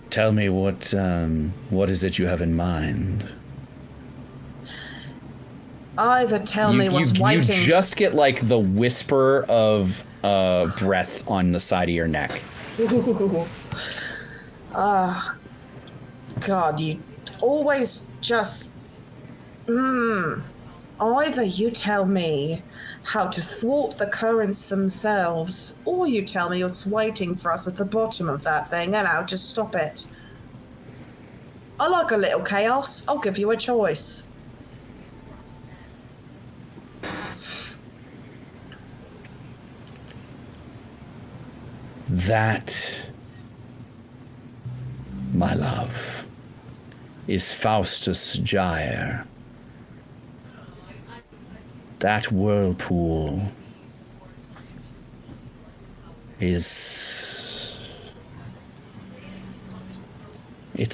Tell me what is it you have in mind? Either tell me what's waiting. You just get the whisper of breath on the side of your neck. God, you always just... Either you tell me how to thwart the currents themselves, or you tell me what's waiting for us at the bottom of that thing, and I'll just stop it. I like a little chaos. I'll give you a choice. That, my love, is Faustus Gyre. That whirlpool it's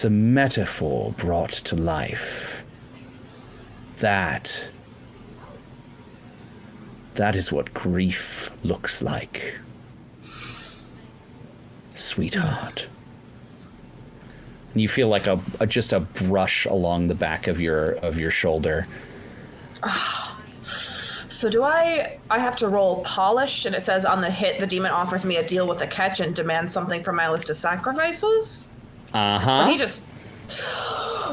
a metaphor brought to life. That is what grief looks like. Sweetheart, You feel like just a brush along the back of your shoulder. So do I have to roll polish, and it says on the hit the demon offers me a deal with a catch and demands something from my list of sacrifices? But he just...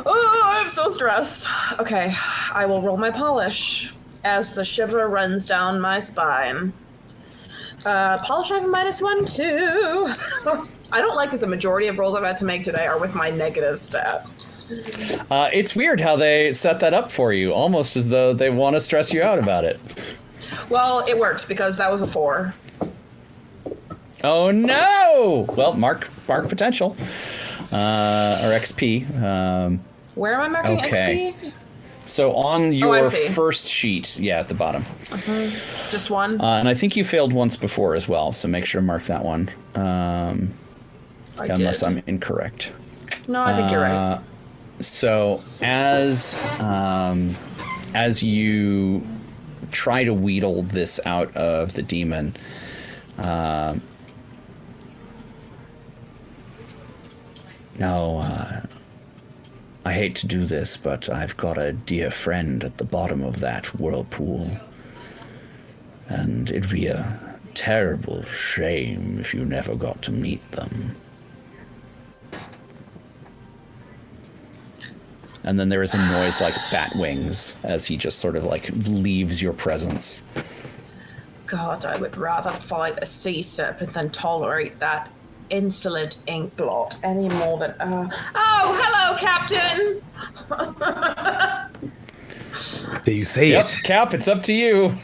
Oh, I'm so stressed. Okay, I will roll my polish as the shiver runs down my spine. Polish I have a -1 too. I don't like that the majority of rolls I've had to make today are with my negative stat. It's weird how they set that up for you, almost as though they want to stress you out about it. Well, it worked because that was a 4. Oh no! Well, mark potential. Or XP. Where am I marking okay. XP? So on your see. first sheet, at the bottom. Just one? And I think you failed once before as well, so make sure to mark that one. Unless I'm incorrect. No, I think you're right. So as you try to wheedle this out of the demon, I hate to do this, but I've got a dear friend at the bottom of that whirlpool. And it'd be a terrible shame if you never got to meet them. And then there is a noise like bat wings as he just sort of like leaves your presence. God, I would rather fight a sea serpent than tolerate that insolent ink blot any more than... Oh, hello, Captain! Did you say Yep, it? Cap, it's up to you.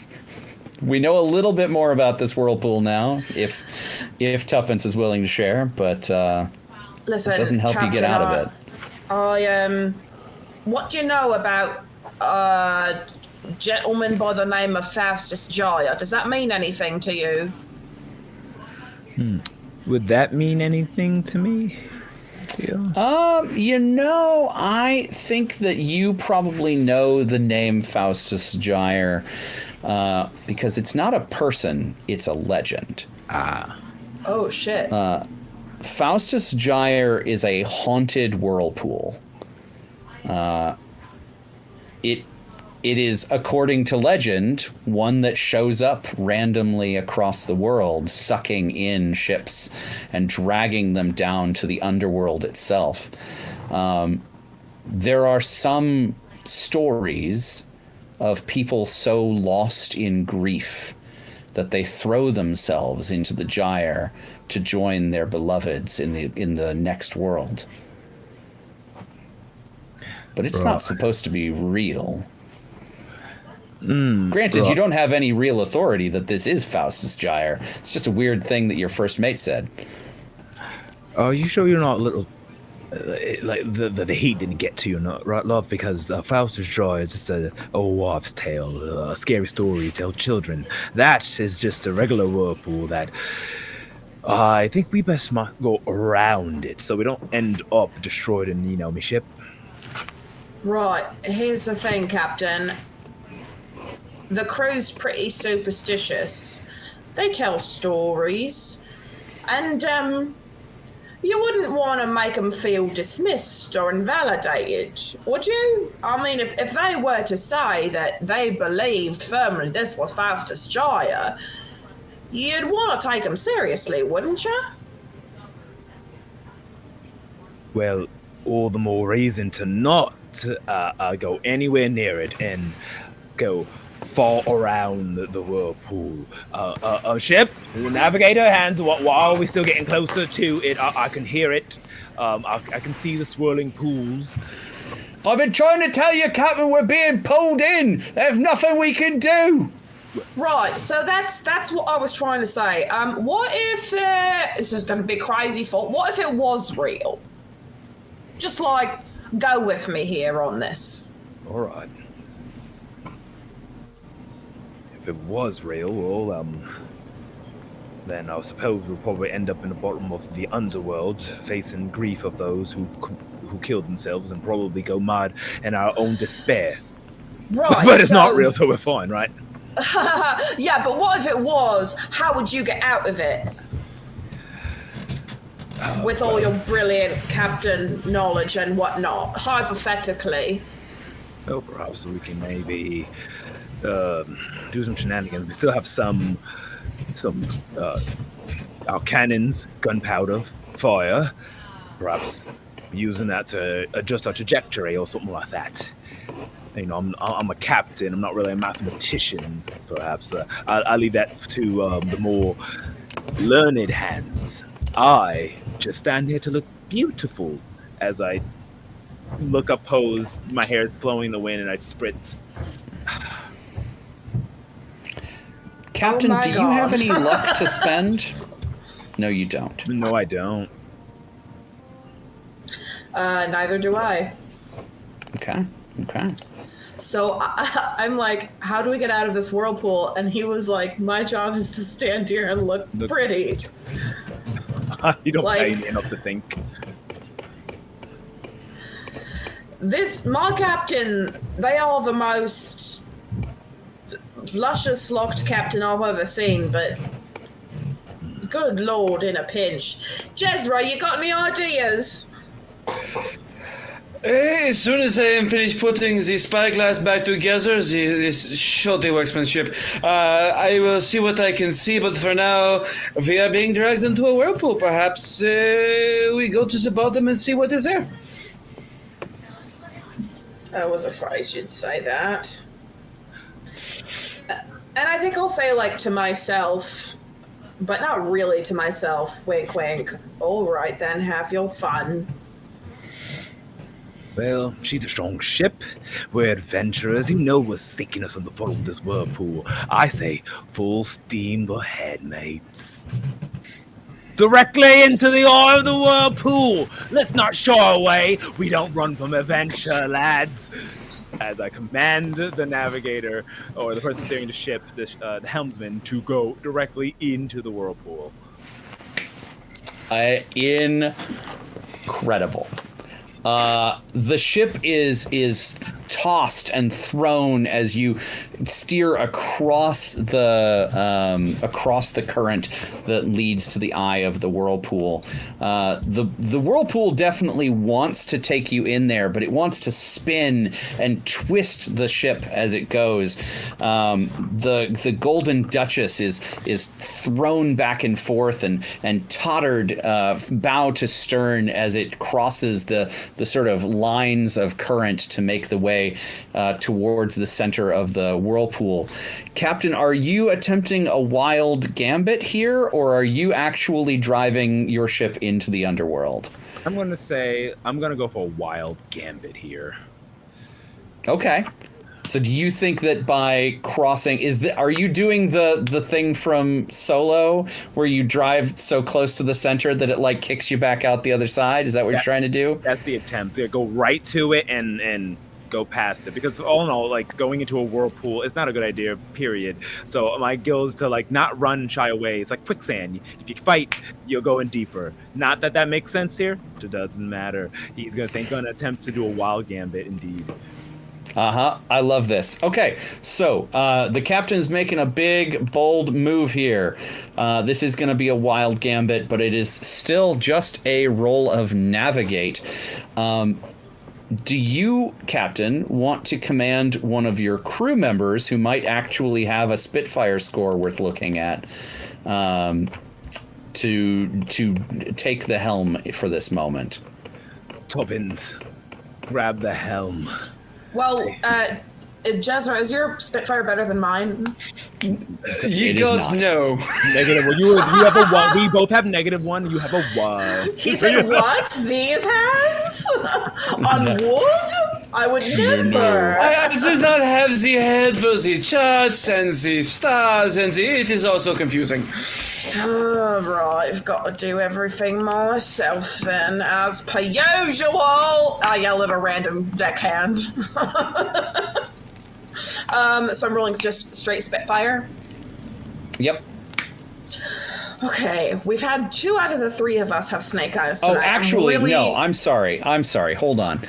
We know a little bit more about this whirlpool now, if Tuppence is willing to share, but Listen, it doesn't help Captain, you get out of it. What do you know about a gentleman by the name of Faustus Jaya? Does that mean anything to you? Would that mean anything to me? I think that you probably know the name Faustus Gyre because it's not a person, it's a legend. Oh, shit. Faustus Gyre is a haunted whirlpool. It is, according to legend, one that shows up randomly across the world, sucking in ships and dragging them down to the underworld itself. There are some stories of people so lost in grief that they throw themselves into the gyre to join their beloveds in the next world. But it's not supposed to be real. Granted, you don't have any real authority that this is Faustus Gyre. It's just a weird thing that your first mate said. Are you sure you're not a little... like, the heat didn't get to you, not right, love? Because Faustus Gyre is just a wife's tale, a scary story you tell children. That is just a regular whirlpool that... I think we best go around it so we don't end up destroyed in, my ship. Right, here's the thing, Captain. The crew's pretty superstitious. They tell stories. And, you wouldn't want to make them feel dismissed or invalidated, would you? I mean, if they were to say that they believed firmly this was Faustus Gyre, you'd want to take them seriously, wouldn't you? Well, all the more reason to not go anywhere near it and go far around the whirlpool. Ship, the navigator, hands, while we're still getting closer to it, I can hear it. I can see the swirling pools. I've been trying to tell you, Captain, we're being pulled in. There's nothing we can do. Right, so that's what I was trying to say. What if, this is going to be crazy thought, what if it was real? Just like, go with me here on this. All right. If it was real, well, then I suppose we'll probably end up in the bottom of the underworld, facing grief of those who killed themselves and probably go mad in our own despair. Right, but it's not real, so we're fine, right? Yeah, but what if it was? How would you get out of it? with all your brilliant captain knowledge and whatnot, hypothetically. Well, perhaps we can maybe do some shenanigans. We still have some our cannons, gunpowder, fire. Perhaps using that to adjust our trajectory or something like that. You know, I'm a captain. I'm not really a mathematician. Perhaps I'll leave that to the more learned hands. I just stand here to look beautiful as I look up, pose. My hair is flowing in the wind, and I spritz. Captain, Oh my do you God. have any luck to spend? No, you don't. No, I don't. Neither do I. Okay. So I'm like, how do we get out of this whirlpool? And he was like, my job is to stand here and look pretty. You don't pay Like- me enough to think. My captain, they are the most luscious locked captain I've ever seen, but good lord, in a pinch. Jezra, you got any ideas? As soon as I am finished putting the spyglass back together, this shoddy workmanship, I will see what I can see, but for now, we are being dragged into a whirlpool. Perhaps we go to the bottom and see what is there. I was afraid you'd say that. And I think I'll say, like, to myself, but not really to myself, wink, wink. All right, then, have your fun. Well, she's a strong ship. We're adventurers. You know we're sinking us on the bottom of this whirlpool. I say full steam ahead, mates. Directly into the eye of the whirlpool. Let's not shy away. We don't run from adventure, lads. As I command the navigator, or the person steering the ship, the helmsman, to go directly into the whirlpool. Incredible. The ship is tossed and thrown as you steer across the current that leads to the eye of the whirlpool. The whirlpool definitely wants to take you in there, but it wants to spin and twist the ship as it goes. The Golden Duchess is thrown back and forth and tottered bow to stern as it crosses the sort of lines of current to make the way towards the center of the whirlpool. Captain, are you attempting a wild gambit here, or are you actually driving your ship into the underworld? I'm going to go for a wild gambit here. Okay. So do you think that by crossing are you doing the thing from Solo where you drive so close to the center that it like kicks you back out the other side? Is that what you're trying to do? That's the attempt. Go right to it and go past it, because all in all, like, going into a whirlpool is not a good idea, period. So my goal is to like not run, shy away. It's like quicksand. If you fight, you'll go in deeper. Not that makes sense here. It doesn't matter. He's gonna attempt to do a wild gambit indeed. I love this. Okay, so the captain's making a big, bold move here. This is going to be a wild gambit, but it is still just a roll of navigate. Do you, Captain, want to command one of your crew members who might actually have a Spitfire score worth looking at to take the helm for this moment? Tubbins, grab the helm. Well, Jezra, is your Spitfire better than mine? You It is gods not. know. Negative one. You have a 1. We both have -1. You have a 1. He said, what? These hands? On wood? I would never. I do not have the head for the charts and the stars, and it is also confusing. Right, I've got to do everything myself then, as per usual. I yell at a random deckhand. So I'm rolling just straight Spitfire. Yep. Okay, we've had 2 out of the 3 of us have snake eyes Oh, tonight. actually, I'm really... no. I'm sorry. Hold on.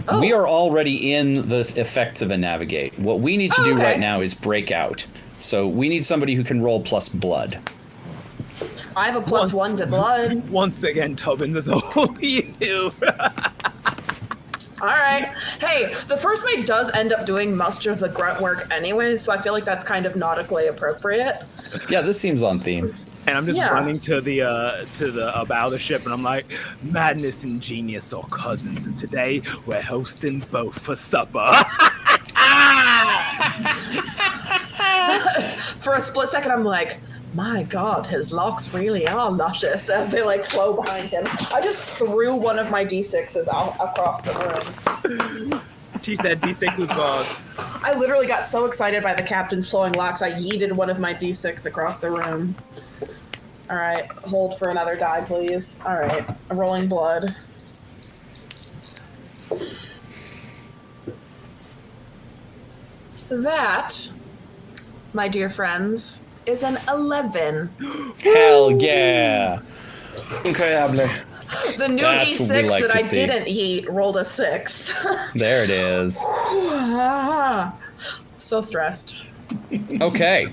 Oh. We are already in the effects of a navigate. What we need to do okay. right now is break out. So we need somebody who can roll plus blood. I have a +1 to blood. Once again, Tubbins is only you. All right. Hey, the first mate does end up doing most of the grunt work anyway, so I feel like that's kind of nautically appropriate. Yeah, this seems on theme. And I'm just running to the bow of the ship, and I'm like, madness and genius are cousins, and today we're hosting both for supper. For a split second, I'm like, my God, his locks really are luscious as they like flow behind him. I just threw one of my D6s out across the room. Teach that D6 was God. I literally got so excited by the captain's flowing locks, I yeeted one of my D6 across the room. All right, hold for another die, please. All right, rolling blood. That, my dear friends, is an 11. Hell yeah. Incredible. The new That's what we D6 like that to I see. didn't eat rolled a 6. There it is. So stressed. Okay.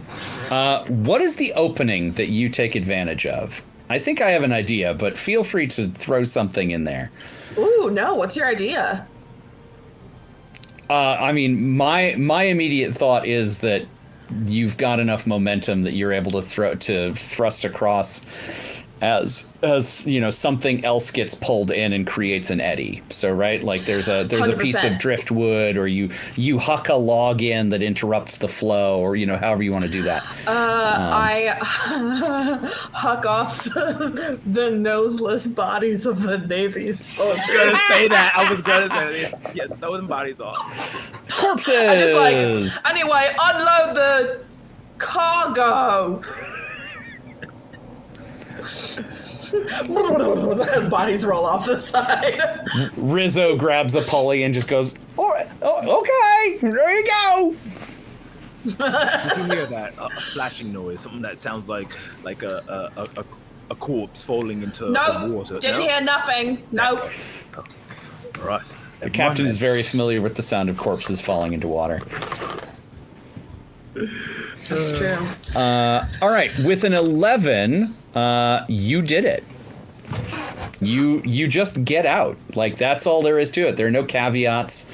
What is the opening that you take advantage of? I think I have an idea, but feel free to throw something in there. Ooh, no, what's your idea? I mean, my immediate thought is that you've got enough momentum that you're able to thrust across as you know, something else gets pulled in and creates an eddy. So right, like there's a piece of 100%. driftwood, or you huck a log in that interrupts the flow, or you know, however you want to do that. I huck off the noseless bodies of the Navy soldiers. I was gonna say that. I was gonna say that. Yeah, throw them bodies off. Corpses. I just like, anyway, unload the cargo. Bodies roll off the side. Rizzo grabs a pulley and just goes, okay, there you go. You can hear that a splashing noise, something that sounds like a corpse falling into the No, water. didn't No? hear nothing. No. All right. The captain is very familiar with the sound of corpses falling into water. That's true. All right, with an 11, you did it. You just get out. Like, that's all there is to it. There are no caveats.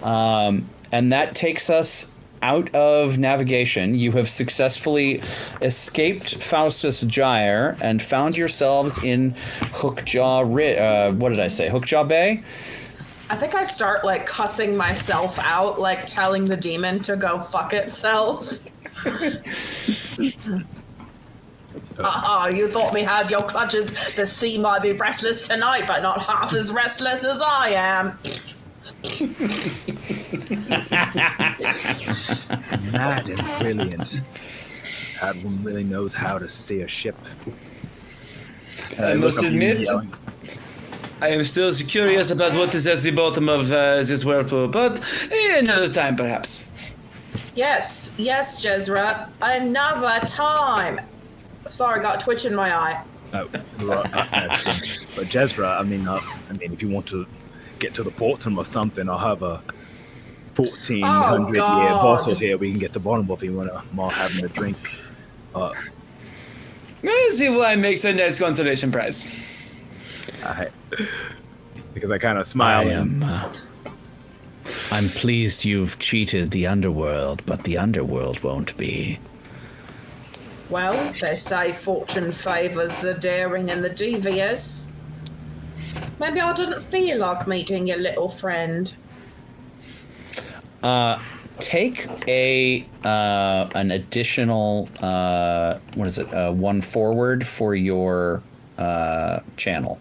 And that takes us out of navigation. You have successfully escaped Faustus Gyre and found yourselves in Hookjaw Bay? I think I start like cussing myself out, like telling the demon to go fuck itself. You thought me had your clutches. The sea might be restless tonight, but not half as restless as I am. Mad and brilliant. That one really knows how to steer a ship. I must admit, I am still curious about what is at the bottom of this whirlpool, but another time perhaps. Yes, Jezra. Another time. Sorry, got a twitch in my eye. But Jezra, I mean, if you want to get to the bottom or something, I'll have a 1400 year bottle here. We can get to the bottom of if you want to more having a drink. Let's see why makes a next consolation prize. Because I kind of smile. I'm pleased you've cheated the underworld, but the underworld won't be. Well, they say fortune favours the daring and the devious. Maybe I didn't feel like meeting your little friend. Take an additional one forward for your channel.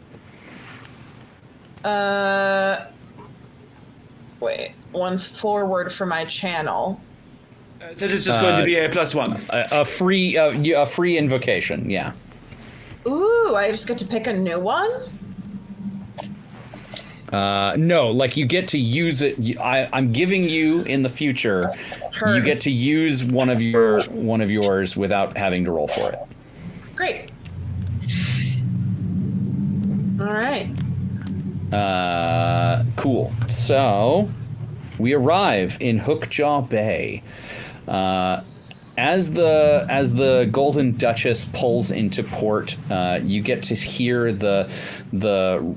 Wait, one forward for my channel. So it's just going to be a +1. A free invocation, yeah. Ooh, I just get to pick a new one? No, like you get to use it. I'm giving you in the future. Heard. You get to use one of yours without having to roll for it. Great. All right. Cool. So we arrive in Hookjaw Bay. As the Golden Duchess pulls into port, you get to hear the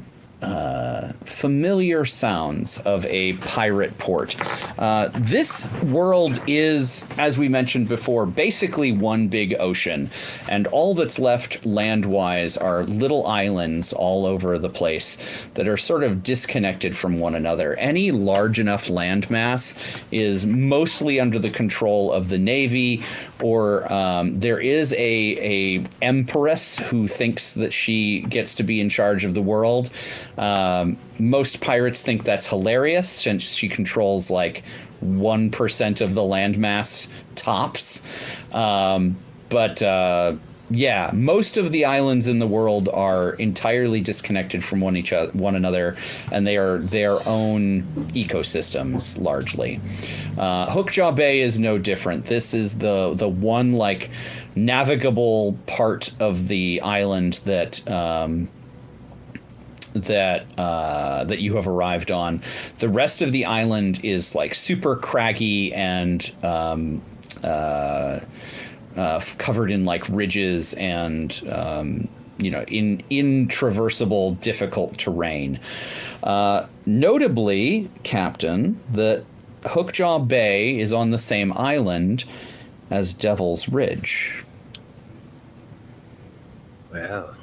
familiar sounds of a pirate port. This world is, as we mentioned before, basically one big ocean, and all that's left land-wise are little islands all over the place that are sort of disconnected from one another. Any large enough landmass is mostly under the control of the Navy, or there is a empress who thinks that she gets to be in charge of the world. Most pirates think that's hilarious since she controls like 1% of the landmass tops. Yeah, most of the islands in the world are entirely disconnected from one another, and they are their own ecosystems largely. Hookjaw Bay is no different. This is the one like navigable part of the island that you have arrived on. The rest of the island is like super craggy and covered in like ridges and in intraversable, difficult terrain. Notably, Captain, that Hookjaw Bay is on the same island as Devil's Ridge. Well,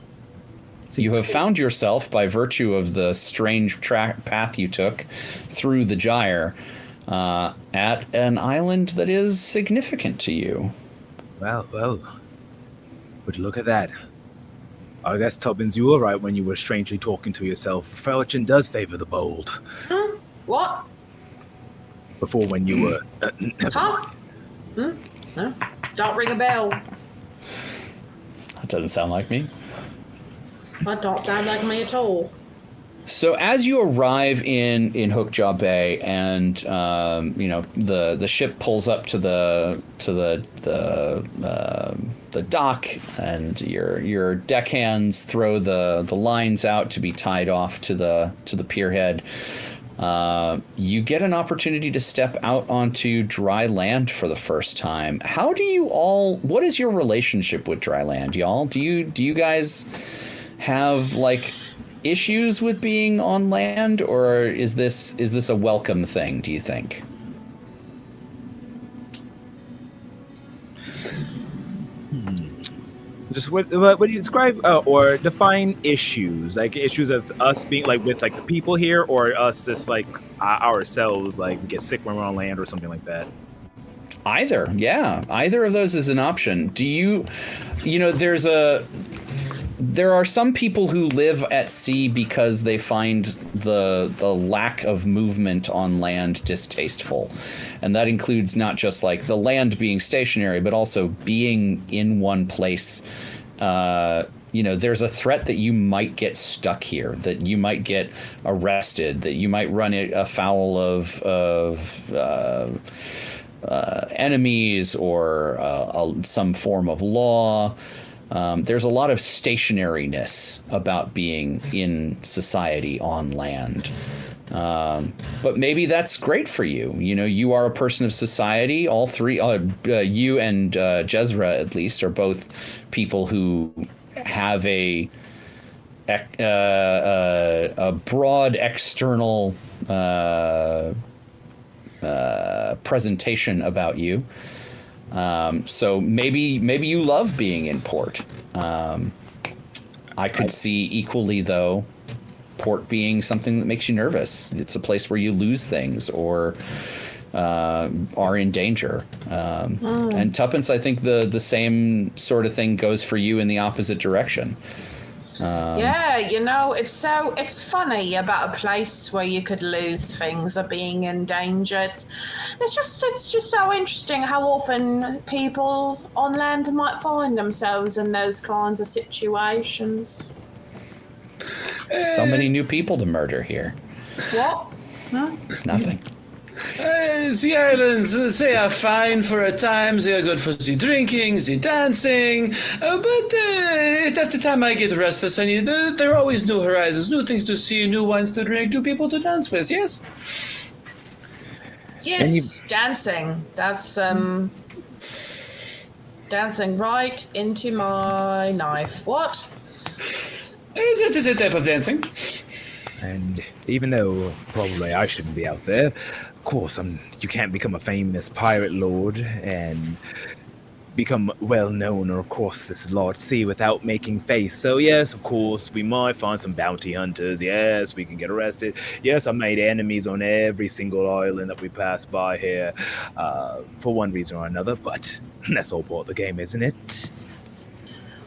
you have found yourself, by virtue of the strange path you took through the gyre, at an island that is significant to you. Well, would you look at that? I guess, Tubbins, you were right when you were strangely talking to yourself. Fortune does favor the bold. What? Before when you were... Huh? No. Don't ring a bell. That doesn't sound like me. That don't sound like me at all. So as you arrive in Hookjaw Bay, and the ship pulls up to the dock, and your deckhands throw the lines out to be tied off to the pierhead, you get an opportunity to step out onto dry land for the first time. How do you all? What is your relationship with dry land, y'all? Do you guys have like issues with being on land, or is this a welcome thing, do you think? Just what do you describe or define issues? Like issues of us being like with like the people here, or us just like ourselves, like we get sick when we're on land or something like that? Either, yeah. Either of those is an option. There are some people who live at sea because they find the lack of movement on land distasteful. And that includes not just like the land being stationary, but also being in one place. There's a threat that you might get stuck here, that you might get arrested, that you might run afoul of enemies or some form of law. There's a lot of stationariness about being in society on land. But maybe that's great for you. You are a person of society. All three, you and Jezra at least, are both people who have a broad external presentation about you. So maybe you love being in port. I could see equally, though, port being something that makes you nervous. It's a place where you lose things or are in danger. And Tuppence, I think the same sort of thing goes for you in the opposite direction. It's funny about a place where you could lose things or being in danger. It's just so interesting how often people on land might find themselves in those kinds of situations. So many new people to murder here. What? Huh? Nothing. The islands, they are fine for a time. They are good for the drinking, the dancing. But after time I get restless. There are always new horizons, new things to see, new wines to drink, new people to dance with. Yes. Yes, dancing. That's Dancing right into my knife. What? It is a type of dancing. And even though probably I shouldn't be out there, of course, you can't become a famous pirate lord and become well known across this large sea without making face. So yes, of course, we might find some bounty hunters. Yes, we can get arrested. Yes, I made enemies on every single island that we pass by here, for one reason or another. But that's all part of the game, isn't it?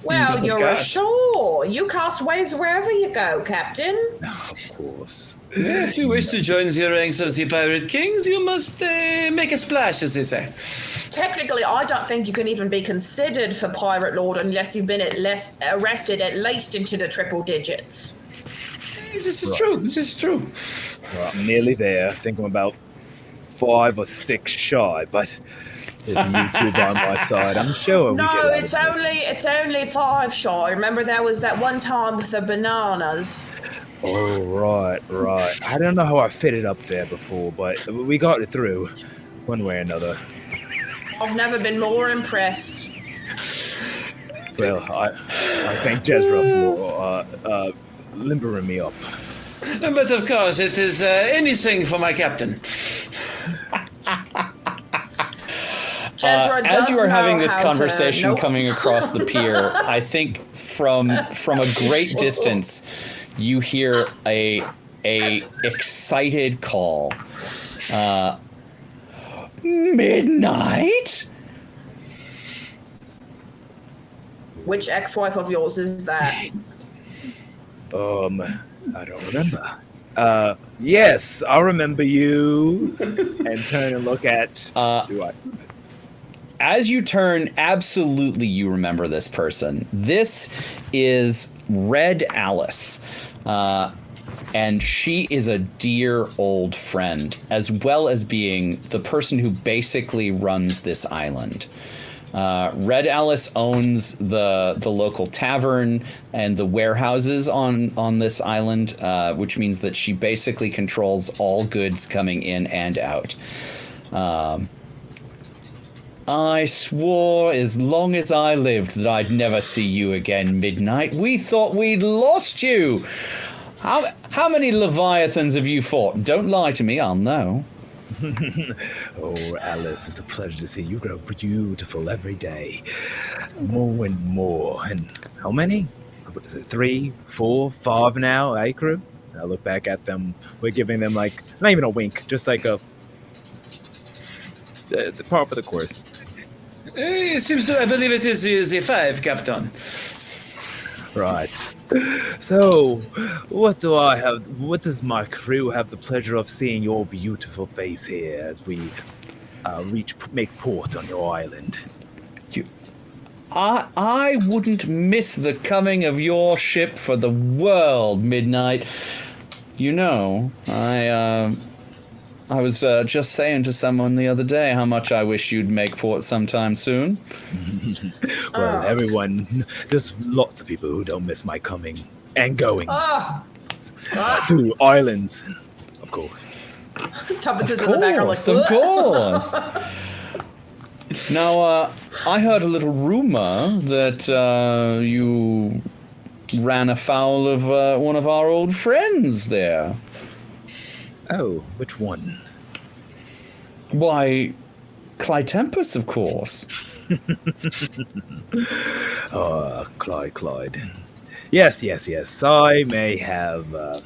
Well, you're cast. sure. You cast waves wherever you go, Captain. Of course. If you wish to join the ranks of the Pirate Kings, you must make a splash, as they say. Technically, I don't think you can even be considered for Pirate Lord unless you've been arrested at least into the triple digits. This is true. This is true. Well, I'm nearly there. I think I'm about 5 or 6 shy, but with you two by my side, I'm sure we No, get out it's of it. only 5 shy. Remember there was that one time with the bananas. Oh, right. I don't know how I fit it up there before, but we got it through, one way or another. I've never been more impressed. Well, I thank Jezra for limbering me up. But of course, it is anything for my captain. Jezra As you are does having know this how conversation to... coming across the pier, I think from a great distance, you hear a excited call. Midnight? Which ex-wife of yours is that? I don't remember. Yes, I remember you. And turn and look at. Do I? As you turn, absolutely you remember this person. This is Red Alice. And she is a dear old friend, as well as being the person who basically runs this island. Red Alice owns the local tavern and the warehouses on this island, which means that she basically controls all goods coming in and out. I swore as long as I lived that I'd never see you again, Midnight. We thought we'd lost you. How many Leviathans have you fought? Don't lie to me, I'll know. Oh, Alice, it's a pleasure to see you grow beautiful every day. More and more. And how many? What is it, 3, 4, 5 now, eh, crew? I look back at them. We're giving them, like, not even a wink, just like the part for the course. It seems to, I believe it is a 5, Captain. Right. So, what does my crew have the pleasure of seeing your beautiful face here as we make port on your island? I wouldn't miss the coming of your ship for the world, Midnight. You know, I was just saying to someone the other day how much I wish you'd make port sometime soon. Well, everyone, there's lots of people who don't miss my coming and going to islands, of course. Tuppence in the back are like, Of course. Now, I heard a little rumor that you ran afoul of one of our old friends there. Oh, which one? Why, Clytempus, of course. Clyde. Yes. I may have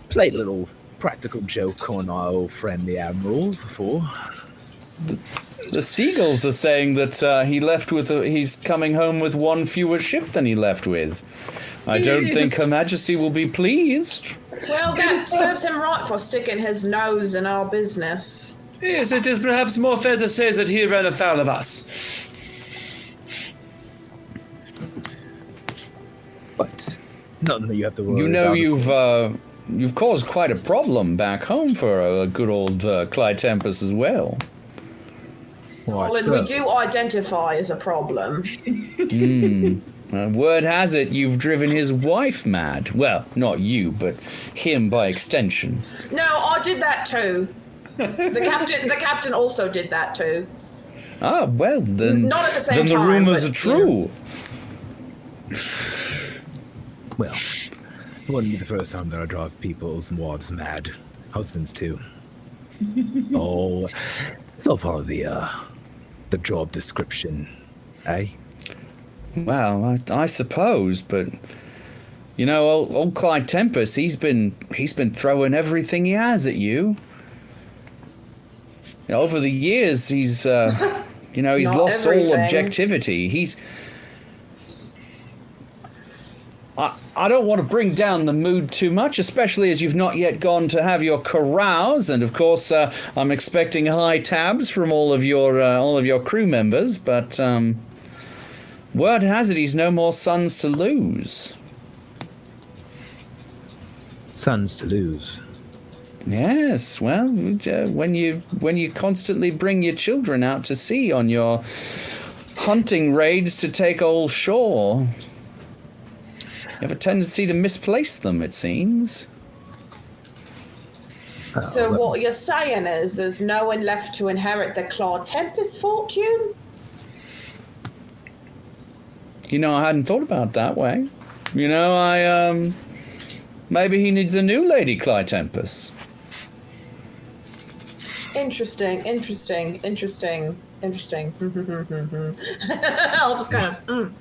played a little practical joke on our old friend the Admiral before. The seagulls are saying that he's coming home with one fewer ship than he left with. I don't think Her Majesty will be pleased. well, that serves him right for sticking his nose in our business. Yes, it is perhaps more fair to say that he ran afoul of us. But nothing that you have to worry You know, about. you've caused quite a problem back home for a good old Clytempus as well. Why Colin, so? we do identify as a problem. Word has it you've driven his wife mad. Well, not you, but him by extension. No, I did that too. The captain also did that too. Ah, well, then, Not at the same then the time, rumors but, are true. Well, it wouldn't be the first time that I drive people's wives mad. Husbands, too. Oh, it's all part of the job description, eh? Well, I suppose, but you know, old Clyde Tempest, he's been throwing everything he has at you. You know, over the years, he's you know, he's Not lost all everything. objectivity. I don't want to bring down the mood too much, especially as you've not yet gone to have your carouse, and of course, I'm expecting high tabs from all of your crew members. But word has it he's no more sons to lose. Sons to lose. Yes, well, when you constantly bring your children out to sea on your hunting raids to take old shore, you have a tendency to misplace them, it seems. So what you're saying is there's no one left to inherit the Claude Tempest fortune? You know, I hadn't thought about it that way. You know, maybe he needs a new Lady Clyde Tempest. Interesting. I'll just kind of.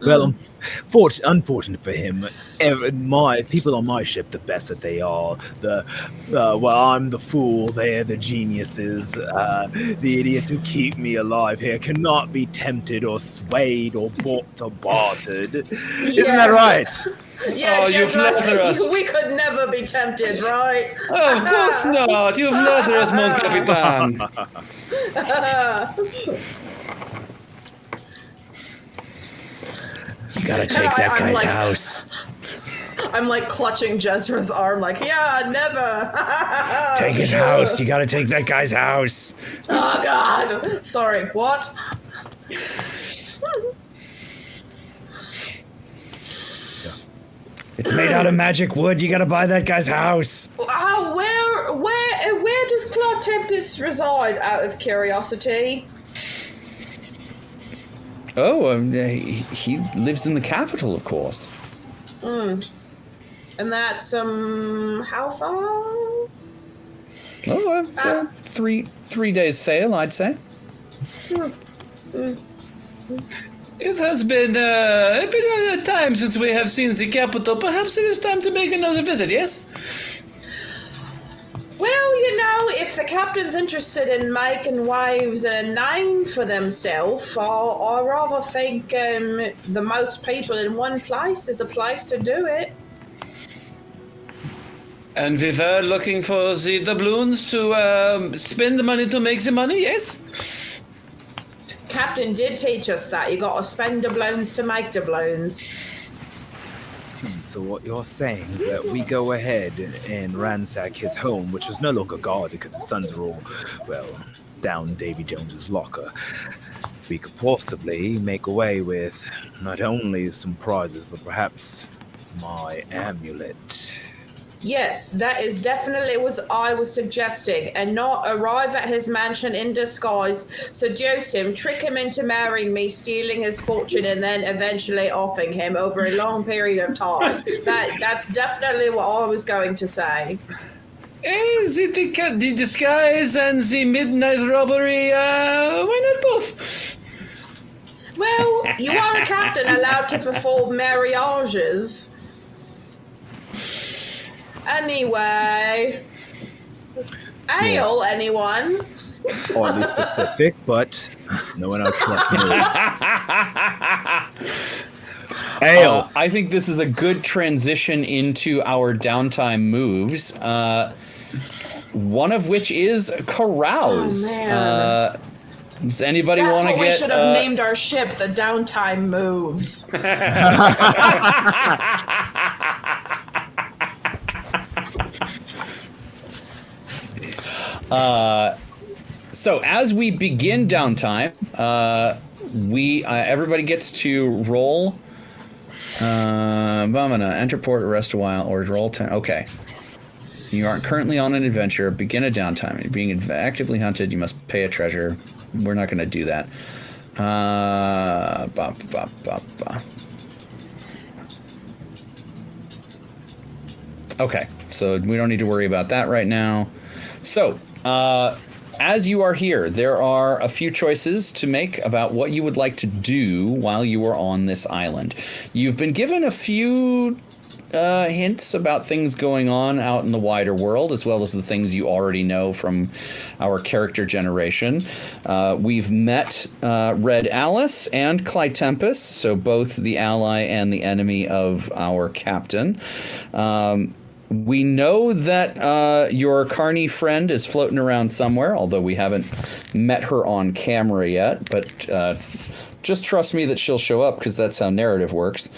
Well, unfortunate for him, my people on my ship, the best that they are, well, I'm the fool, they're the geniuses. The idiots who keep me alive here cannot be tempted or swayed or bought or bartered. Isn't that right? Yeah, Oh, you flatter us. We could never be tempted, right? Oh, of course not. You flatter us, mon capitan. You gotta take that I'm guy's like- house. I'm like clutching Jezra's arm, like, yeah, never. Take his house. You gotta take that guy's house. Oh God. Sorry. What? It's made out of magic wood. You gotta buy that guy's house. Where does Claude Tempest reside? Out of curiosity. Oh, he lives in the capital, of course. And that's how far? Oh, three days sail, I'd say. It has been a time since we have seen the capital. Perhaps it is time to make another visit, yes? Well, you know, if the captain's interested in making waves and a name for themselves, I rather think the most people in one place is a place to do it. And we were looking for the doubloons to spend the money to make the money, yes? Captain did teach us that. You gotta spend doubloons to make doubloons. So what you're saying is that we go ahead and ransack his home, which was no longer guarded because his sons are all, well, down Davy Jones's locker. We could possibly make away with not only some prizes, but perhaps my amulet. Yes, that is definitely what I was suggesting, and not arrive at his mansion in disguise, seduce him, trick him into marrying me, stealing his fortune, and then eventually offing him over a long period of time. That's definitely what I was going to say. The disguise and the midnight robbery, why not both? Well, you are a captain allowed to perform marriages. Anyway. Ale, anyone? Oddly specific, but no one else trusts me. Ale. I think this is a good transition into our downtime moves. One of which is carouse. Oh, man. Does anybody That's want to what get? we should have named our ship, the Downtime Moves. So as we begin downtime, everybody gets to roll. I'm gonna enter port, rest a while, or roll 10. Okay. You aren't currently on an adventure. Begin a downtime. You're being actively hunted. You must pay a treasure. We're not going to do that. Okay, so we don't need to worry about that right now. So, as you are here, there are a few choices to make about what you would like to do while you are on this island. You've been given a few hints about things going on out in the wider world, as well as the things you already know from our character generation. We've met Red Alice and Clytempus, so both the ally and the enemy of our captain. We know that your Carney friend is floating around somewhere, although we haven't met her on camera yet, but just trust me that she'll show up, because that's how narrative works.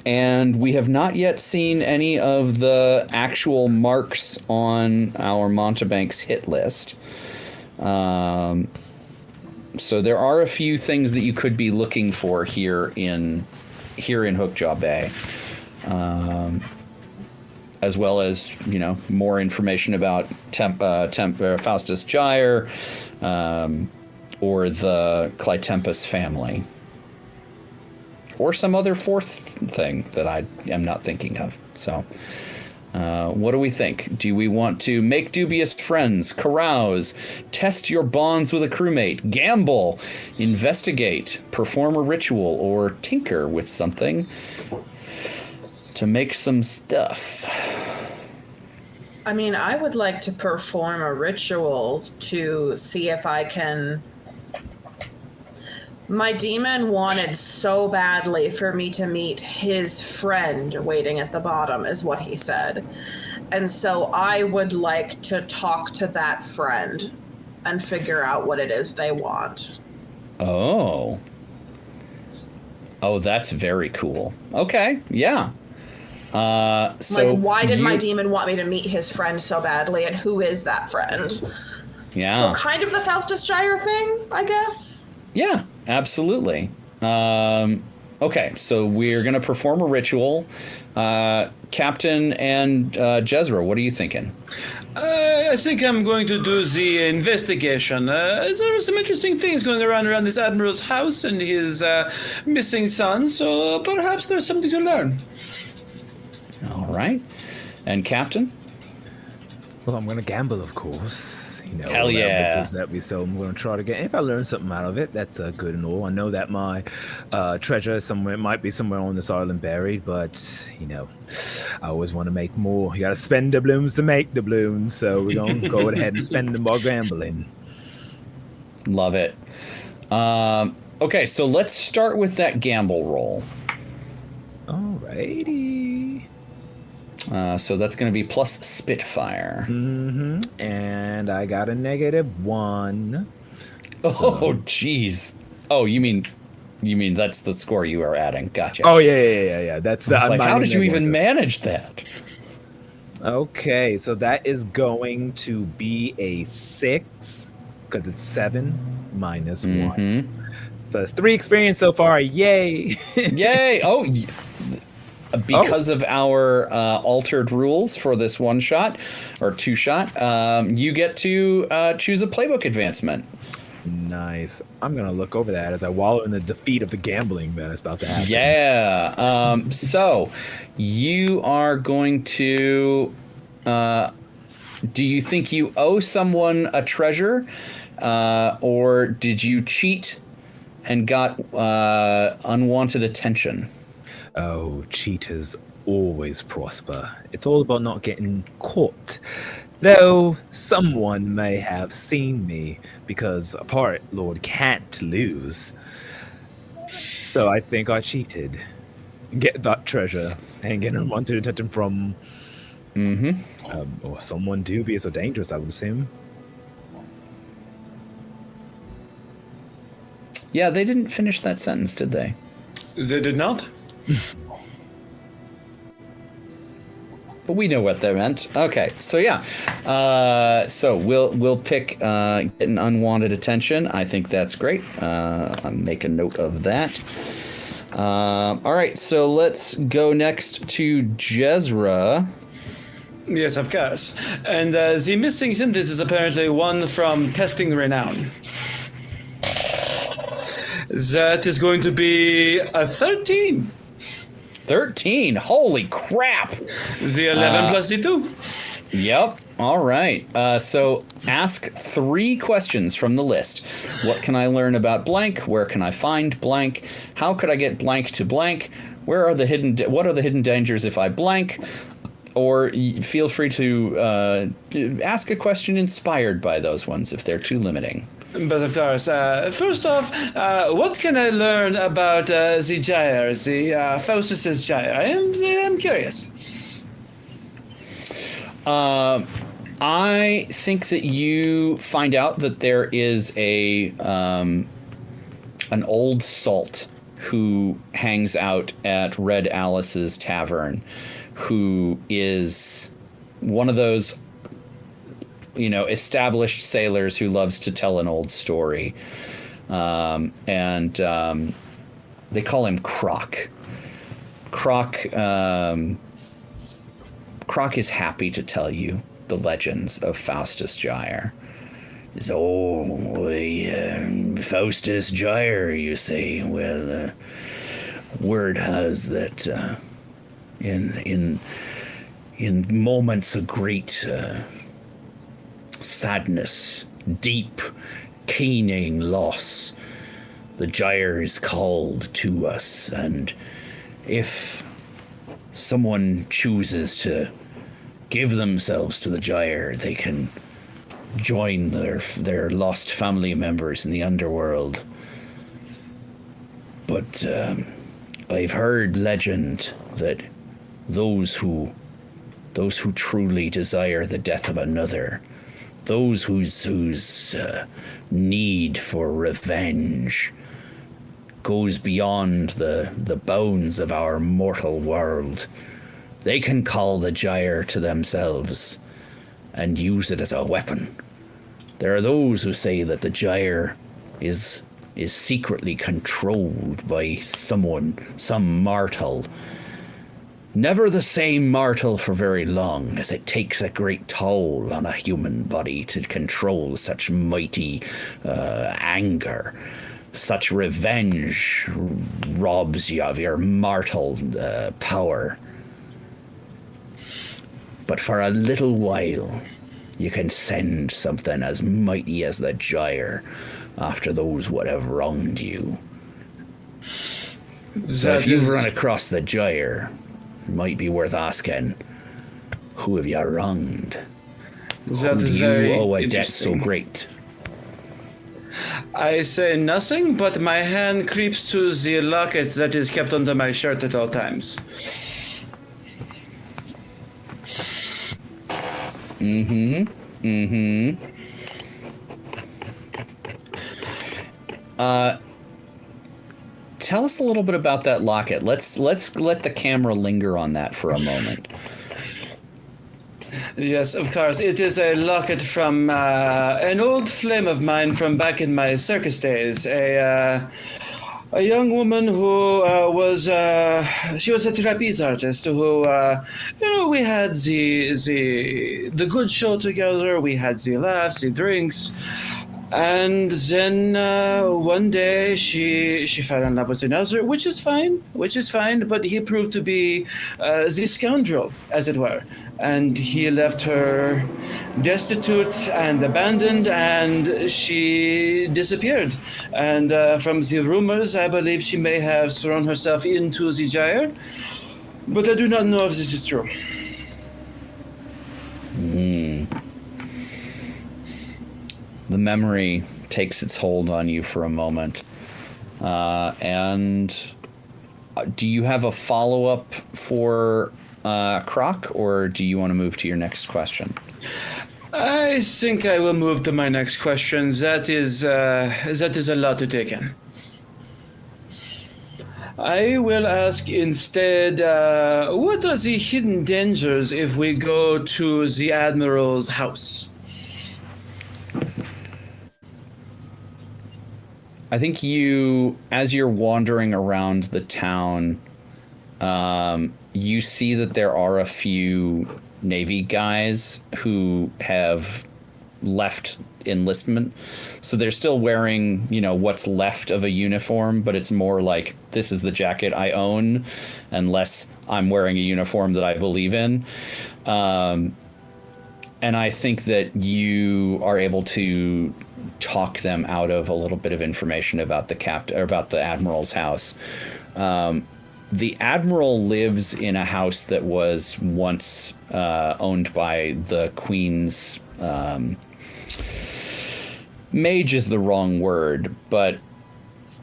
And we have not yet seen any of the actual marks on our Montebank's hit list. So there are a few things that you could be looking for here in Hookjaw Bay. As well as, more information about Faustus Gyre, or the Clytempus family. Or some other fourth thing that I am not thinking of. So, what do we think? Do we want to make dubious friends, carouse, test your bonds with a crewmate, gamble, investigate, perform a ritual, or tinker with something to make some stuff? I mean, I would like to perform a ritual to see if I can... My demon wanted so badly for me to meet his friend waiting at the bottom, is what he said. And so I would like to talk to that friend and figure out what it is they want. Oh, that's very cool. Okay, yeah. So why did my demon want me to meet his friend so badly, and who is that friend? Yeah. So kind of the Faustus Gyre thing, I guess? Yeah, absolutely. Okay, so we're going to perform a ritual. Captain and Jezra, what are you thinking? I think I'm going to do the investigation. There are some interesting things going around this Admiral's house and his missing son, so perhaps there's something to learn. All right. And Captain? Well, I'm going to gamble, of course. Hell yeah. So I'm going to try to get... If I learn something out of it, that's good and all. I know that my treasure might be somewhere on this island buried, but, I always want to make more. You got to spend doubloons to make doubloons, so we're going to go ahead and spend them while gambling. Love it. Okay, so let's start with that gamble roll. Alrighty. So that's going to be plus Spitfire. Mm-hmm. And I got a -1. Oh, jeez. Oh, you mean that's the score you are adding? Gotcha. Oh yeah. That's how did you even manage that? Okay, so that is going to be a 6 because it's 7 minus 1. So it's 3 experience so far. Yay! Yay! Oh. Because of our altered rules for this one shot or two shot, you get to choose a playbook advancement. Nice. I'm going to look over that as I wallow in the defeat of the gambling that is about to happen. Yeah. So you are going to... do you think you owe someone a treasure? Or did you cheat and got unwanted attention? Oh, cheaters always prosper. It's all about not getting caught. Though someone may have seen me, because a pirate lord can't lose. So I think I cheated. Get that treasure and get unwanted attention from... or someone dubious or dangerous, I would assume. Yeah, they didn't finish that sentence, did they? They did not? But we know what that meant. Okay, so yeah. So we'll pick getting unwanted attention. I think that's great. I'll make a note of that. All right, so let's go next to Jezra. Yes, of course. And the missing synthesis is apparently one from testing renown. That is going to be a 13. 13. Holy crap. The 11 plus the 2. Yep. All right. So ask 3 questions from the list. What can I learn about blank? Where can I find blank? How could I get blank to blank? What are the hidden dangers if I blank? Or feel free to ask a question inspired by those ones if they're too limiting. But of course, first off, what can I learn about the gyre, the Faustus's gyre? I'm curious. I think that you find out that there is an old salt who hangs out at Red Alice's tavern, who is one of those, established sailors who loves to tell an old story. And they call him Croc. Croc is happy to tell you the legends of Faustus Gyre. Faustus Gyre, you say? Well, word has that in moments of great sadness, deep, keening loss, the gyre is called to us, and if someone chooses to give themselves to the gyre, they can join their lost family members in the underworld. But I've heard legend that those who truly desire the death of another, those whose need for revenge goes beyond the bounds of our mortal world, they can call the gyre to themselves and use it as a weapon. There are those who say that the gyre is secretly controlled by some mortal. Never the same mortal for very long, as it takes a great toll on a human body to control such mighty anger. Such revenge robs you of your mortal power. But for a little while, you can send something as mighty as the gyre after those would have wronged you. So if you've run across the gyre, it might be worth asking, who have you wronged? Who do you owe a debt so great? I say nothing, but my hand creeps to the locket that is kept under my shirt at all times. Tell us a little bit about that locket. Let's let the camera linger on that for a moment. Yes, of course. It is a locket from an old flame of mine from back in my circus days. A young woman who she was a trapeze artist who, we had the good show together. We had the laughs, the drinks. And then one day she fell in love with another, which is fine, but he proved to be the scoundrel, as it were. And he left her destitute and abandoned, and she disappeared. And from the rumors, I believe she may have thrown herself into the gyre, but I do not know if this is true. The memory takes its hold on you for a moment. And do you have a follow-up for Croc, or do you want to move to your next question? I think I will move to my next question. That is a lot to take in. I will ask instead, what are the hidden dangers if we go to the Admiral's house? I think as you're wandering around the town, you see that there are a few Navy guys who have left enlistment. So they're still wearing, what's left of a uniform, but it's more like, this is the jacket I own, unless I'm wearing a uniform that I believe in. And I think that you are able to talk them out of a little bit of information about the admiral's house. The admiral lives in a house that was once owned by the Queen's mage is the wrong word, but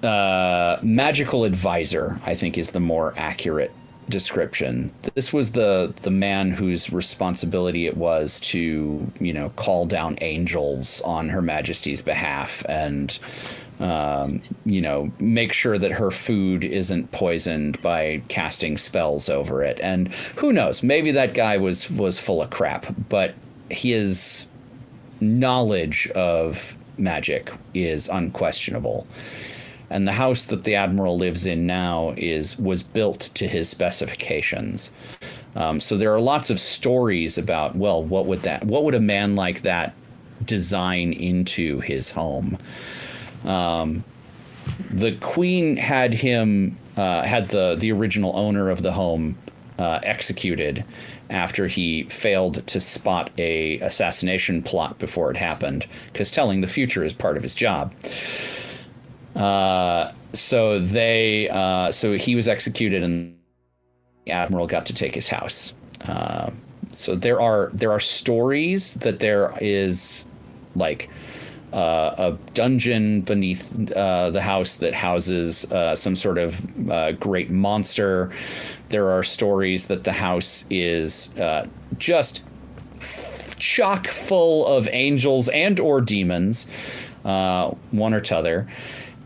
magical advisor, I think, is the more accurate description. This was the man whose responsibility it was to, call down angels on Her Majesty's behalf and, make sure that her food isn't poisoned by casting spells over it. And who knows, maybe that guy was full of crap, but his knowledge of magic is unquestionable. And the house that the admiral lives in now was built to his specifications. So there are lots of stories about, well, what would a man like that design into his home? The Queen had him had the original owner of the home executed after he failed to spot a assassination plot before it happened, because telling the future is part of his job. So he was executed, and the admiral got to take his house. So there are stories that there is like a dungeon beneath the house that houses some sort of great monster. There are stories that the house is just chock full of angels and or demons, one or t'other,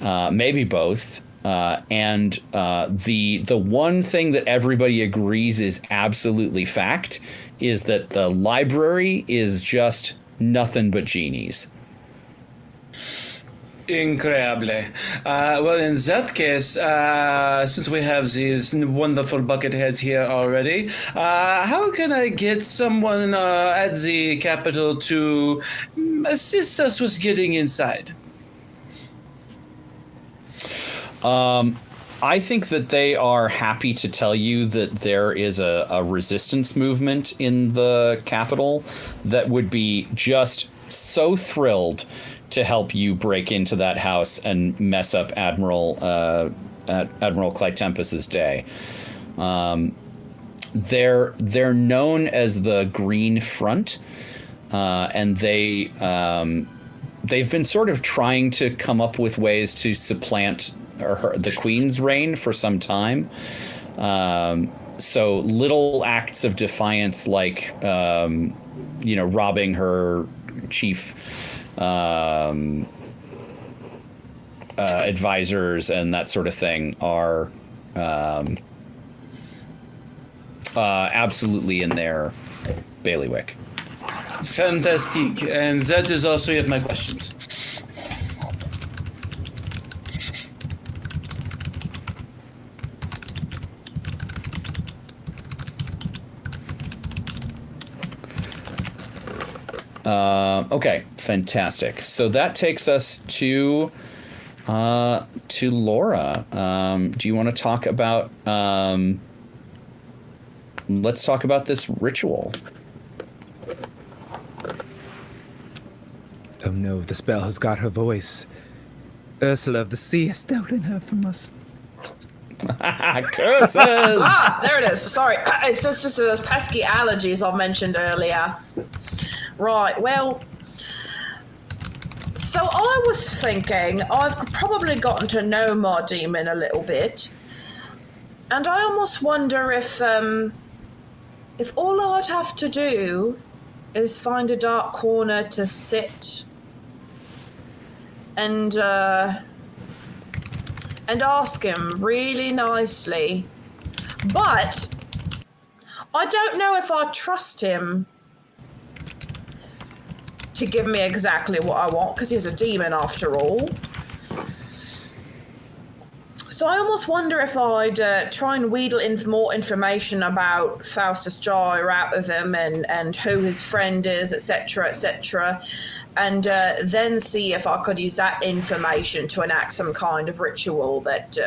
maybe both. And the one thing that everybody agrees is absolutely fact is that the library is just nothing but genies. Incredible. Well, in that case, since we have these wonderful bucket heads here already, how can I get someone at the Capitol to assist us with getting inside? I think that they are happy to tell you that there is a resistance movement in the Capitol that would be just so thrilled to help you break into that house and mess up Admiral Clytempus's day. They're known as the Green Front, and they've been sort of trying to come up with ways to supplant the Queen's reign for some time. So little acts of defiance like robbing her chief advisors and that sort of thing are absolutely in their bailiwick. Fantastic. And that is also it, my questions. Okay, fantastic. So that takes us to Laura. Do you want to talk about? Let's talk about this ritual. Oh no, the spell has got her voice. Ursula of the Sea has stolen her from us. Curses! There it is. Sorry, it's just those pesky allergies I mentioned earlier. Right, well, so I was thinking I've probably gotten to know my demon a little bit, and I almost wonder if all I'd have to do is find a dark corner to sit and ask him really nicely. But I don't know if I trust him to give me exactly what I want, because he's a demon after all. So I almost wonder if I'd try and wheedle more information about Faustus Jar out of him and who his friend is, etc., and then see if I could use that information to enact some kind of ritual that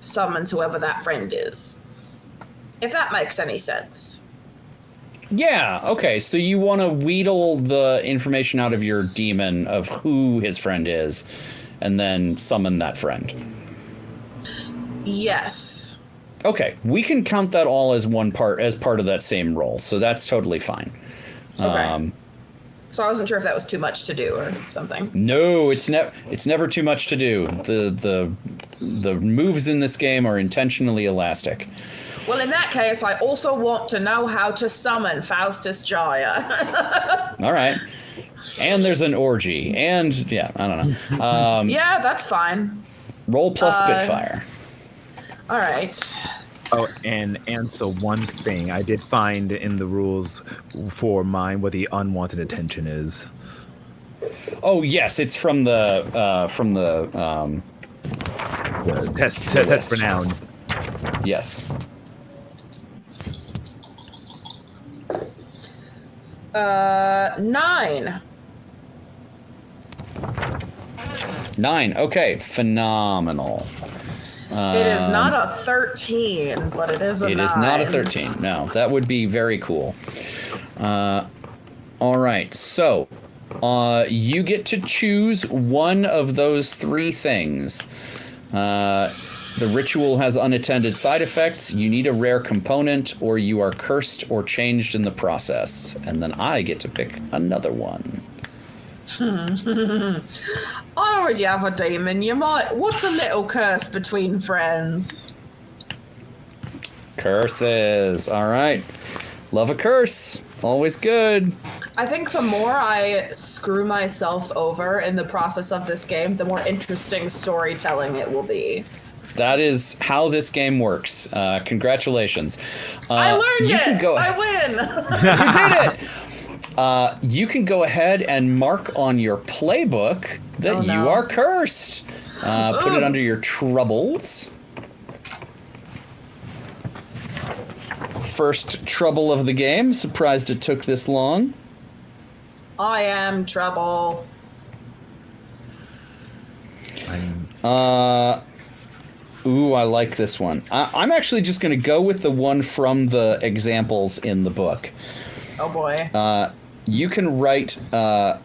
summons whoever that friend is. If that makes any sense. Yeah, okay, so you want to wheedle the information out of your demon of who his friend is, and then summon that friend. Yes. Okay, we can count that all as part of that same roll, so that's totally fine. Okay. So I wasn't sure if that was too much to do or something. No, it's never too much to do. The moves in this game are intentionally elastic. Well, in that case, I also want to know how to summon Faustus Jaya. All right. And there's an orgy. And, yeah, I don't know. Yeah, that's fine. Roll plus Spitfire. All right. Oh, and so one thing I did find in the rules for mine what the unwanted attention is. Oh, yes, it's from the Test renown. Yes. 9. 9. Okay, phenomenal. It is not a 13, but it is a 9. It is not a 13. No, that would be very cool. All right, so you get to choose one of those 3 things. The ritual has unattended side effects, you need a rare component, or you are cursed or changed in the process. And then I get to pick another one. I already have a demon. What's a little curse between friends? Curses. All right. Love a curse. Always good. I think the more I screw myself over in the process of this game, the more interesting storytelling it will be. That is how this game works. Congratulations. I learned it! I win! You did it! You can go ahead and mark on your playbook that you are cursed. Put it under your troubles. First trouble of the game. Surprised it took this long. I am trouble. Ooh, I like this one. I'm actually just going to go with the one from the examples in the book. Oh boy. You can write what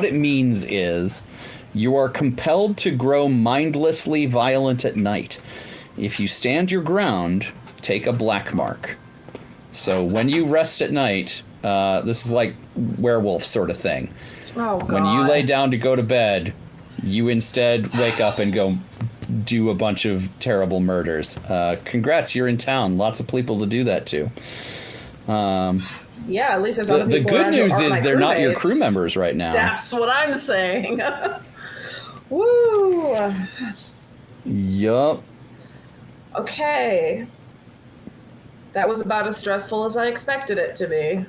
it means is you are compelled to grow mindlessly violent at night. If you stand your ground, take a black mark. So when you rest at night, this is like werewolf sort of thing. Oh, God. When you lay down to go to bed, you instead wake up and go do a bunch of terrible murders. Congrats, you're in town. Lots of people to do that to. Yeah, at least there's other people. The good news is they're not your crew members right now. That's what I'm saying. Woo! Yup. Okay. That was about as stressful as I expected it to be.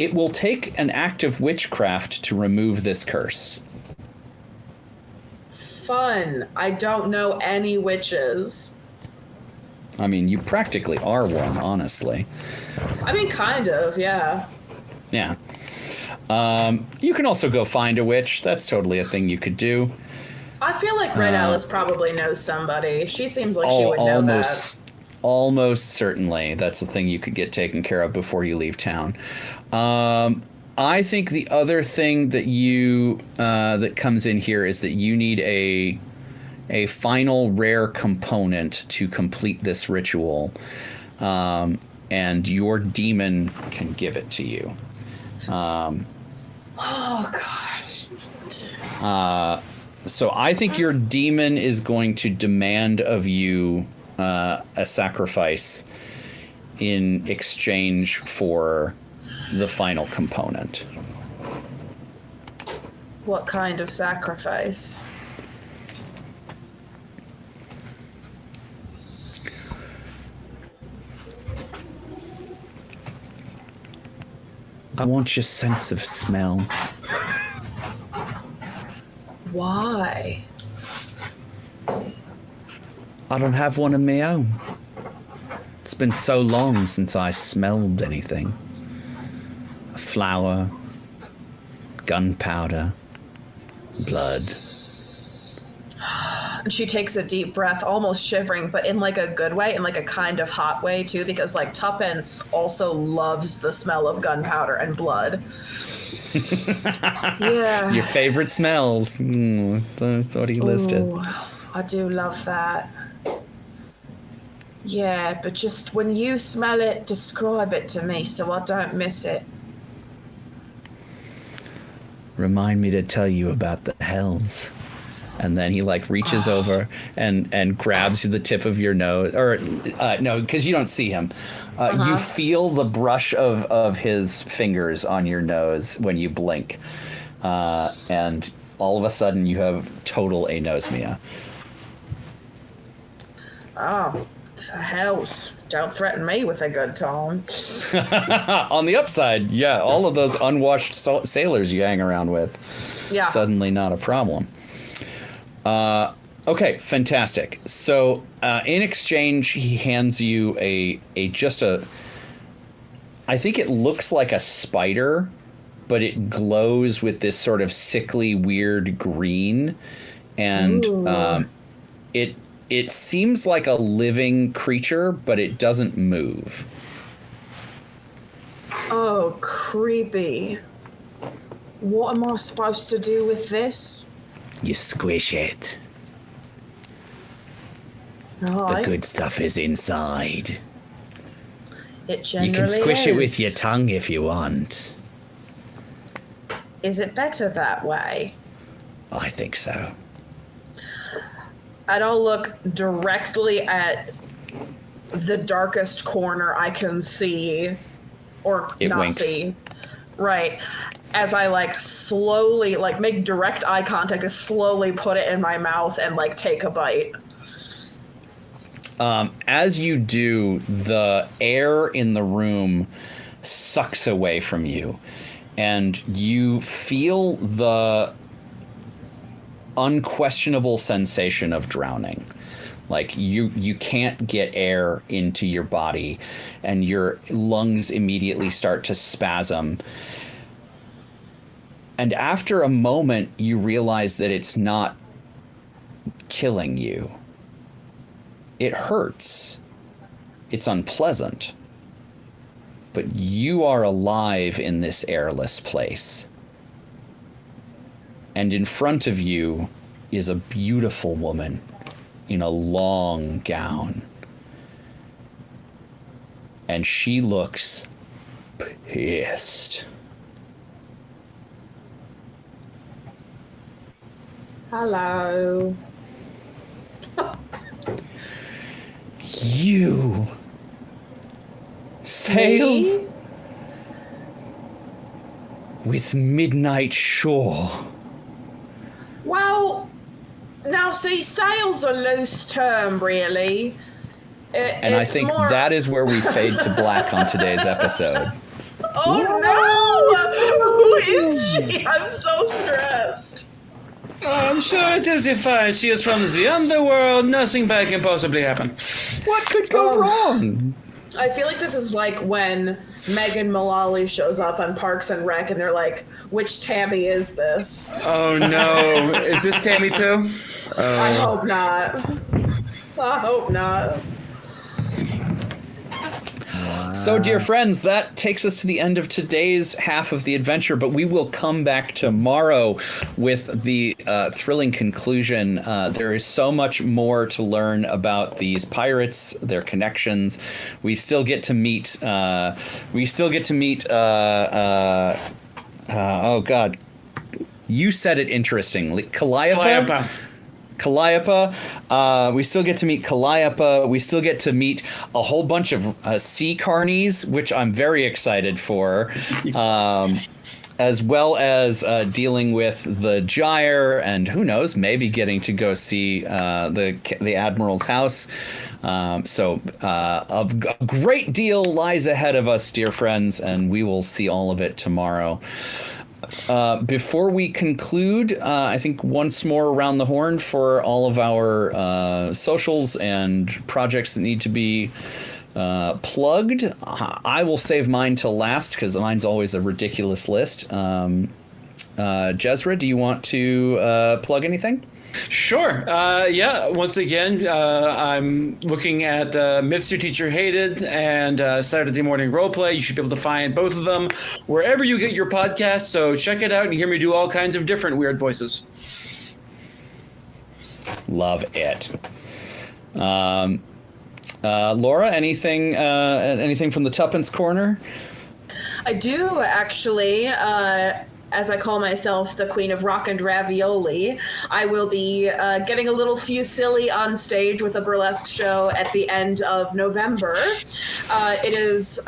It will take an act of witchcraft to remove this curse. Fun. I don't know any witches. I mean, you practically are one, honestly. I mean, kind of, yeah. Yeah. You can also go find a witch. That's totally a thing you could do. I feel like Red Alice probably knows somebody. She seems like she would know that. Almost certainly. That's a thing you could get taken care of before you leave town. I think the other thing that that comes in here is that you need a final rare component to complete this ritual, and your demon can give it to you. Oh gosh. So I think your demon is going to demand of you a sacrifice in exchange for the final component. What kind of sacrifice? I want your sense of smell. Why? I don't have one of my own. It's been so long since I smelled anything. A flower, gunpowder, blood. And she takes a deep breath, almost shivering, but in like a good way, in like a kind of hot way too, because like Tuppence also loves the smell of gunpowder and blood. Yeah. Your favorite smells. That's what he listed. Ooh, I do love that. Yeah, but just when you smell it, describe it to me so I don't miss it. Remind me to tell you about the hells. And then he like reaches over and grabs the tip of your nose, or no, because you don't see him. You feel the brush of his fingers on your nose when you blink, and all of a sudden you have total anosmia. Oh, the hells. Don't threaten me with a good time. On the upside, yeah, all of those unwashed sailors you hang around with, suddenly not a problem. Okay, fantastic. So in exchange, he hands you a I think it looks like a spider, but it glows with this sort of sickly, weird green, and it seems like a living creature, but it doesn't move. Oh, creepy. What am I supposed to do with this? You squish it. Right. The good stuff is inside. It generally You can squish it with is. your tongue if you want. Is it better that way? I think so. And I'll look directly at the darkest corner I can see, or It not winks. see. Right. As I like slowly, like make direct eye contact, and slowly put it in my mouth and like take a bite. As you do, the air in the room sucks away from you, and you feel the unquestionable sensation of drowning. Like you can't get air into your body, and your lungs immediately start to spasm. And after a moment, you realize that it's not killing you. It hurts. It's unpleasant. But you are alive in this airless place. And in front of you is a beautiful woman in a long gown. And she looks pissed. Hello. You sail Me? with Midnight Shore. Well, now see, sail's a loose term, really. And I think that is where we fade to black on today's episode. Oh no! Who is she? I'm so stressed. I'm sure it is fine. She is from the underworld. Nothing bad can possibly happen. What could go wrong? I feel like this is like when Megan Mullally shows up on Parks and Rec and they're like, which Tammy is this? Oh no. Is this Tammy too? I hope not. I hope not. So, dear friends, that takes us to the end of today's half of the adventure, but we will come back tomorrow with the thrilling conclusion. There is so much more to learn about these pirates, their connections. We still get to meet. Oh God, you said it interestingly, Calliope. We still get to meet Calliope. We still get to meet a whole bunch of sea carnies, which I'm very excited for. as well as dealing with the gyre, and who knows, maybe getting to go see the Admiral's house. So a great deal lies ahead of us, dear friends, and we will see all of it tomorrow. Before we conclude, I think once more around the horn for all of our socials and projects that need to be plugged. I will save mine till last because mine's always a ridiculous list. Jezra, do you want to plug anything? Sure. Yeah. Once again, I'm looking at Myths Your Teacher Hated and Saturday Morning Roleplay. You should be able to find both of them wherever you get your podcasts. So check it out and hear me do all kinds of different weird voices. Love it. Laura, anything from the Tuppence Corner? I do, actually. As I call myself the Queen of Rock and Ravioli, I will be getting a little silly on stage with a burlesque show at the end of November. It is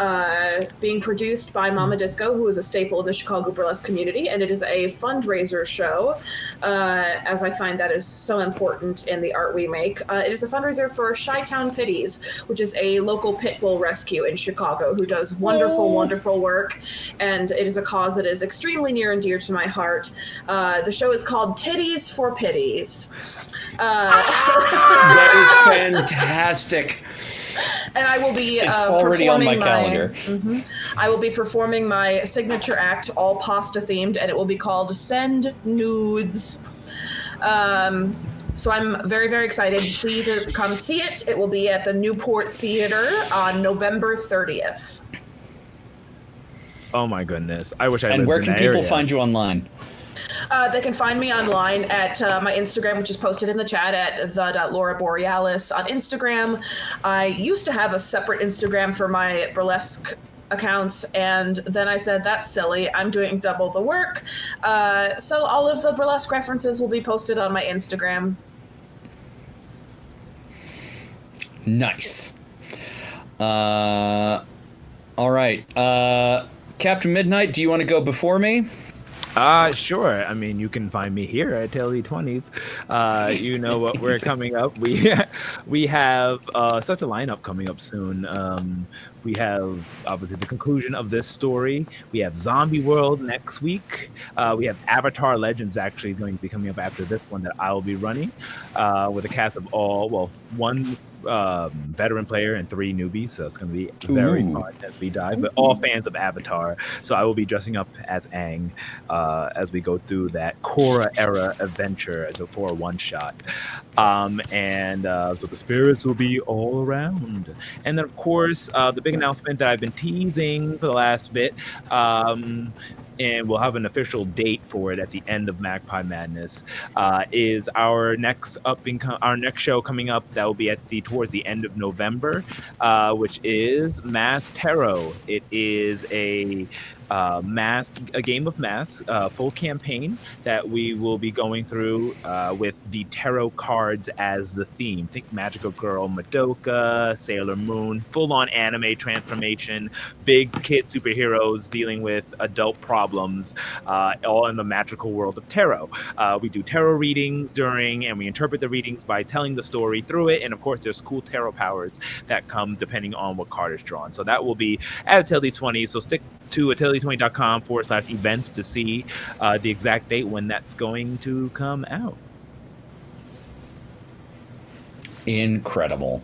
being produced by Mama Disco, who is a staple in the Chicago burlesque community, and it is a fundraiser show, as I find that is so important in the art we make. It is a fundraiser for Chi-Town Pitties, which is a local pit bull rescue in Chicago who does wonderful work, and it is a cause that is extremely near and dear to my heart. The show is called Titties for Pitties. That is fantastic. And I will be it's already on my calendar. I will be performing my signature act, all pasta themed, and it will be called Send Nudes. So I'm very, very excited. Please come see it. It will be at the Newport Theater on November 30th. Oh my goodness! I wish I lived And where in can that people area. find you online? They can find me online at my Instagram, which is posted in the chat at the.Laura Borealis on Instagram. I used to have a separate Instagram for my burlesque accounts, and then I said, that's silly. I'm doing double the work. So all of the burlesque references will be posted on my Instagram. Nice. All right. Captain Midnight, do you want to go before me? Sure. I mean, you can find me here at TLE20s. You know what we're coming up. We have such a lineup coming up soon. We have obviously the conclusion of this story. We have Zombie World next week. We have Avatar Legends actually going to be coming up after this one that I will be running with a cast of one veteran player and 3 newbies, so it's going to be very fun as we dive, but all fans of Avatar. So I will be dressing up as Aang as we go through that Korra era adventure for a one-shot. So the spirits will be all around. And then, of course, the big announcement that I've been teasing for the last bit, and we'll have an official date for it at the end of Magpie Madness, is our next show coming up that will be towards the end of November, which is Mass Tarot. It is a game of mass, full campaign that we will be going through with the tarot cards as the theme. Think Magical Girl, Madoka, Sailor Moon, full-on anime transformation, big kid superheroes dealing with adult problems, all in the magical world of tarot. We do tarot readings and we interpret the readings by telling the story through it, and of course there's cool tarot powers that come depending on what card is drawn. So that will be at Atelier20, so stick to atelier20.com/events to see the exact date when that's going to come out. Incredible.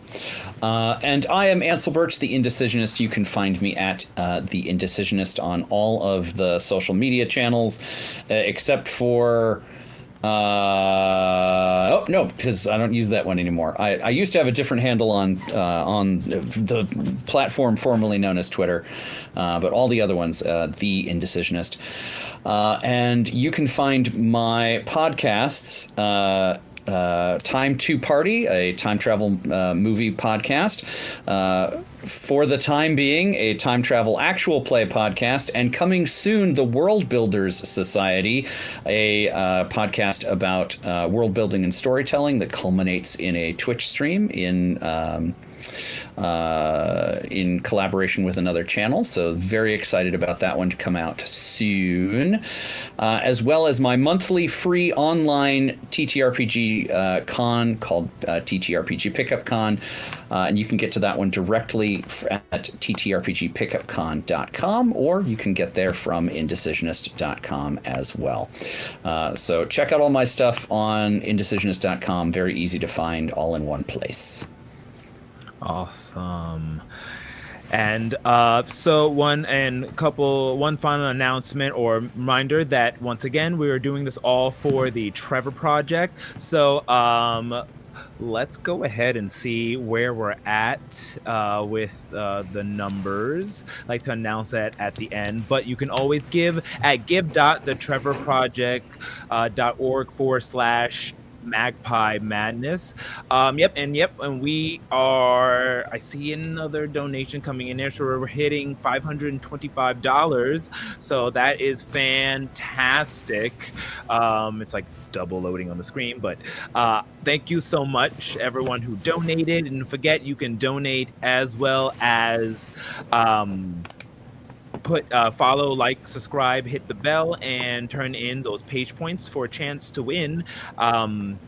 And I am Ansel Birch, the Indecisionist. You can find me at the Indecisionist on all of the social media channels, except for because I don't use that one anymore. I used to have a different handle on the platform formerly known as Twitter, but all the other ones, the Indecisionist. And you can find my podcasts, Time to Party, a time travel movie podcast, for the time being a time travel actual play podcast, and coming soon, the World Builders Society, a podcast about world building and storytelling that culminates in a Twitch stream in in collaboration with another channel. So very excited about that one to come out soon, as well as my monthly free online TTRPG con called TTRPG Pickup Con, and you can get to that one directly at ttrpgpickupcon.com, or you can get there from indecisionist.com as well. So check out all my stuff on indecisionist.com. Very easy to find, all in one place. Awesome. And so one final announcement or reminder that once again we are doing this all for the Trevor project. So let's go ahead and see where we're at with the numbers. I like to announce that at the end, but you can always give at give.thetrevorproject.org/ Magpie Madness. And we are, I see another donation coming in there, so we're hitting $525, so that is fantastic. It's like double loading on the screen, but thank you so much everyone who donated, and forget you can donate as well as follow, like, subscribe, hit the bell, and turn in those page points for a chance to win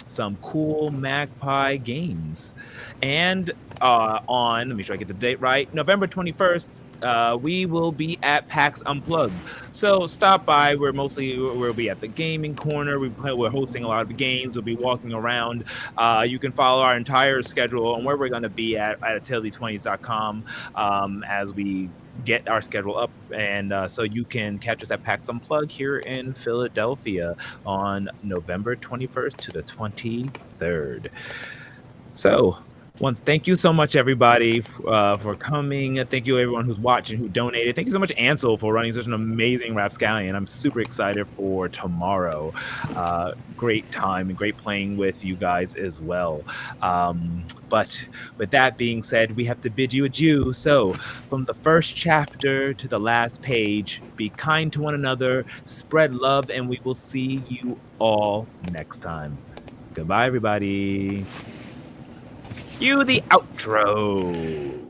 some cool Magpie games. And on, let me make sure I get the date right, November 21st, we will be at PAX Unplugged. So stop by. We'll be at the gaming corner. We're hosting a lot of games. We'll be walking around. You can follow our entire schedule and where we're going to be at tales20s.com as we get our schedule up, and so you can catch us at PAX Unplugged here in Philadelphia on November 21st to the 23rd. So thank you so much everybody for coming. Thank you everyone who's watching, who donated. Thank you so much Ansel for running such an amazing Rapscallion. I'm super excited for tomorrow. Great time and great playing with you guys as well. But with that being said, we have to bid you adieu. So from the first chapter to the last page, be kind to one another, spread love, and we will see you all next time. Goodbye everybody. Cue the outro.